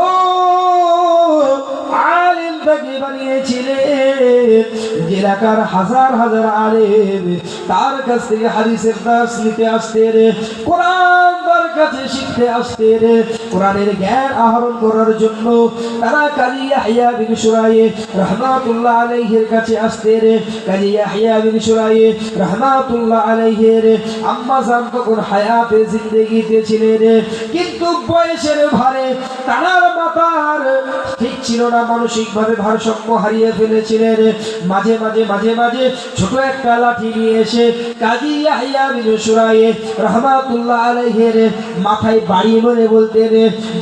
আলেম তাকে বানিয়েছিলেন, যে এলাকার হাজার হাজার আলেম তার কাছ থেকে হাদিসের দাস নিতে আসতেন, কোরআন তার কাছে শিখতে আসতেন, কোরআনের জ্ঞান আহরণ করার জন্য তারা কাজী ইয়াহইয়া বিন শুরাইহ রহমাতুল্লাহ আলাইহির কাছে আসতেন। কাজী ইয়াহইয়া বিন শুরাইহ রহমাতুল্লাহ আলাইহির আম্মা জান তখন হায়াতে জিন্দেগিতে ছিলেন, কিন্তু বয়সের ভারে তার মাথার ঠিক ছিল না, মানসিকভাবে ভারসাম্য হারিয়ে ফেলেছিলেন। মাঝে মাঝে ছোট একটা লাঠি নিয়ে এসে কাজী ইয়াহইয়া বিন শুরাইহ রহমাতুল্লাহ আলাইহির মাথায় বাড়ি মেরে বলতেন,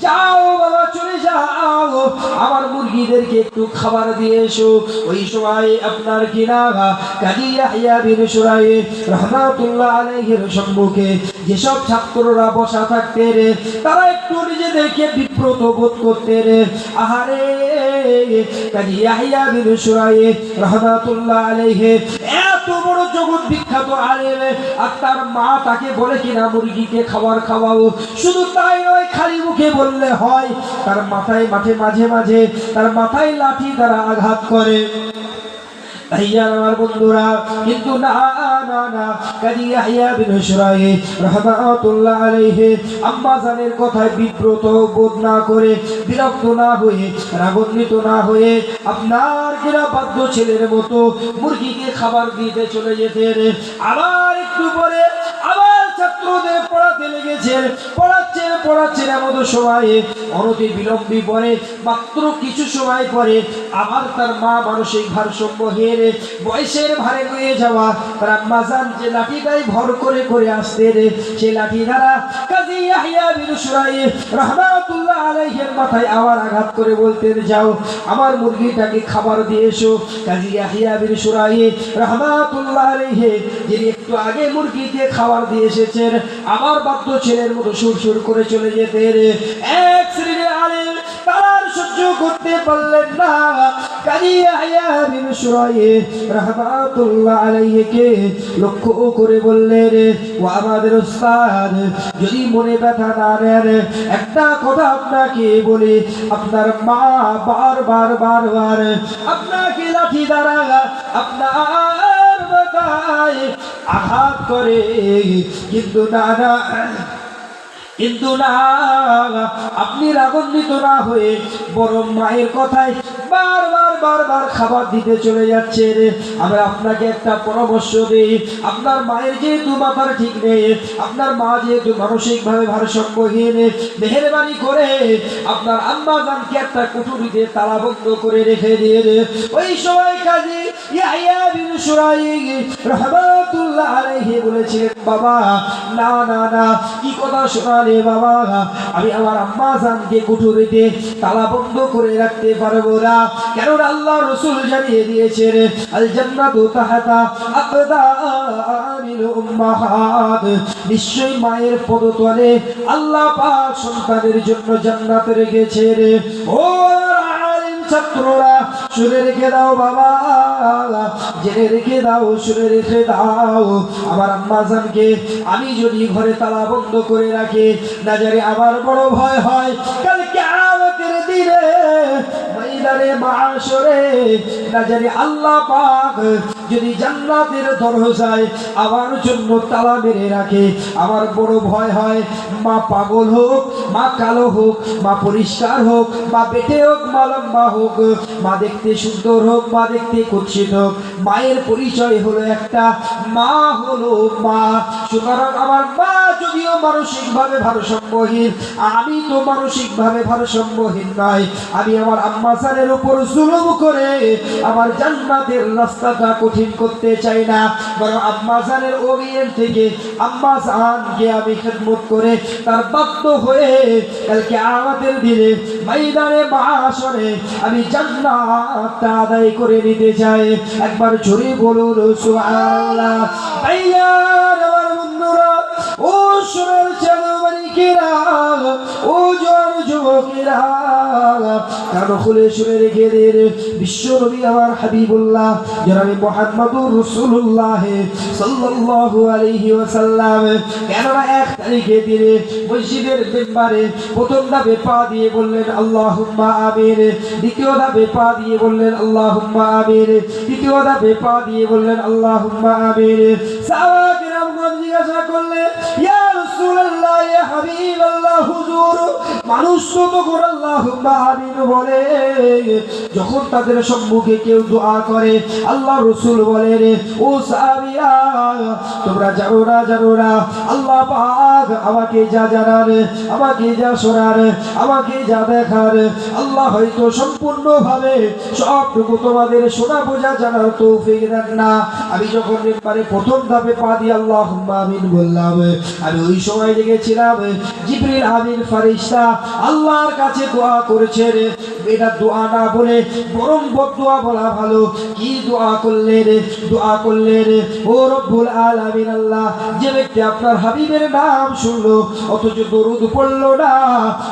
যাও বাবা চলে যাও, আমার মুরগিদেরকে একটু খাবার দিয়ে এসো। ওই সময় আপনার কিনা কাজী ইয়াহইয়া বিন শুরাইহ রহমাতুল্লাহ আলাইহির সম্মুখে যেসব ছাত্ররা বসা থাকতেন তারা একটু নিজেদেরকে বিব্রত বোধ করতেন। আহারে, কাজী ইয়াহইয়া বিন শুরাইহ রহমাতুল্লাহ আলাইহি এত বড় জগৎ বিখ্যাত আলেম, আর তার মা তাকে বলে কিনা মুরগিকে খাবার খাওয়াও। শুধু তাই নয়, খালি মুখে বললে হয়, তার মাথায় মাঝে মাঝে তার মাথায় লাঠি দ্বারা আঘাত করে। ভাইয়া আমার বন্ধুরা, কিন্তু না, কাজী ইয়াহইয়া বিন শুরাইহ রাহমাতুল্লাহ আলাইহি আম্মা জানের কথায় বিব্রত বোধ না করে, বিরক্ত না হয়ে, রাগান্বিত না হয়ে আপনার কিনা বাধ্য ছেলের মতো মুরগিকে খাবার দিতে চলে যেতেন। আবার একটু পরে আবার ছাত্রদের পড়াতে লেগেছেন, পড়াচ্ছেন এমন সময়ে অনতি বিলম্বী পরে মাত্র কিছু সময় পরে আবার তার মা মানসিক ভারসাম্য হেরে বয়সের ভারে নিয়ে যাওয়া তার আম্মা জান যে লাঠিটাই ভর করে আসতেন, সেই লাঠি দ্বারা কাজী ইয়াহইয়া বিন শুরাইহ রাহমাতুল্লাহ আলাইহির মাথায় আবার আঘাত করে বলতেন, যাও আমার মুরগিটাকে খাবার দিয়ে এসো। কাজী ইয়াহইয়া বিন শুরাইহ রাহমাতুল্লাহ আলাইহি যিনি একটু আগে মুরগিকে খাবার দিয়ে এসেছেন, আবার বাধ্য ছেলের মতো সুর করে চলে যেতেন। এক শ্রেণীর আলেম তারা সহ্য করতে পারলেন না, কাজী ইয়াহইয়া বিন শুরাইহ রাহমাতুল্লাহ আলাইহিকে লক্ষ্য করে বললেন, ও আমাদের উস্তাদ, যদি মনে ব্যথা না নেন একটা কথা আপনাকে বলি, আপনার মা বারবার আপনাকে লাঠি দ্বারা আপনার মাথায় আঘাত করে, কিন্তু না আপনি রাগান্বিত না হয়ে বরং মায়ের কথায় বারবার খাবার দিতে চলে যাচ্ছে। আমরা আপনাকে একটা পরামর্শ দিই, আপনার মায়ের যেহেতু মাথার ঠিক নেই, আপনার মা যেহেতু মানসিকভাবে ভারসাম্যহীন, মেহেরবানি করে আপনার আম্মা জানকে একটা কুঠুরিতে তালাবন্ধ করে রেখে দিয়ে। ওই সময় কাজী ইয়াহইয়া বিন শুরাইহ রাহমাতুল্লাহ আলাইহি বলেছিলেন, বাবা না কি কথা শোনালে বাবা, আমি আমার আম্মা জানকে কুঠুরিতে তালাবন্ধ করে রাখতে পারবো না, কেন আল্লাহ রাসূল জানিয়ে দিয়েছেন, আল জান্নাতু তাহতা আকদামিল উম্মাহাত, নিশ্চয়ই মায়ের পদতলে আল্লাহ পাক সন্তানের জন্য জান্নাত রেখেছেন। ও আলেম ছাত্ররা, শুনে রেখে দাও বাবা, জেনে রেখে দাও, শুনে রেখে দাও, আমার আম্মা জানকে আমি যদি ঘরে তালা বন্ধ করে রাখি, না জানি আমার বড় ভয় হয় কাল কিয়ামতের দিনে ময়দানে মাশরে না জানি আল্লাহ পাক যদি জান্নাতের দরজায় আমার জন্য তালা মেরে রাখে, আমার বড় ভয় হয় মা পাগল হোক, মা কালো হোক, মা পরিষ্কার হোক, মা বেটে হোক, মা লম্বা হোক, মা দেখতে সুন্দর হোক, মা দেখতে কুৎসিত হোক, মায়ের পরিচয় হলো একটা, মা হলো মা। সুতরাং আমার মা যদিও মানসিকভাবে ভারসাম্যহীন, আমি তো মানসিকভাবে ভারসাম্যহীন নয়। আমি আমার আম্মা জানের উপর জুলুম করে আমার জান্নাতের রাস্তাটা কঠিন করতে চাই না, বরং আম্মা জানের অভিযান থেকে আম্মা জানকে আমি খেদমত করে তার বাধ্য হয়ে কালকে আমাদের দিনে ময়দানে মাশরে আমি জান্নাতটা আদায় করে নিতে চাই। একবার জোরে বলুন সুবহানাল্লাহ। ভাইয়ার আমার বন্ধুরা, ও সোনার চাঁদমানিকেরা, ও জোয়ান যুবকেরা, কান খুলে শুনে রেখে দিন, বিশ্ব নবী আমার হাবিবুল্লাহ জনাবে মুহাম্মদুর রাসূলুল্লাহ সাল্লাল্লাহু আলাইহি ওয়াসাল্লাম কেননা 1 তারিখে দিনে মসজিদের মেম্বারে প্রথম ধাপে পা দিয়ে বললেন আল্লাহুম্মা আমিন, দ্বিতীয় ধাপে পা দিয়ে বললেন আল্লাহুম্মা আমিন, তৃতীয় ধাপে পা দিয়ে বললেন আল্লাহুম্মা আমিন। সাহাবায়ে কিরামগণ জিজ্ঞাসা করলেন, ইয়া রাসূলুল্লাহ, ইয়া হাবিবাল্লাহ, হুজুর মানুষ তো তখন আল্লাহুম্মা আমিন বলে যখন তাদের সম্মুখে কেউ দোয়া করে। আল্লাহ রাসূল বলেন, ও সাহাবীরা তোমরা জানো না আল্লাহ পাক আমাকে যা জানান, আমাকে যা শোনান, আমাকে যা দেখান, আল্লাহ হয়তো সম্পূর্ণভাবে সবটুকু তোমাদের শোনা বোঝা জানার তৌফিক দেন না। আমি যখন মেম্বারে প্রথম ধাপে পা দিয়ে আল্লাহুম্মা আমিন বললাম, আমি ওই সময় দেখেছিলাম জিবরিল আমিন ফেরেশতা আল্লাহর কাছে দোয়া করেছেন। এটা দোয়া না বলে বরং বদদোয়া বলা ভালো। কি দোয়া করলেন? দোয়া করলেন, ও রব্বুল আলামিন আল্লাহ, যে ব্যক্তি আপনার হাবিবের নাম শুনলো অথচ দরুদ পড়লো না,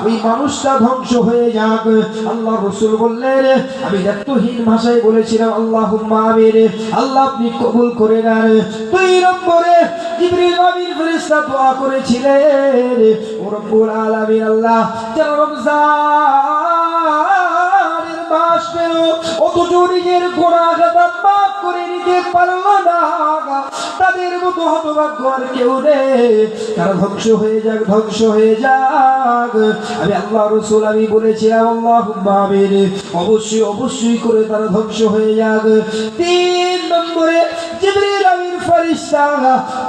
ওই মানুষটা ধ্বংস হয়ে যাক। আল্লাহ রাসূল বললেন, আমি দায়িত্বহীন ভাষায় বলেছিলাম আল্লাহুম্মা আমিন, আল্লাহ আপনি কবুল করে নেন। 2 নম্বরে জিবরিল আমিন ফেরেশতা দোয়া করেছিলেন, ও রব্বুল আলামিন আল্লাহ, যারা রমজানের মাস পেল অথচ নিজের গুনাহগাতা মাফ করে নিতে পারলো না, তাদের মতো হতভাগ্য আর কেউ নেই, তারা ধ্বংস হয়ে যাক, ধ্বংস হয়ে যাক। আমি আল্লাহ রাসূল আমি বলেছিলাম আল্লাহুম্মা আমিন, অবশ্যই করে তারা ধ্বংস হয়ে যাক। 3 নম্বরে জিবরিল আমিন ফেরেশতা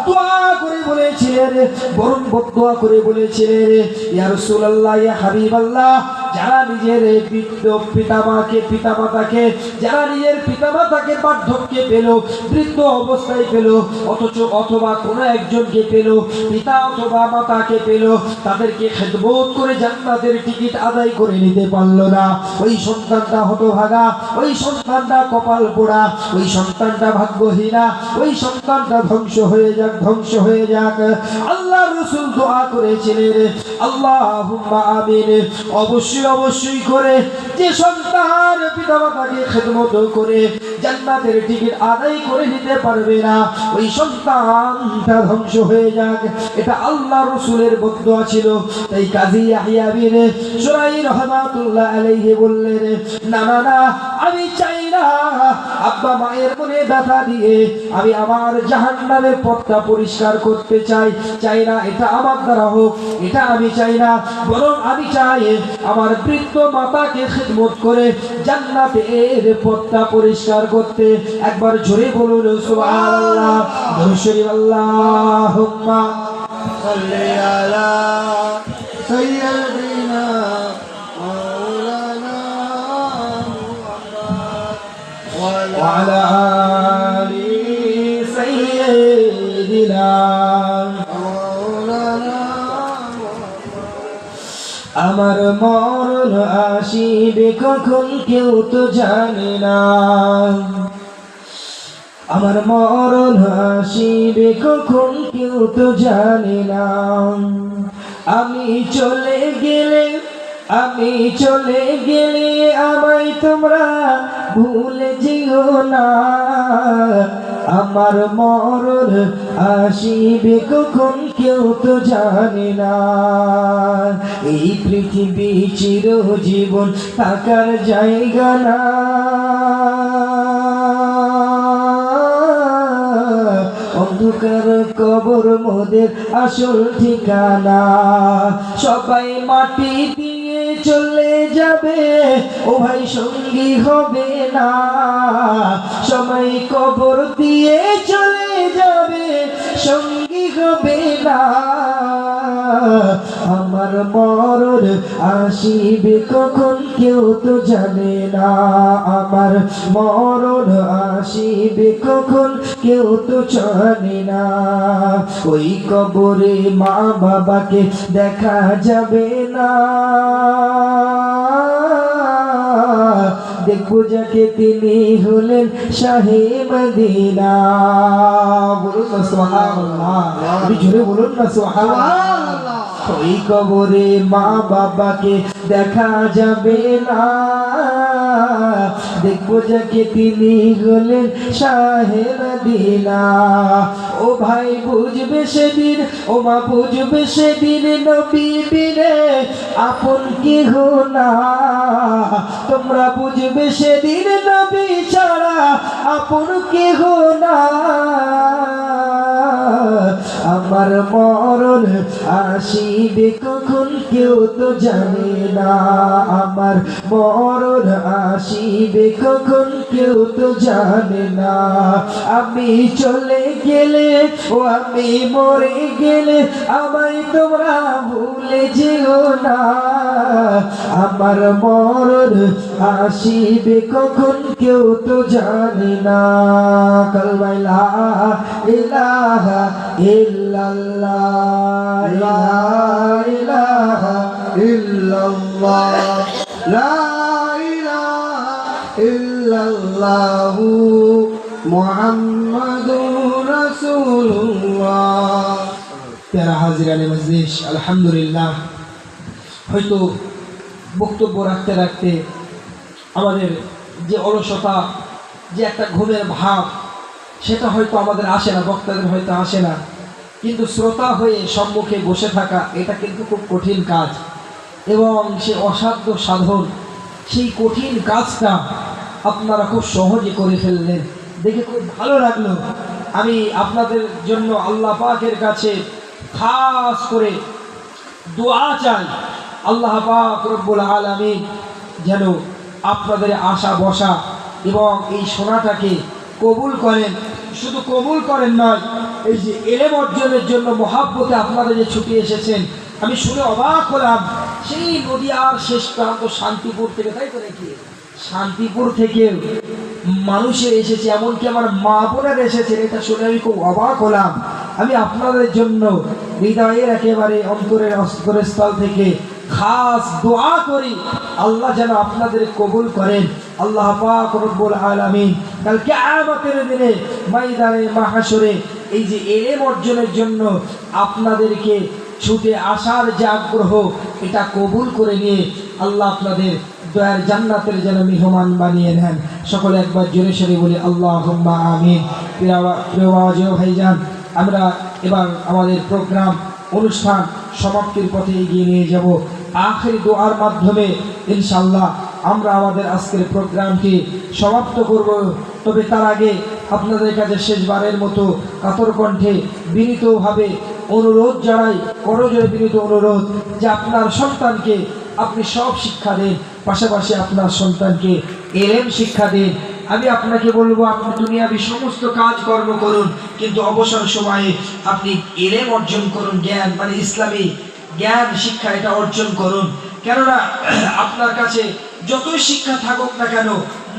দোয়া করে বলেছিলেন, বরং বদদোয়া করে বলেছিলেন, ইয়া রাসূলুল্লাহ, ইয়া হাবিবাল্লাহ, যারা নিজের পিতামাতাকে যারা নিজের পিতামাতাকে বার্ধক্যে পেল, বৃদ্ধ অবস্থায় পেল, অথবা কোনো একজনকে পেল, পিতা অথবা মাতাকে পেল, তাদেরকে খেদমত করে জান্নাতের টিকিট আদায় করে নিতে পারলো না, ওই সন্তানটা হতভাগা, ওই সন্তানটা কপাল পোড়া, ওই সন্তানটা ভাগ্যহীনা, ওই সন্তানটা ধ্বংস হয়ে যাক, ধ্বংস হয়ে যাক। আল্লাহ রাসূল দোয়া করেছিলেন আল্লাহুম্মা আমিন। অবশ্যই করে যে সন্তান পিতামাতাকে খেদমত করে জান্নাতের টিকিট আদায় করে নিতে পারবে না, ওই সন্তানটা ধ্বংস হয়ে যাক। এটা আল্লাহ রাসূলের বদদোয়া ছিল। তাই কাজী ইয়াহইয়া বিন শুরাইহ রাহমাতুল্লাহ আলাইহি বললেন, না আমি চাই না আব্বা মায়ের মনে ব্যথা দিয়ে আমি আমার জাহান্নামের পথটা পরিষ্কার করতে চাই না এটা আমার দ্বারা হোক, এটা আমি চাই না, বরং আমি চাই আমার বৃদ্ধ মাতাকে খিদমত করে জান্নাতের পথটা পরিষ্কার করতে। একবার জোরে বলুন সুবহানাল্লাহ। দরুদ শরীফ আল্লাহুম্মা সাল্লি আলা সাইয়্যিদিনা মাওলানা মুহাম্মদ ওয়া ওয়ালা আলি সাইয়্যিদিনা মাওলানা। আমার মরণ আসিবে কখন কেউ তো জানে না, আমার মরণ আসিবে কখন কেউ তো জানে না। আমি চলে গেলে আমায় তোমরা ভুলে যেও না, আমার মরণ আসিবে কখন কেউ তো জানে না। এই পৃথিবী চিরজীবন থাকার জায়গা না, অন্ধকার কবর মোদের আসল ঠিকানা। সবাই মাটি দিয়ে চলে যাবে, ও ভাই সঙ্গী হবে না। সবাই কবর দিয়ে চলে যাবে, সঙ্গী হবে না। আমার মরণ আসিবে কখন কেউ তো জানে না। আমার মরণ আসিবে কখন কেউ তো জানে না। ওই কবরে মা বাবাকে দেখা যাবে না। দেখবো যাকে তিনি হলেন শাহে মদিনা। বলুন না সুবহানাল্লাহ, আপনি জোরে বলুন না সুবহানাল্লাহ। ওই কবরে মা বাবাকে দেখা যাবে না। দেখবো যাকে তিনি হলেন শাহে মদিনা। ও ভাই বুঝবে সেদিন, ও মা বুঝবে সেদিন, নবী বিনে আপন কেহ না। তোমরা বুঝবে সেদিন, নবী ছাড়া আপন কেহ না। আমার মরণ আসিবে কখন কেউ তো জানে না। আমার মরণ আসিবে কখন কেউ তো জানে না। আমি চলে গেলে, ও আমি মরে গেলে, আমায় তোমরা ভুলে যেও না। আমার মরণ আসিবে কখন কেউ তো জানে না। কালমা লা ইলাহা ইল্লাল্লাহ, লা ইলাহা ইল্লাল্লাহ, লা ইলাহা ইল্লাল্লাহ, মুহাম্মাদুর রাসূলুল্লাহ। প্যারা হাজিরানে মজলিস, আলহামদুলিল্লাহ। হয়তো বক্তব্য রাখতে রাখতে আমাদের যে অলসতা, যে একটা ঘুমের ভাব, সেটা হয়তো আমাদের আসে না, বক্তাদের হয়তো আসে না। কিন্তু শ্রোতা হয়ে সম্মুখে বসে থাকা, এটা কিন্তু খুব কঠিন কাজ, এবং সে অসাধ্য সাধন। সেই কঠিন কাজটা আপনারা খুব সহজে করে ফেললেন, দেখে খুব ভালো লাগলো। আমি আপনাদের জন্য আল্লাহ পাকের কাছে খাস করে দোয়া চাই, আল্লাহ পাক রব্বুল আলামিন যেন আপনাদের আশা বসা এবং এই শোনাটাকে কবুল করেন। শুধু কবুল করেন নয়, এই যে এলেম অর্জনের জন্য মহাব্বতে আপনারা যে ছুটে এসেছেন, আমি শুনে অবাক হলাম। সেই নদিয়ার শেষ প্রান্ত শান্তিপুর থেকে, তাই তো নাকি? শান্তিপুর থেকে মানুষের এসেছে, এমনকি আমার মা বোনের এসেছেন। এটা শুনে আমি খুব অবাক হলাম। আমি আপনাদের জন্য হৃদয়ের একেবারে অন্তরের স্থল থেকে খাস দোয়া করি, আল্লাহ যেন আপনাদের কবুল করেন। আল্লাহ পাক রব্বুল আলামিন কাল কিয়ামতের দিনে ময়দানে মাহশরে এই যে ইলম অর্জনের জন্য আপনাদেরকে ছুটে আসার যে আগ্রহ, এটা কবুল করে নিয়ে আল্লাহ আপনাদের দয়ার জান্নাতের যেন মেহমান বানিয়ে নেন। সকলে একবার জোরে সরে বলি আল্লাহুম্মা আমিন। প্রিয় ভাইজান, আমরা এবার আমাদের প্রোগ্রাম অনুষ্ঠান সমাপ্তির পথে এগিয়ে নিয়ে যাব। আখির দোয়ার মাধ্যমে ইনশাআল্লাহ আমরা আমাদের আজকের প্রোগ্রামটি সমাপ্ত করব। তবে তার আগে আপনাদের কাছে শেষবারের মতো কাতর কণ্ঠে বিনীতভাবে অনুরোধ জানাই, করজোড়ে বিনীত অনুরোধ যে আপনার সন্তানকে আপনি সব শিক্ষা দেন, পাশাপাশি আপনার সন্তানকে ইলম শিক্ষা দেন। আমি আপনাকে বলবো, আপনি দুনিয়াবি সমস্ত কাজকর্ম করুন, কিন্তু অবসর সময়ে আপনি ইলম অর্জন করুন, জ্ঞান মানে ইসলামী জ্ঞান শিক্ষা এটা অর্জন করুন। কেননা আপনার কাছে যতই শিক্ষা থাকুক না কেন,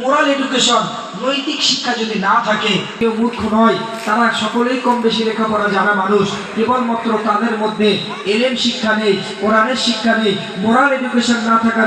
মোরাল এডুকেশন, নৈতিক শিক্ষা যদি না থাকে, কেউ মূর্খ নয়, তারা সকলেই কম বেশি লেখাপড়া জানা মানুষ। কেবলমাত্র তাদের মধ্যে ইলম শিক্ষা নেই, কোরআনের শিক্ষা নেই, মোরাল এডুকেশন না থাকার